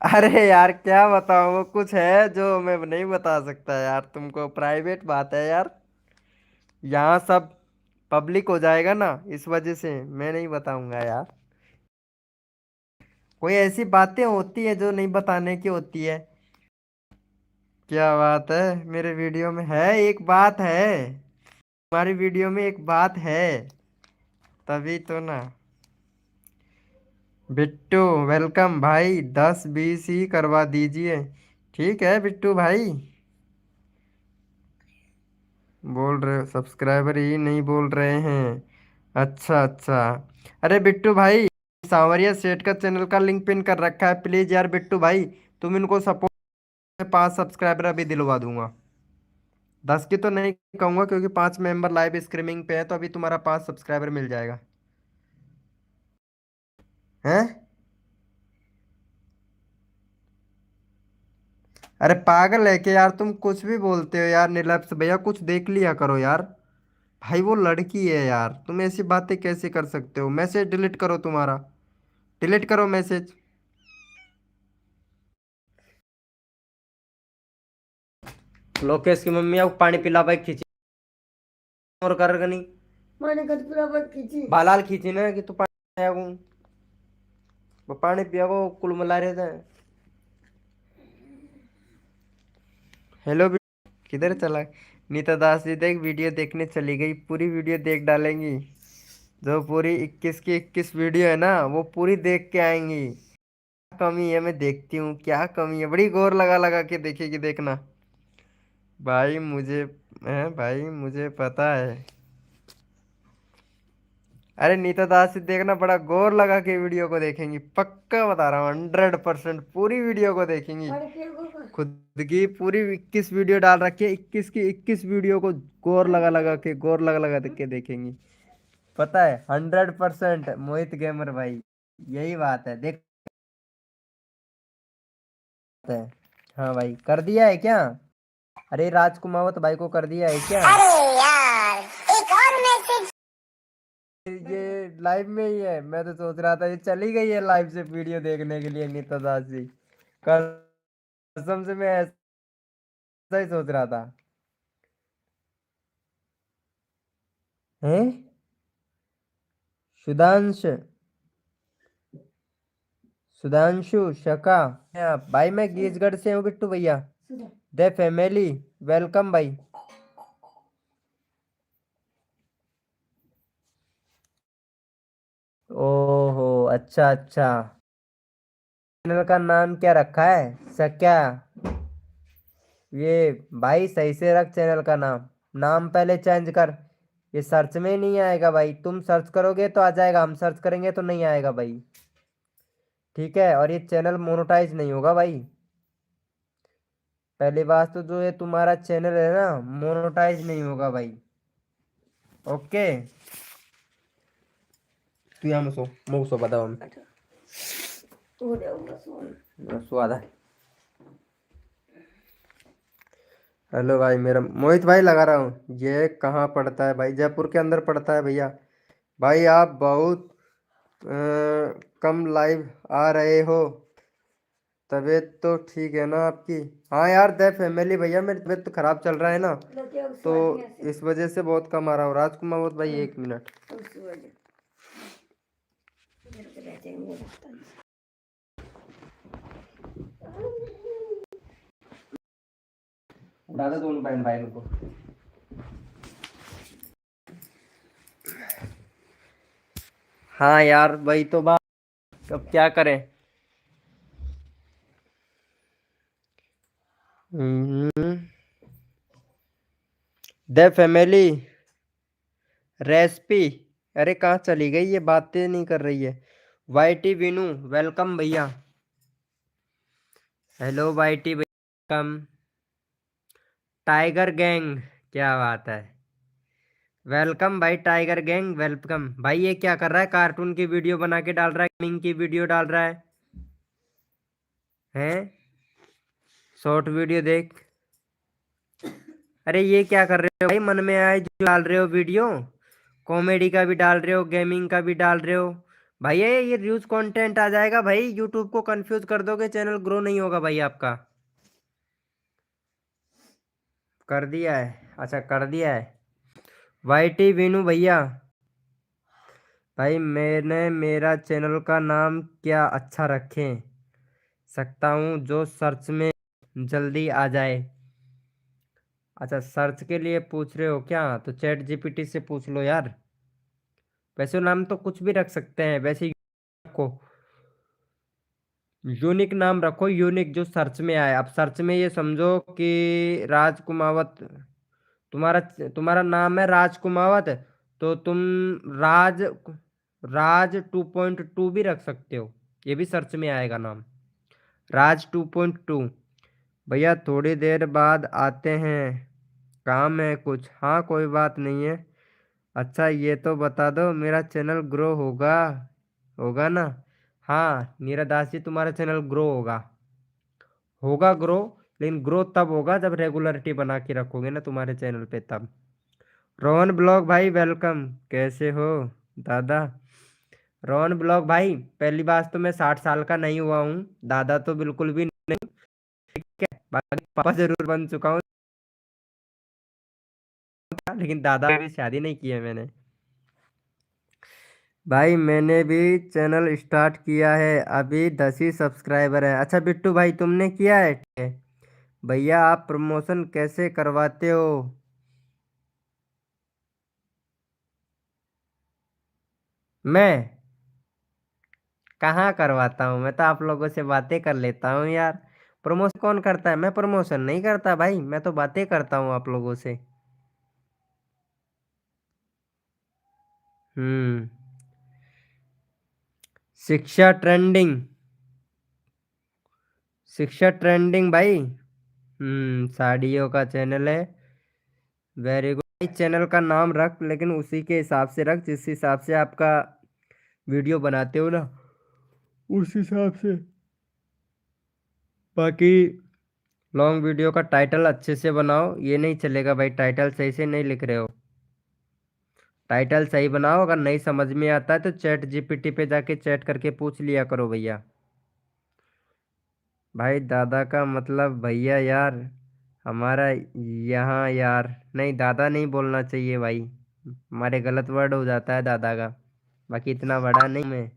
अरे यार, क्या बताऊं? वो कुछ है जो मैं नहीं बता सकता यार तुमको, प्राइवेट बात है यार। यहाँ सब पब्लिक हो जाएगा ना, इस वजह से मैं नहीं बताऊंगा यार। कोई ऐसी बातें होती है जो नहीं बताने की होती है। क्या बात है? मेरे वीडियो में है एक बात है। तुम्हारी वीडियो में एक बात है, तभी तो ना। बिट्टू, वेलकम भाई, 10 20 ही करवा दीजिए। ठीक है बिट्टू भाई। बोल रहे हो सब्सक्राइबर ही नहीं बोल रहे हैं? अच्छा अच्छा। अरे बिट्टू भाई, सांवरिया सेठ का चैनल का लिंक पिन कर रखा है, प्लीज यार बिट्टू भाई, तुम इनको सपोर्ट। 5 सब्सक्राइबर अभी दिलवा दूंगा। 10 की तो नहीं कहूंगा, क्योंकि 5 मेंबर लाइव स्ट्रीमिंग पे है, तो अभी तुम्हारा 5 सब्सक्राइबर मिल जाएगा। हैं? अरे पागल है क्या यार तुम? कुछ भी बोलते हो यार निर्लप्स भैया, कुछ देख लिया करो यार। भाई वो लड़की है यार, तुम ऐसी बातें कैसे कर सकते हो? मैसेज डिलीट करो तुम्हारा, डिलीट करो मैसेज। लोकेश की मम्मी अब पानी पिला भाई, खींची और कर नहीं। मैंने कद पूरा बट खींची। बालाल खींची ना कि तू पानी आया वो पानी पिया वो कुल मिला रहे थे। हेलो किधर चला? नीता दास जी, देख वीडियो देखने चली गई, पूरी वीडियो देख डालेंगी। जो पूरी 21 की 21 वीडियो है ना, वो पूरी देख के आएंगी। क्या कमी है मैं देखती हूँ, क्या कमी है, बड़ी गौर लगा लगा के देखेगी, देखना। भाई मुझे है, भाई मुझे पता है। अरे नीता दास से देखना, बड़ा गौर लगा के वीडियो को देखेंगी, पक्का बता रहा हूँ, 100% पूरी वीडियो को देखेंगी। खुद की पूरी 21 वीडियो डाल रखी है, 21 की 21 वीडियो को गौर लगा लगा के देखेंगी। पता है 100% मोहित गेमर भाई, यही बात है। देखते हैं। हाँ भाई, कर दिया है क्या? अरे राजकुमावत भाई को कर दिया है क्या? अरे यार, एक और मैसेज। ये लाइव में ही है, मैं तो सोच रहा था ये चली गई है लाइव से वीडियो देखने के लिए नीता दास जी। कसम से मैं ऐसा ही सोच रहा था। हैं? सुधांश, सुधांशु शका। भाई मैं गीजगढ़ से हूँ बिट्टू भैया। दे फैमिली, वेलकम भाई। ओहो, अच्छा अच्छा। चैनल का नाम क्या रखा है सक्या? ये भाई सही से रख चैनल का नाम, नाम पहले चेंज कर। ये सर्च में ही नहीं आएगा भाई, तुम सर्च करोगे तो आ जाएगा, हम सर्च करेंगे तो नहीं आएगा भाई। ठीक है, और ये चैनल मोनेटाइज नहीं होगा भाई। पहली बात तो जो ये तुम्हारा चैनल है ना, मोनेटाइज नहीं होगा भाई। ओके, तू यहाँ में सो, मैं सो बताओ हम सो आधा। हेलो भाई, मेरा मोहित भाई लगा रहा हूँ। ये कहाँ पड़ता है भाई? जयपुर के अंदर पड़ता है भैया। भाई आप बहुत कम लाइव आ रहे हो। तबीयत तो ठीक है ना आपकी? हाँ यार, द फैमिली भैया, मेरी तबीयत तो खराब चल रहा है ना, तो इस वजह से बहुत कम आ रहा हूँ। राजकुमार भाई 1 मिनट। दादा दोनों बहन भाई को। हाँ यार, वही तो बात, अब क्या करें। The family recipe. अरे कहाँ चली गई, ये बातें नहीं कर रही है। वाईटी विनू, वेलकम भैया। Hello YT welcome. Tiger gang, क्या बात है, वेलकम भाई टाइगर गैंग, वेलकम भाई। ये क्या कर रहा है, कार्टून की वीडियो बना के डाल रहा है, गेमिंग की वीडियो डाल रहा है हैं? शॉर्ट वीडियो देख। अरे ये क्या कर रहे हो भाई, मन में आए जो डाल रहे हो वीडियो, कॉमेडी का भी डाल रहे हो, गेमिंग का भी डाल रहे हो। भैया ये न्यूज कंटेंट आ जाएगा भाई, यूट्यूब को कंफ्यूज कर दोगे, चैनल ग्रो नहीं होगा भाई आपका। कर दिया है, अच्छा कर दिया है। वाईटी विनू भैया, भाई मैंने मेरा चैनल का नाम क्या अच्छा रखें सकता हूँ जो सर्च में जल्दी आ जाए? अच्छा, सर्च के लिए पूछ रहे हो क्या? तो चैट जीपीटी से पूछ लो यार। वैसे नाम तो कुछ भी रख सकते हैं, वैसे रखो, यूनिक नाम रखो, यूनिक जो सर्च में आए। अब सर्च में ये समझो कि राजकुमावत, तुम्हारा तुम्हारा नाम है राजकुमावत, तो तुम राज राज 2.2 भी रख सकते हो, ये भी सर्च में आएगा नाम, राज 2.2। भैया थोड़ी देर बाद आते हैं, काम है कुछ। हाँ कोई बात नहीं है। अच्छा ये तो बता दो, मेरा चैनल ग्रो होगा होगा ना? हाँ नीरा दास जी, तुम्हारा चैनल ग्रो होगा, होगा ग्रो, लेकिन ग्रो तब होगा जब रेगुलरिटी बना के रखोगे ना तुम्हारे चैनल पे, तब। रोहन ब्लॉग भाई वेलकम, कैसे हो दादा? रोहन ब्लॉग भाई, पहली बात तो मैं 60 साल का नहीं हुआ हूँ, दादा तो बिल्कुल भी नहीं, ठीक है, बाकी पापा जरूर बन चुका हूँ, लेकिन दादा की शादी नहीं की है मैंने। भाई मैंने भी चैनल स्टार्ट किया है, अभी 10 ही सब्सक्राइबर है। अच्छा बिट्टू भाई तुमने किया है? भैया आप प्रमोशन कैसे करवाते हो? मैं कहाँ करवाता हूँ, मैं तो आप लोगों से बातें कर लेता हूँ यार। प्रमोशन कौन करता है? मैं प्रमोशन नहीं करता भाई, मैं तो बातें करता हूँ आप लोगों से। हम्म। शिक्षा ट्रेंडिंग, शिक्षा ट्रेंडिंग भाई। साड़ियों का चैनल है। Very good. चैनल का नाम रख, लेकिन उसी के हिसाब से रख जिस हिसाब से आपका वीडियो बनाते हो ना, उस हिसाब से। बाकी लॉन्ग वीडियो का टाइटल अच्छे से बनाओ, ये नहीं चलेगा भाई टाइटल सही से नहीं लिख रहे हो। टाइटल सही बनाओ, अगर नहीं समझ में आता है तो चैट जीपीटी पे जाके चैट करके पूछ लिया करो भैया। भाई दादा का मतलब भैया यार, हमारा यहाँ यार नहीं, दादा नहीं बोलना चाहिए भाई, हमारे गलत वर्ड हो जाता है दादा का। बाकी इतना बड़ा नहीं मैं।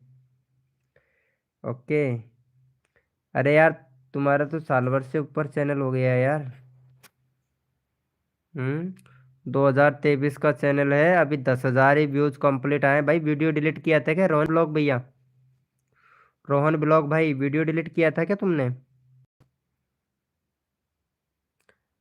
ओके। अरे यार, तुम्हारा तो साल भर से ऊपर चैनल हो गया है यार। 2023 का चैनल है, अभी 10,000 ही व्यूज कंप्लीट आए भाई। वीडियो डिलीट किया था क्या रोहन ब्लॉग भैया? रोहन ब्लॉग भाई, वीडियो डिलीट किया था क्या तुमने?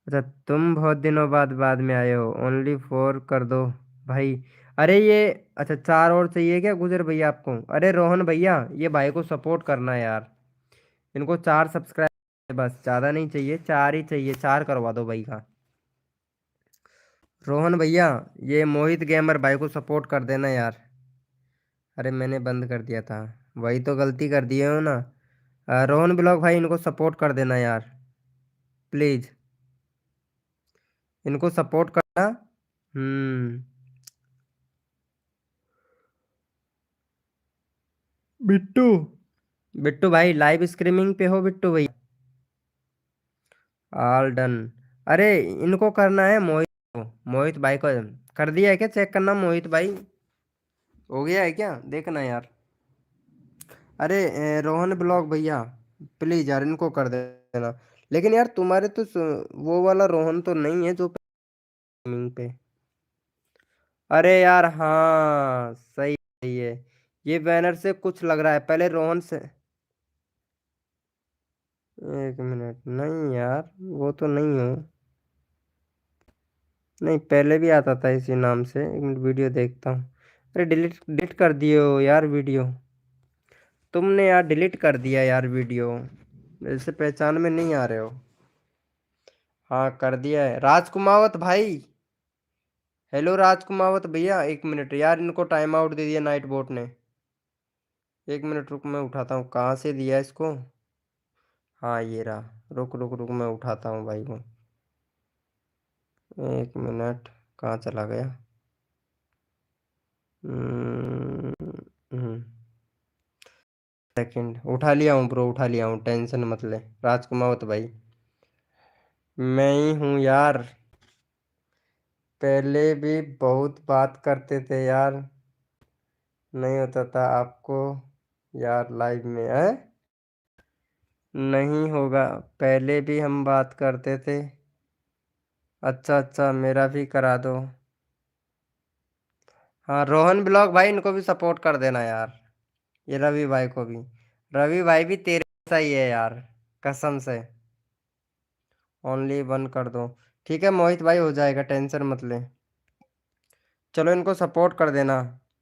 अच्छा, तुम बहुत दिनों बाद बाद में आए हो। ओनली 4 कर दो भाई। अरे ये, अच्छा 4 और चाहिए क्या गुजर भैया आपको? अरे रोहन भैया, ये भाई को सपोर्ट करना यार, इनको 4 सब्सक्राइब बस, ज़्यादा नहीं चाहिए, 4 ही चाहिए, 4 करवा दो भाई का। रोहन भैया, ये मोहित गेमर भाई को सपोर्ट कर देना यार। अरे मैंने बंद कर दिया था, वही तो गलती कर दिए हो ना। रोहन ब्लॉग भाई, इनको सपोर्ट कर देना यार, प्लीज़, इनको सपोर्ट करना। हम्म। बिट्टू, बिट्टू भाई लाइव स्ट्रीमिंग पे हो बिट्टू भाई? All done. अरे इनको करना है मोहित को, मोहित भाई को कर दिया है क्या? चेक करना मोहित भाई, हो गया है क्या, देखना यार। अरे रोहन ब्लॉग भैया, प्लीज यार इनको कर देना। लेकिन यार तुम्हारे तो वो वाला रोहन तो नहीं है जो स्ट्रीमिंग पे। अरे यार हाँ, सही सही है। ये बैनर से कुछ लग रहा है, पहले रोहन से। एक मिनट, नहीं यार वो तो नहीं हो। नहीं, पहले भी आता था इसी नाम से। एक मिनट वीडियो देखता हूँ। अरे डिलीट डिलीट कर दिए हो यार वीडियो, तुमने यार डिलीट कर दिया यार वीडियो, ऐसे पहचान में नहीं आ रहे हो। हाँ कर दिया है राजकुमावत भाई। हेलो राजकुमावत भैया, एक मिनट यार, इनको टाइम आउट दे दिया नाइट बोट ने। एक मिनट रुक, मैं उठाता हूँ, कहाँ से दिया इसको? हाँ ये रहा, रुक रुक रुक, मैं उठाता हूँ भाई को। एक मिनट, कहाँ चला गया? हम्म, सेकंड, उठा लिया हूँ ब्रो, उठा लिया हूँ, टेंशन मत ले राजकुमावत भाई। मैं ही हूँ यार, पहले भी बहुत बात करते थे यार, नहीं होता था आपको यार लाइव में है। नहीं होगा, पहले भी हम बात करते थे। अच्छा अच्छा, मेरा भी करा दो। हाँ रोहन ब्लॉग भाई, इनको भी सपोर्ट कर देना यार, ये रवि भाई को भी। रवि भाई भी तेरे जैसा ही है यार, कसम से। ओनली 1 कर दो। ठीक है मोहित भाई, हो जाएगा, टेंशन मत ले। चलो इनको सपोर्ट कर देना।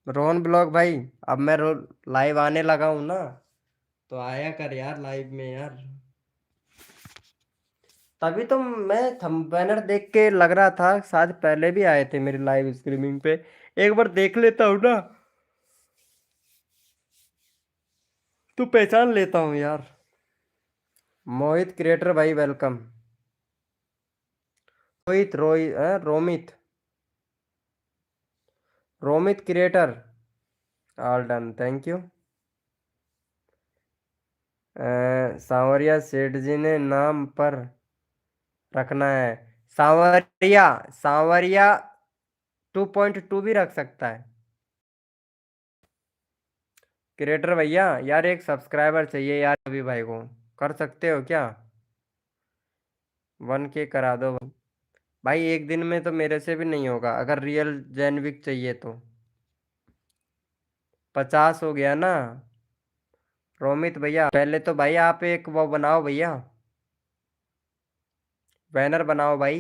रोहन ब्लॉग भाई, अब मैं लाइव आने लगा हूँ ना, तो आया कर यार लाइव में यार। तभी तो मैं थंबनेल देख के लग रहा था शायद पहले भी आए थे मेरी लाइव स्ट्रीमिंग पे, एक बार देख लेता हूँ ना तो पहचान लेता हूँ यार। मोहित क्रिएटर भाई welcome. Rohit Rohit Romit, Romit creator, all done, thank you. Sanwariya Seth ji ने नाम पर रखना है, सांवरिया, सांवरिया 2.2 भी रख सकता है। क्रिएटर भैया यार, एक सब्सक्राइबर चाहिए यार अभी भाई को, कर सकते हो क्या? 1K करा दो भाई, एक दिन में तो मेरे से भी नहीं होगा, अगर रियल जेनविक चाहिए तो। 50 हो गया ना। रोमित भैया पहले तो भाई आप एक वो बनाओ भैया, बैनर बनाओ भाई,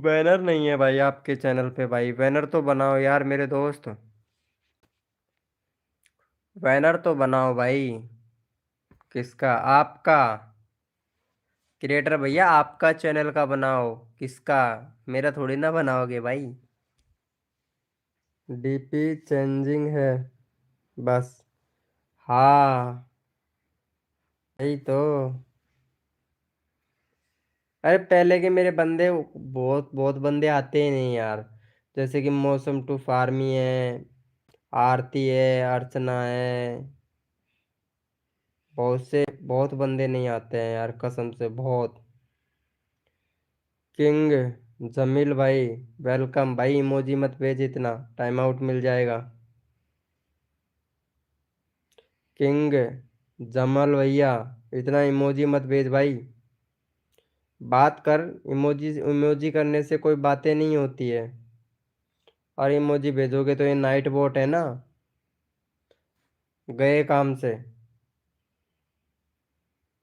बैनर नहीं है भाई आपके चैनल पे भाई, बैनर तो बनाओ यार मेरे दोस्त, बैनर तो बनाओ भाई। किसका? आपका क्रिएटर भैया, आपका चैनल का बनाओ। किसका? मेरा थोड़ी ना बनाओगे भाई। डीपी चेंजिंग है बस। हाँ यही तो। अरे पहले के मेरे बंदे बहुत बहुत बंदे आते ही नहीं यार। जैसे कि मौसम टू फार्मी है, आरती है, अर्चना है, बहुत से बहुत बंदे नहीं आते हैं यार कसम से बहुत। किंग जमील भाई, वेलकम भाई। इमोजी मत भेज, इतना टाइम आउट मिल जाएगा। किंग जमल भैया, इतना इमोजी मत भेज भाई। बात कर। इमोजी इमोजी करने से कोई बातें नहीं होती है। और इमोजी भेजोगे तो ये नाइट बोट है ना, गए काम से।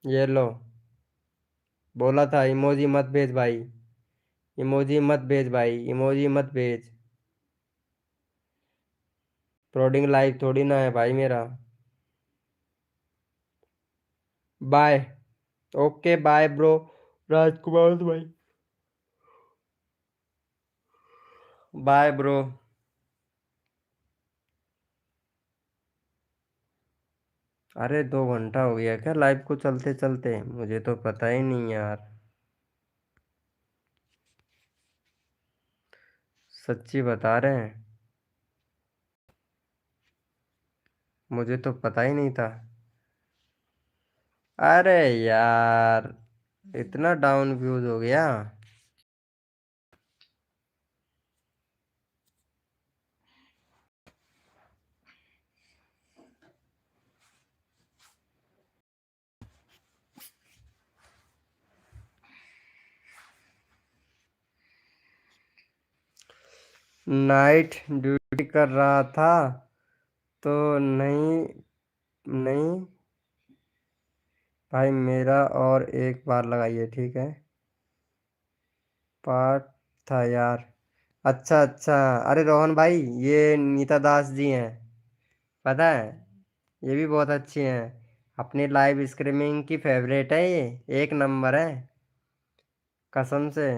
ये लो, बोला था इमोजी मत भेज भाई। इमोजी मत भेज भाई, इमोजी मत भेज। प्रोडिंग लाइव थोड़ी ना है भाई मेरा। Bye. Okay bye bro. Rajkumar भाई, बाय ब्रो। अरे 2 घंटा हो गया क्या लाइव को चलते चलते? मुझे तो पता ही नहीं यार, सच्ची बता रहे हैं, मुझे तो पता ही नहीं था। अरे यार, इतना डाउन व्यूज हो गया। नाइट ड्यूटी कर रहा था तो नहीं। नहीं भाई मेरा, और एक बार लगाइए ठीक है। पार्ट था यार। अच्छा अच्छा। अरे रोहन भाई, ये नीता दास जी हैं, पता है? ये भी बहुत अच्छी हैं। अपनी लाइव स्ट्रीमिंग की फेवरेट है ये, एक नंबर है कसम से।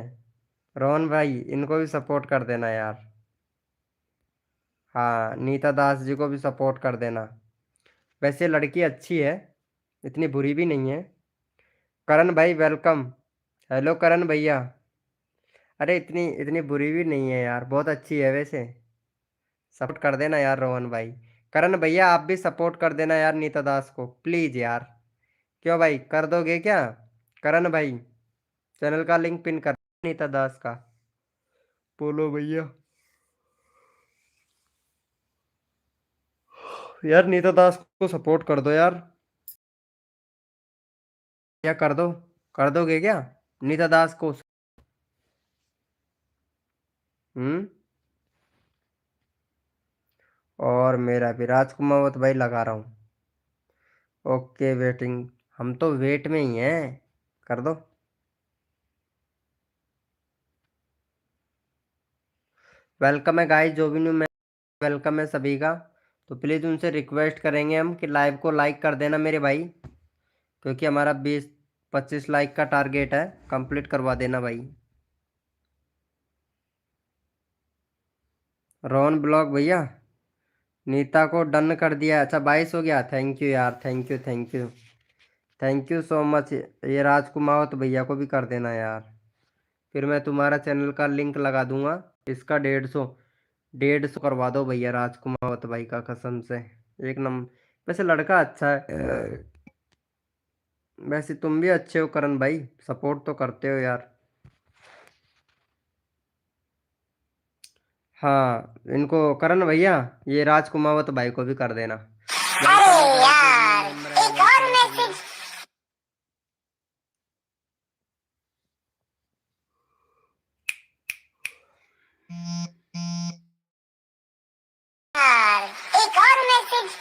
रोहन भाई इनको भी सपोर्ट कर देना यार। हाँ नीता दास जी को भी सपोर्ट कर देना। वैसे लड़की अच्छी है, इतनी बुरी भी नहीं है। करण भाई वेलकम। हेलो करण भैया। अरे इतनी इतनी बुरी भी नहीं है यार, बहुत अच्छी है वैसे। सपोर्ट कर देना यार रोहन भाई। करण भैया आप भी सपोर्ट कर देना यार नीता दास को प्लीज यार। क्यों भाई, कर दोगे क्या? करण भाई, चैनल का लिंक पिन कर नीता दास का। बोलो भैया। यार नीता दास को सपोर्ट कर दो यार। क्या कर दो? कर दोगे क्या नीता दास को? हम्म। और मेरा भी राजकुमार भाई लगा रहा हूँ। ओके वेटिंग, हम तो वेट में ही हैं। कर दो। वेलकम है गाइस, जो भी न्यू मैं, वेलकम है सभी का। तो प्लीज़ उनसे रिक्वेस्ट करेंगे हम कि लाइव को लाइक कर देना मेरे भाई, क्योंकि हमारा 20-25 लाइक का टारगेट है, कंप्लीट करवा देना भाई। रोहन ब्लॉग भैया, नीता को डन कर दिया। अच्छा 22 हो गया, थैंक यू यार, thank you thank you. Thank you so much. ये राजकुमार तो भैया को भी कर देना यार। फिर मैं तुम्हारा चैनल का लिंक लगा दूंगा। इसका 150 करवा दो भैया राजकुमार भाई का कसम से। एक नंबर। वैसे लड़का अच्छा है। वैसे तुम भी अच्छे हो करण भाई, सपोर्ट तो करते हो यार। हाँ इनको करण भैया, ये राजकुमार भाई को भी कर देना। अरे वेलकम है गाइस, जो भी यार, मेंबर है एक और वेलकम है सभी मैसेज। का। यार, एक और मैसेज।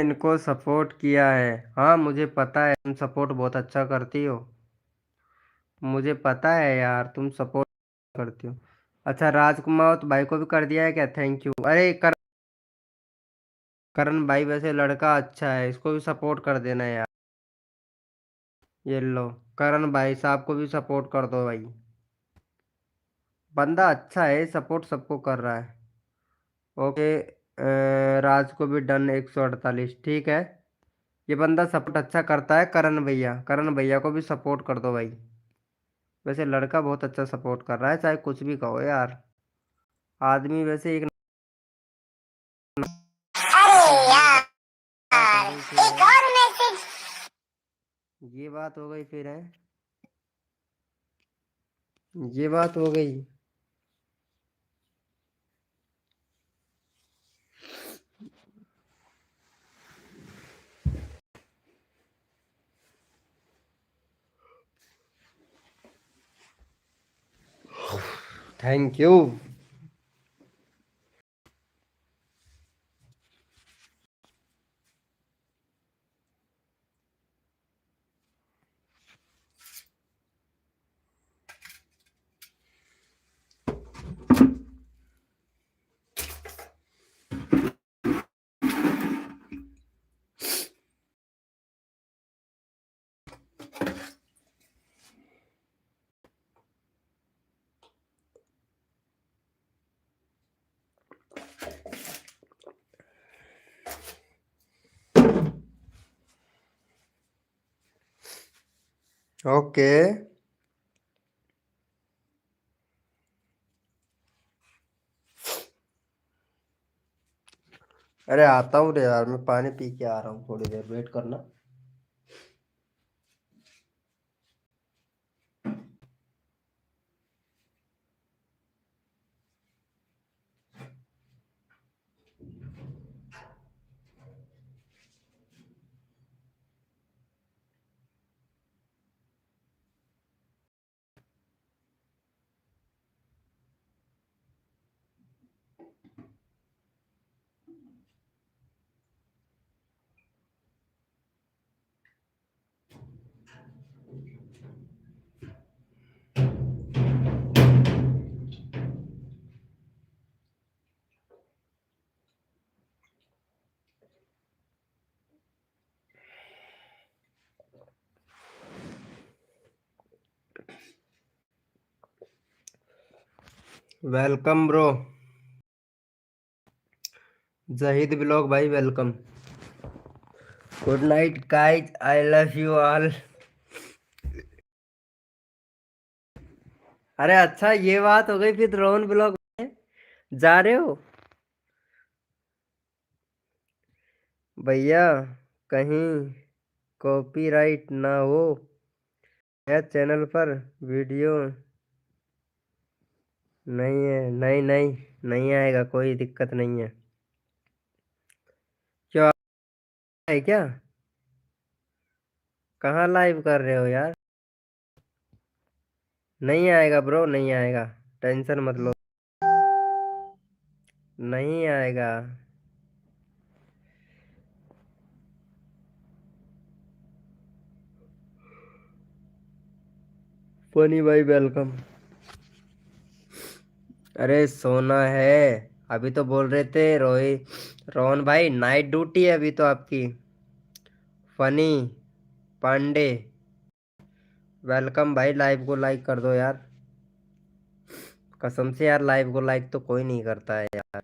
इनको सपोर्ट किया है। हाँ मुझे पता है तुम सपोर्ट बहुत अच्छा करती हो, मुझे पता है यार तुम सपोर्ट करती हो। अच्छा राजकुमार तो भाई को भी कर दिया है क्या? Thank you. अरे करण भाई वैसे लड़का अच्छा है, इसको भी सपोर्ट कर देना यार। ये लो, करण भाई साहब को भी सपोर्ट कर दो भाई, बंदा अच्छा है, सपोर्ट सबको कर रहा है। ओके राज को भी डन 148, ठीक है। ये बंदा सपोर्ट अच्छा करता है, करण भैया, करण भैया को भी सपोर्ट कर दो भाई। वैसे लड़का बहुत अच्छा सपोर्ट कर रहा है, चाहे कुछ भी कहो यार, आदमी वैसे एक अरे यार, बात हो गई फिर एक है, और मैसेज। ये बात हो गई फिर है, ये बात हो गई। Thank you. ओके अरे आता हूँ रे यार, मैं पानी पी के आ रहा हूँ, थोड़ी देर वेट करना। वेलकम ब्रो, जहीद ब्लॉग भाई welcome. Good night guys, I love you all. अरे अच्छा ये बात हो गई फिर, रोहन ब्लॉग में जा रहे हो भैया? कहीं कॉपीराइट ना हो या चैनल पर वीडियो? नहीं है, नहीं नहीं, नहीं आएगा, कोई दिक्कत नहीं है। क्यों है क्या? कहाँ लाइव कर रहे हो यार? नहीं आएगा ब्रो, नहीं आएगा, टेंशन मत लो, नहीं आएगा। फनी भाई वेलकम। अरे सोना है, अभी तो बोल रहे थे रोहन भाई नाइट ड्यूटी है अभी तो आपकी। फनी पांडे वेलकम भाई, लाइव को लाइक कर दो यार, कसम से यार, लाइव को लाइक तो कोई नहीं करता है यार,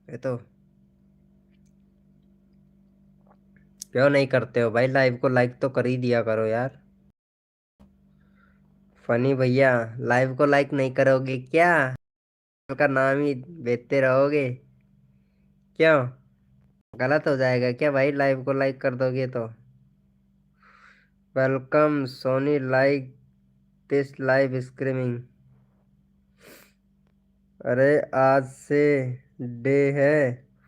ये तो क्यों नहीं करते हो भाई? लाइव को लाइक तो कर ही दिया करो यार। फनी भैया लाइव को लाइक नहीं करोगे क्या? का नाम ही बेचते रहोगे क्यों? गलत हो जाएगा क्या भाई, लाइव को लाइक कर दोगे तो? Welcome Soni, like this live streaming. अरे आज से डे है,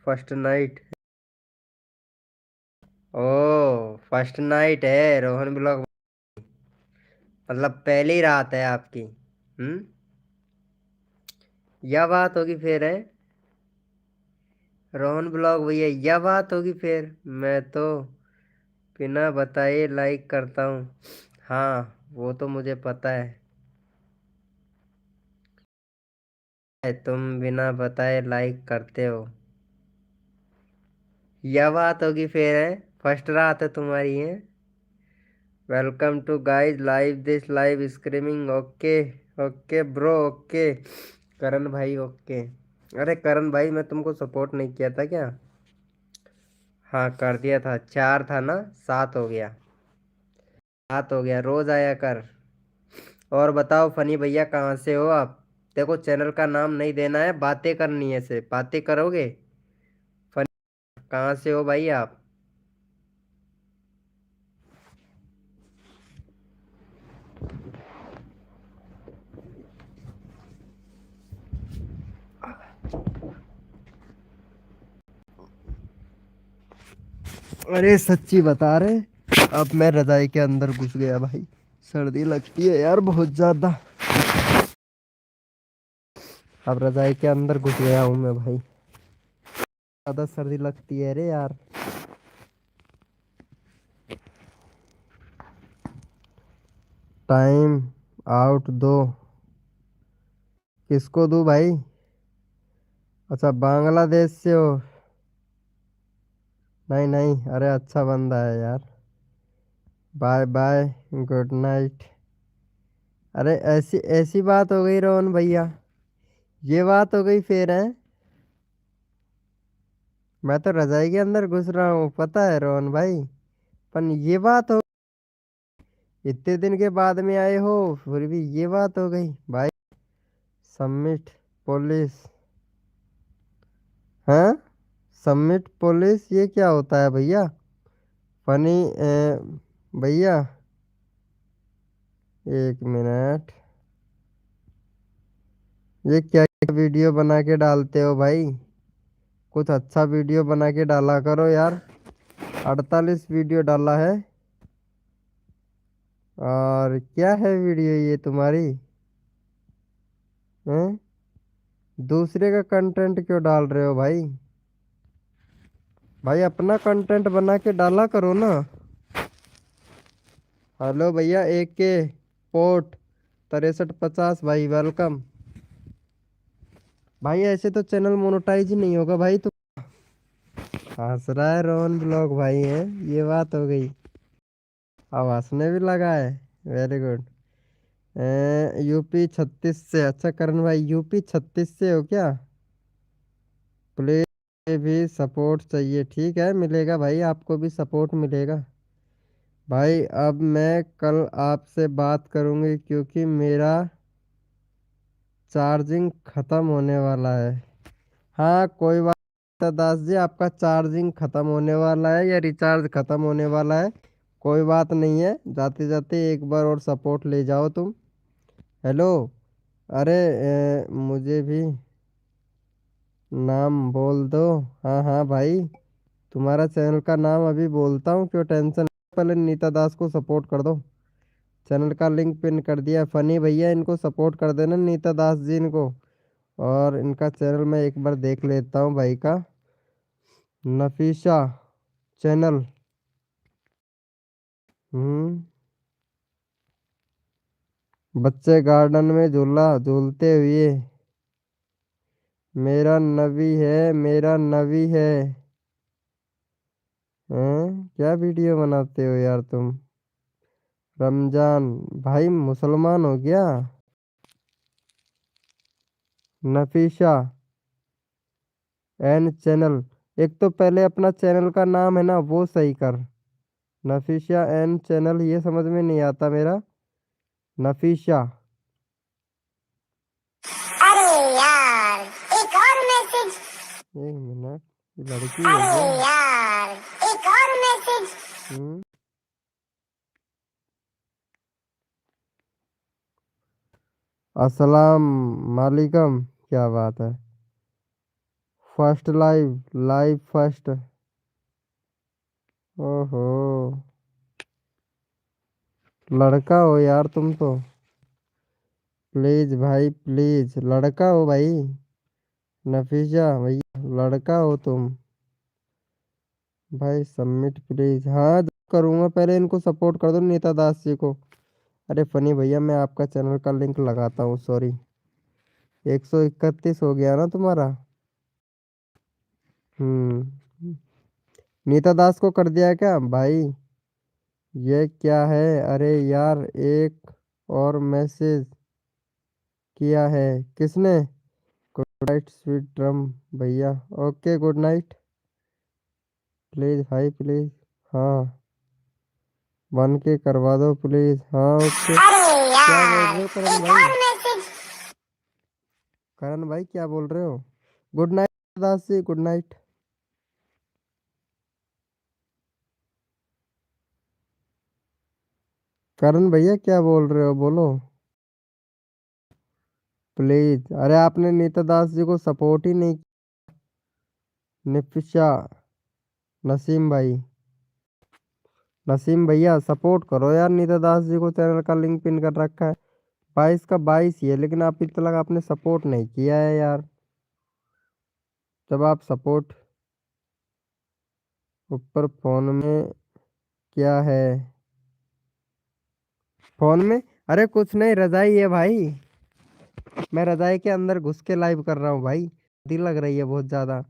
फर्स्ट नाइट। ओ फर्स्ट नाइट है रोहन ब्लॉग, मतलब पहली रात है आपकी। यह बात होगी फिर है। रोहन ब्लॉग भैया, यह बात होगी फिर। मैं तो बिना बताए लाइक करता हूँ। हाँ, वो तो मुझे पता है। तुम बिना बताए लाइक करते हो, यह बात होगी फिर है। फर्स्ट रात है तुम्हारी है। Welcome to guys live this live streaming. Okay okay bro, okay Karan भाई, ओके। अरे करण भाई, मैं तुमको सपोर्ट नहीं किया था क्या? हाँ कर दिया था। 4 था ना, 7 हो गया। 7 हो गया, रोज आया कर। और बताओ फनी भैया, कहाँ से हो आप? देखो चैनल का नाम नहीं देना है, बातें करनी है, से बातें करोगे। फनी, कहाँ से हो भाई आप? अरे सच्ची बता रहे, अब मैं रजाई के अंदर घुस गया भाई। सर्दी लगती है यार बहुत ज्यादा। अब रजाई के अंदर घुस गया हूँ मैं भाई। ज्यादा सर्दी लगती है रे यार। टाइम आउट दो। किसको दूं भाई? अच्छा, बांग्लादेश से हो? नहीं नहीं, अरे अच्छा बंदा है यार। Bye bye, good night. अरे ऐसी ऐसी बात हो गई रोहन भैया, ये बात हो गई फिर है। मैं तो रजाई के अंदर घुस रहा हूँ, पता है रोहन भाई। पर ये बात हो, इतने दिन के बाद में आए हो, फिर भी ये बात हो गई भाई। Submit police? हाँ, सबमिट पुलिस ये क्या होता है भैया? फनी भैया, एक मिनट। ये क्या क्या वीडियो बना के डालते हो भाई? कुछ अच्छा वीडियो बना के डाला करो यार। 48 वीडियो डाला है। और क्या है वीडियो ये तुम्हारी? हैं? दूसरे का कंटेंट क्यों डाल रहे हो भाई? भाई अपना कंटेंट बना के डाला करो ना। हेलो भैया, एक के पोर्ट 6350 भाई, वेलकम। भाई ऐसे तो चैनल मोनेटाइज ही नहीं होगा भाई। तो हंस रहा है रोहन ब्लॉग भाई है, ये बात हो गई। अब हंसने भी लगा है। Very good. यूपी 36 से? अच्छा करण भाई, यूपी 36 से हो क्या? प्लीज भी सपोर्ट चाहिए, ठीक है मिलेगा भाई, आपको भी सपोर्ट मिलेगा। भाई अब मैं कल आपसे बात करूंगी क्योंकि मेरा चार्जिंग खत्म होने वाला है। हाँ कोई बात नहीं दास जी, आपका चार्जिंग खत्म होने वाला है या रिचार्ज खत्म होने वाला है, कोई बात नहीं है। जाते जाते एक बार और सपोर्ट ले जाओ तुम। हेलो। अरे मुझे भी नाम बोल दो। हाँ हाँ भाई, तुम्हारा चैनल का नाम अभी बोलता हूँ, क्यों टेंशन। पहले नीता दास को सपोर्ट कर दो। चैनल का लिंक पिन कर दिया फनी भैया, इनको सपोर्ट कर देना, नीता दास जी इनको। और इनका चैनल मैं एक बार देख लेता हूँ भाई का। नफीसा चैनल। हम्म। बच्चे गार्डन में झूला झूलते हुए। मेरा नबी है, मेरा नबी है। हैं? क्या वीडियो बनाते हो यार तुम? रमजान भाई मुसलमान हो गया? Nafisa N channel. एक तो पहले अपना चैनल का नाम है ना वो सही कर। नफीसा एन चैनल, ये समझ में नहीं आता मेरा। नफीसा। अरे यार, एक और मैसेज। एक मिनट, ये लड़की है अरे क्या? यार, एक और मैसेज। हम्म। अस्सलाम वालेकुम, क्या बात है? First live, live first. ओहो, लड़का हो यार तुम तो। प्लीज भाई प्लीज, लड़का हो भाई। नफीसा भैया लड़का हो तुम? भाई सबमिट प्लीज। हाँ करूँगा, पहले इनको सपोर्ट कर दो नीता दास जी को। अरे फनी भैया मैं आपका चैनल का लिंक लगाता हूँ, सॉरी। 131 हो गया ना तुम्हारा? हम्म। नीता दास को कर दिया है क्या भाई? ये क्या है? अरे यार एक और मैसेज किया है किसने? गुड नाइट स्वीट ड्रम भैया। Okay good night. प्लीज भाई प्लीज। हाँ 1K करवा दो प्लीज। हाँ ओके। अरे क्या बोल यार रहे हो करण एक भाई? और मैसेज। करण भाई क्या बोल रहे हो? Good night Das ji, good night. करण भैया क्या बोल रहे हो, बोलो प्लीज। अरे आपने नीता दास जी को सपोर्ट ही नहीं। निफिशा, नसीम भाई, नसीम भैया सपोर्ट करो यार नीता दास जी को। चैनल का लिंक पिन कर रखा है। 22 का 22 ही है, लेकिन आप इतना तक आपने सपोर्ट नहीं किया है यार। जब आप सपोर्ट ऊपर फोन में क्या है? फोन में अरे कुछ नहीं, रजाई है भाई। मैं रजाई के अंदर घुस के लाइव कर रहा हूँ भाई। सर्दी लग रही है बहुत ज्यादा,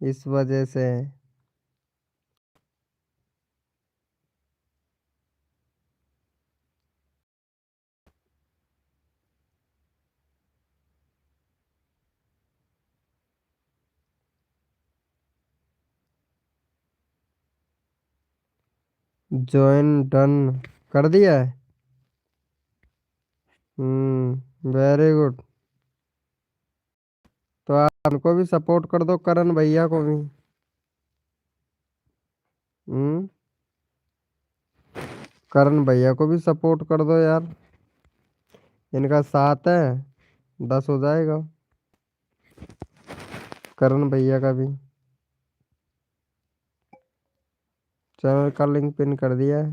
इस वजह से। ज्वाइन डन कर दिया है। Very good. तो आप उनको भी सपोर्ट कर दो, करण भैया को भी। हम्म। करण भैया को भी सपोर्ट कर दो यार। इनका 7 है, 10 हो जाएगा। करण भैया का भी चैनल का लिंक पिन कर दिया है,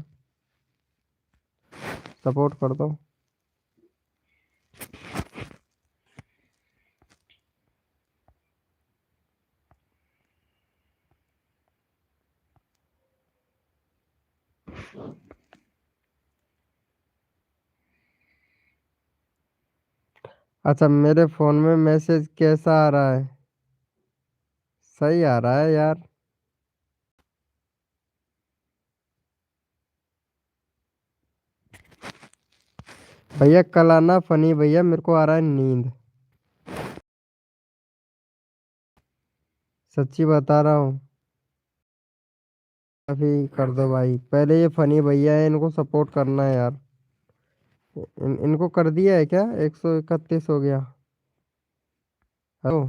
सपोर्ट कर दो। अच्छा मेरे फोन में मैसेज कैसा आ रहा है? सही आ रहा है यार। भैया कल आना फनी भैया, मेरे को आ रहा है नींद। सच्ची बता रहा हूँ। अभी कर दो भाई, पहले ये फनी भैया है, इनको सपोर्ट करना है यार। इनको कर दिया है क्या? 131 हो गया। हेलो।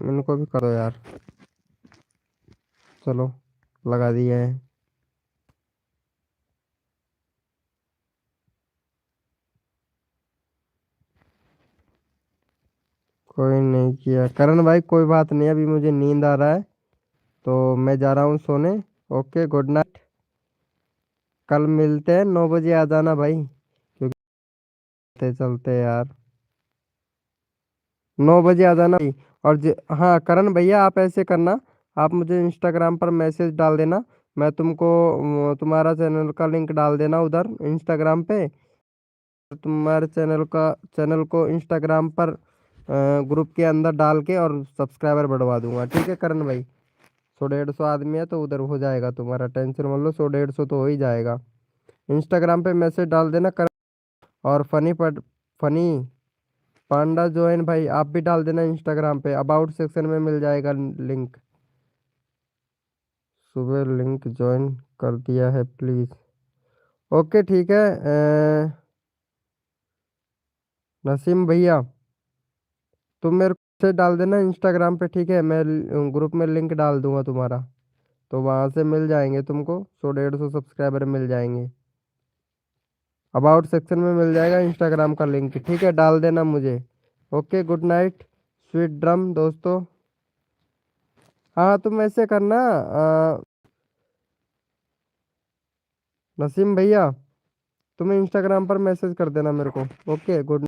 इनको भी करो यार। चलो लगा दिया है। कोई नहीं किया करण भाई, कोई बात नहीं, अभी मुझे नींद आ रहा है तो मैं जा रहा हूँ सोने। Okay good night. कल मिलते हैं 9 बजे, आ जाना भाई, क्योंकि चलते चलते यार। 9 बजे आ जाना भाई। और हाँ करण भैया आप ऐसे करना, आप मुझे इंस्टाग्राम पर मैसेज डाल देना। मैं तुमको तुम्हारा चैनल का लिंक डाल देना उधर इंस्टाग्राम पे। तुम्हारे चैनल को इंस्टाग्राम पर ग्रुप के अंदर डाल के और सब्सक्राइबर बढ़वा दूंगा। ठीक है करण भाई? 100 150 आदमी है तो उधर हो जाएगा तुम्हारा, टेंशन मत लो, 100 150 तो हो ही जाएगा। इंस्टाग्राम पे मैसेज डाल देना कर। और फनी पांडा जोइन भाई आप भी डाल देना इंस्टाग्राम पे, अबाउट सेक्शन में मिल जाएगा लिंक। सुबह लिंक ज्वाइन कर दिया है प्लीज। ओके ठीक है। नसीम भैया तुम मेरे को से डाल देना इंस्टाग्राम पे, ठीक है? मैं ग्रुप में लिंक डाल दूंगा तुम्हारा, तो वहां से मिल जाएंगे तुमको, 100 150 सब्सक्राइबर मिल जाएंगे। अबाउट सेक्शन में मिल जाएगा इंस्टाग्राम का लिंक, ठीक है? डाल देना मुझे। Okay good night sweet drum दोस्तों। हाँ तुम ऐसे करना नसीम भैया, तुम्हें इंस्टाग्राम पर मैसेज कर देना मेरे को। Okay good.